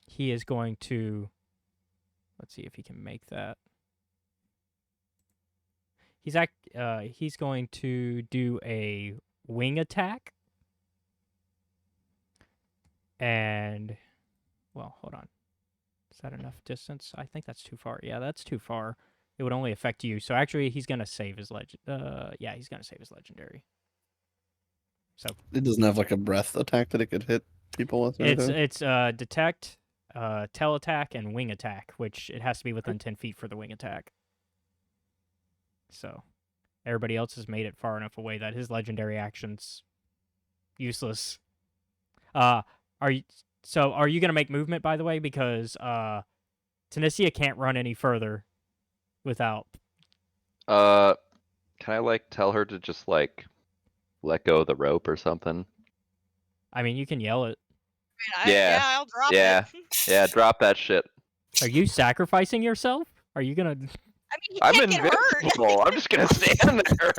He is going to. Let's see if he can make that. He's going to do a wing attack. And, well, hold on. Is that enough distance? I think that's too far. Yeah, that's too far. It would only affect you. So actually, he's gonna save his legend. Yeah, he's gonna save his legendary. So It doesn't have like a breath attack that it could hit people with. Or anything? it's detect, tail attack, and wing attack, which it has to be within 10 feet for the wing attack. So everybody else has made it far enough away that his legendary action's useless. Are you gonna make movement, by the way? Because Tanista can't run any further without. Can I like tell her to just like let go of the rope or something? I mean, you can yell it. I mean, Yeah. I'll drop Yeah. it. Yeah, drop that shit. Are you sacrificing yourself? Are you gonna? I mean, he I'm can't get hurt. invincible. I'm just gonna stand there.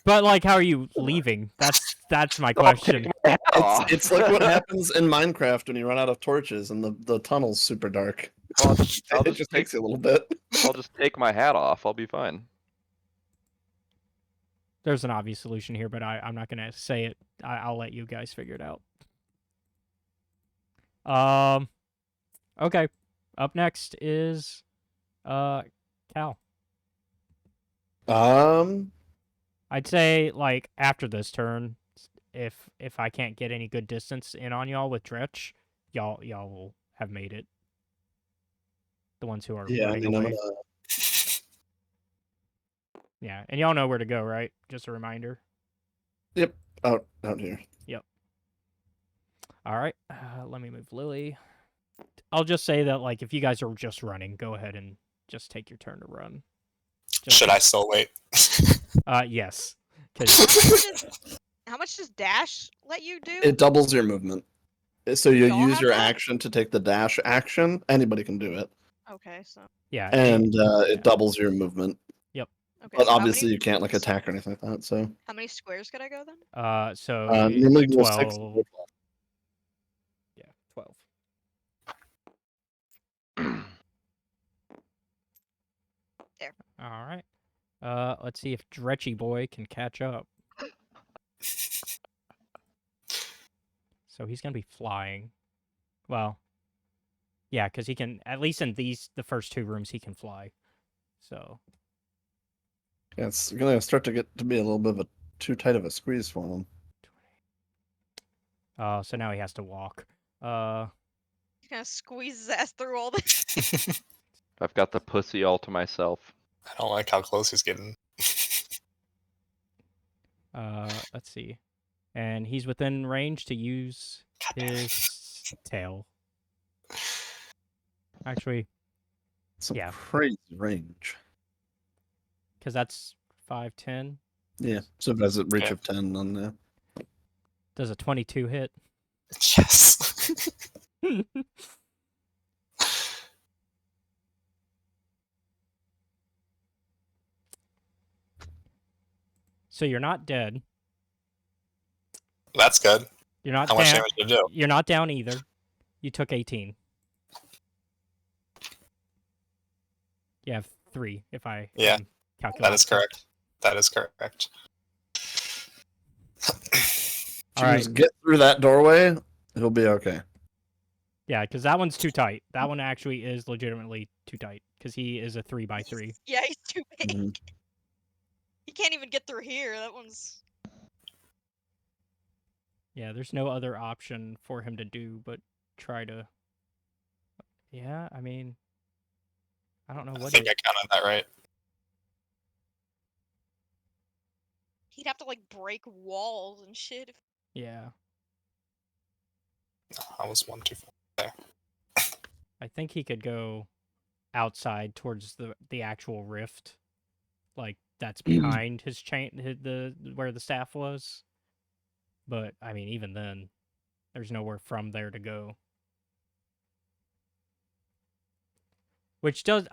But like, how are you leaving? That's my question. It's like what happens in Minecraft when you run out of torches and the tunnel's super dark. I'll It just takes you a little bit. I'll just take my hat off. I'll be fine. There's an obvious solution here, but I'm not gonna say it. I'll let you guys figure it out. Okay. Up next is Cal. I'd say like after this turn, if I can't get any good distance in on y'all with Dretch, y'all will have made it. The ones who are running away. Yeah, and y'all know where to go, right? Just a reminder. Yep, out here. Yep. All right, let me move Lily. I'll just say that like if you guys are just running, go ahead and just take your turn to run. Should I still wait? Yes. How much does dash let you do? It doubles your movement. So you Y'all use have your that? action to take the dash action. Anybody can do it. Okay, so Yeah. And it doubles your movement. okay. But so obviously you can't like attack or anything like that. So how many squares could I go then? So normally you go 12. 6. Yeah, 12. There. All right. Let's see if Dretchy Boy can catch up. So he's gonna be flying. Well, yeah, because he can at least in the first two rooms he can fly. So Yeah, it's gonna start to get to be a little bit of a too tight of a squeeze for him. so now he has to walk. He's gonna squeeze his ass through all this. I've got the pussy all to myself. I don't like how close he's getting. Let's see. And he's within range to use his tail. Actually, It's a yeah. crazy range. Because that's 5, 10. Yeah, so it has a reach Yeah. of 10 on there. Does a 22 hit? Yes. So you're not dead. That's good. You're not How much down. damage did it do? You're not down either. You took 18. You have 3, if I Yeah, calculate. That is correct. That is correct. If you just get through that doorway, it'll be okay. Yeah, because that one's too tight. That one actually is legitimately too tight because he is a 3x3. Yeah, he's too big. Mhm. He can't even get through here. That one's. Yeah, there's no other option for him to do but try to. Yeah, I mean, I don't know I what. think I counted that right. He'd have to like break walls and shit. Yeah, No, I was 1 too far there. I think he could go outside towards the actual rift, like that's behind his chain, the where the staff was. But I mean, even then, there's nowhere from there to go. Which does,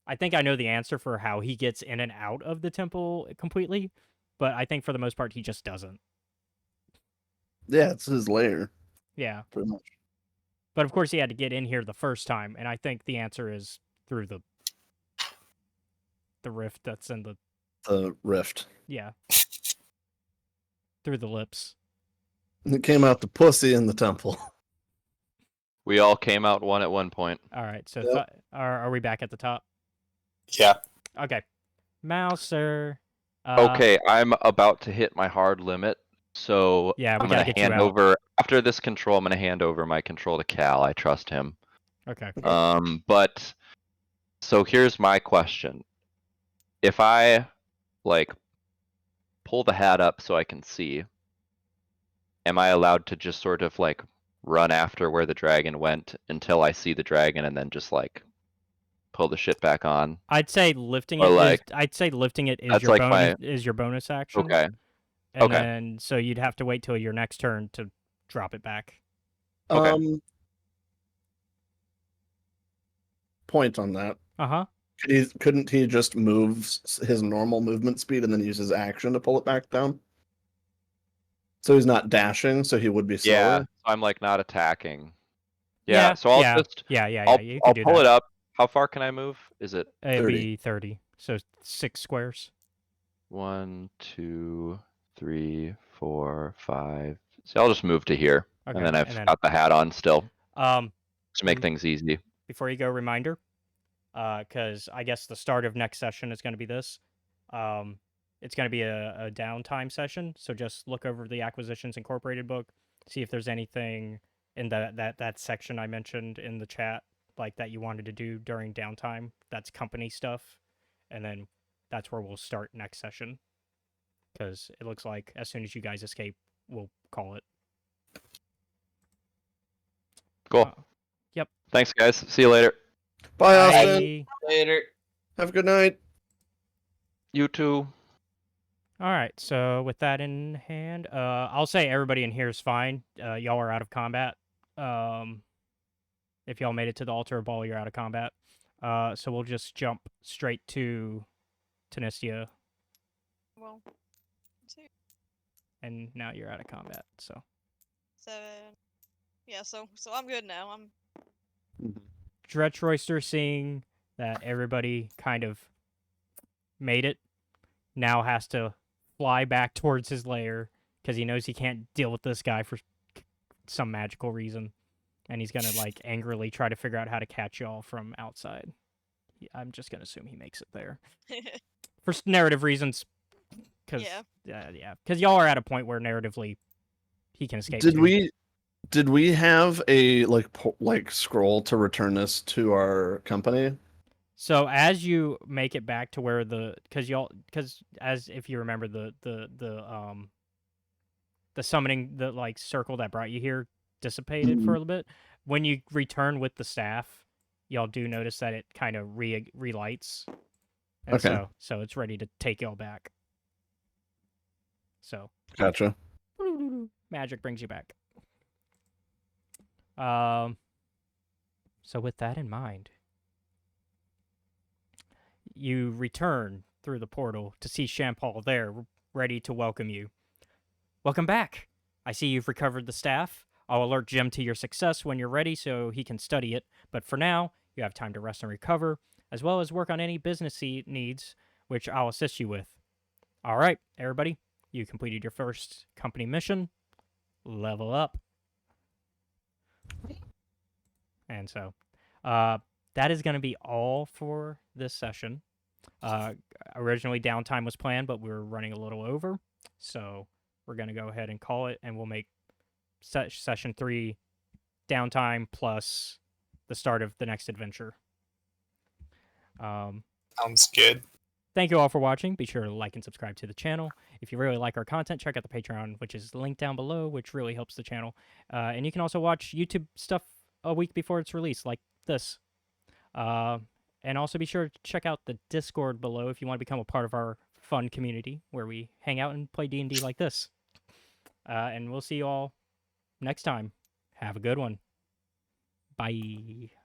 I think I know the answer for how he gets in and out of the temple completely, but I think for the most part he just doesn't. Yeah, it's his lair, Yeah, pretty much. but of course he had to get in here the first time, and I think the answer is through the rift that's in the The rift. through the lips. It came out the pussy in the temple. We all came out one at one point. All right, so Yep. are we back at the top? Yeah. Okay, Mouser. Okay, I'm about to hit my hard limit, so Yeah, we I'm gotta gonna get you hand out. over after this control. I'm gonna hand over my control to Cal. I trust him. Okay. But so here's my question: if I like pull the hat up so I can see, am I allowed to just sort of like run after where the dragon went until I see the dragon and then just like pull the shit back on? I'd say lifting Or, it is. like, I'd say lifting it is that's your like bonus. my- Is your bonus action. Okay. And Okay. then so you'd have to wait till your next turn to drop it back. Okay. Point on that. Uh-huh. Couldn't he just move his normal movement speed and then use his action to pull it back down? So he's not dashing, so he would be slower. Yeah, I'm like not attacking. Yeah, so I'll just Yeah, I'll you I'll can do pull that. it up. How far can I move? Is it It'd 30. be 30. So 6 squares. 1, 2, 3, 4, 5? So I'll just move to here, Okay. and then I've got the hat on still to make Mm. things easy. Before you go, reminder, because I guess the start of next session is going to be this. It's going to be a downtime session, so just look over the Acquisitions Incorporated book, see if there's anything in that section I mentioned in the chat, like that you wanted to do during downtime. That's company stuff, and then that's where we'll start next session. Because it looks like as soon as you guys escape, we'll call it. Cool. Yep. Thanks, guys. See you later. Bye, Austin. Bye. Later. Have a good night. You too. All right, so with that in hand, I'll say everybody in here is fine. Y'all are out of combat. If y'all made it to the altar of Bhaal, you're out of combat. So we'll just jump straight to Tanista, Well, let's see. and now you're out of combat. So 7. Yeah, so I'm good now. I'm Dretchroyster, seeing that everybody kind of made it, now has to fly back towards his lair because he knows he can't deal with this guy for some magical reason, and he's gonna like angrily try to figure out how to catch y'all from outside. I'm just gonna assume he makes it there for narrative reasons, because because y'all are at a point where narratively he can escape. Did we have a like scroll to return us to our company? So as you make it back to where because as if you remember the summoning, the like circle that brought you here dissipated for a little bit. When you return with the staff, y'all do notice that it kind of relights, and Okay. so it's ready to take y'all back. So Gotcha. magic brings you back. So with that in mind, you return through the portal to see Shampal there, ready to welcome you. Welcome back. I see you've recovered the staff. I'll alert Jim to your success when you're ready so he can study it, but for now, you have time to rest and recover, as well as work on any business needs, which I'll assist you with. All right, everybody, you completed your first company mission. Level up. And so, that is going to be all for this session. Originally, downtime was planned, but we were running a little over, so we're going to go ahead and call it, and we'll make session 3 downtime plus the start of the next adventure. Sounds good. Thank you all for watching. Be sure to like and subscribe to the channel. If you really like our content, check out the Patreon, which is linked down below, which really helps the channel. And you can also watch YouTube stuff a week before it's released, like this. And also be sure to check out the Discord below if you want to become a part of our fun community where we hang out and play D&D like this. And we'll see you all next time. Have a good one. Bye.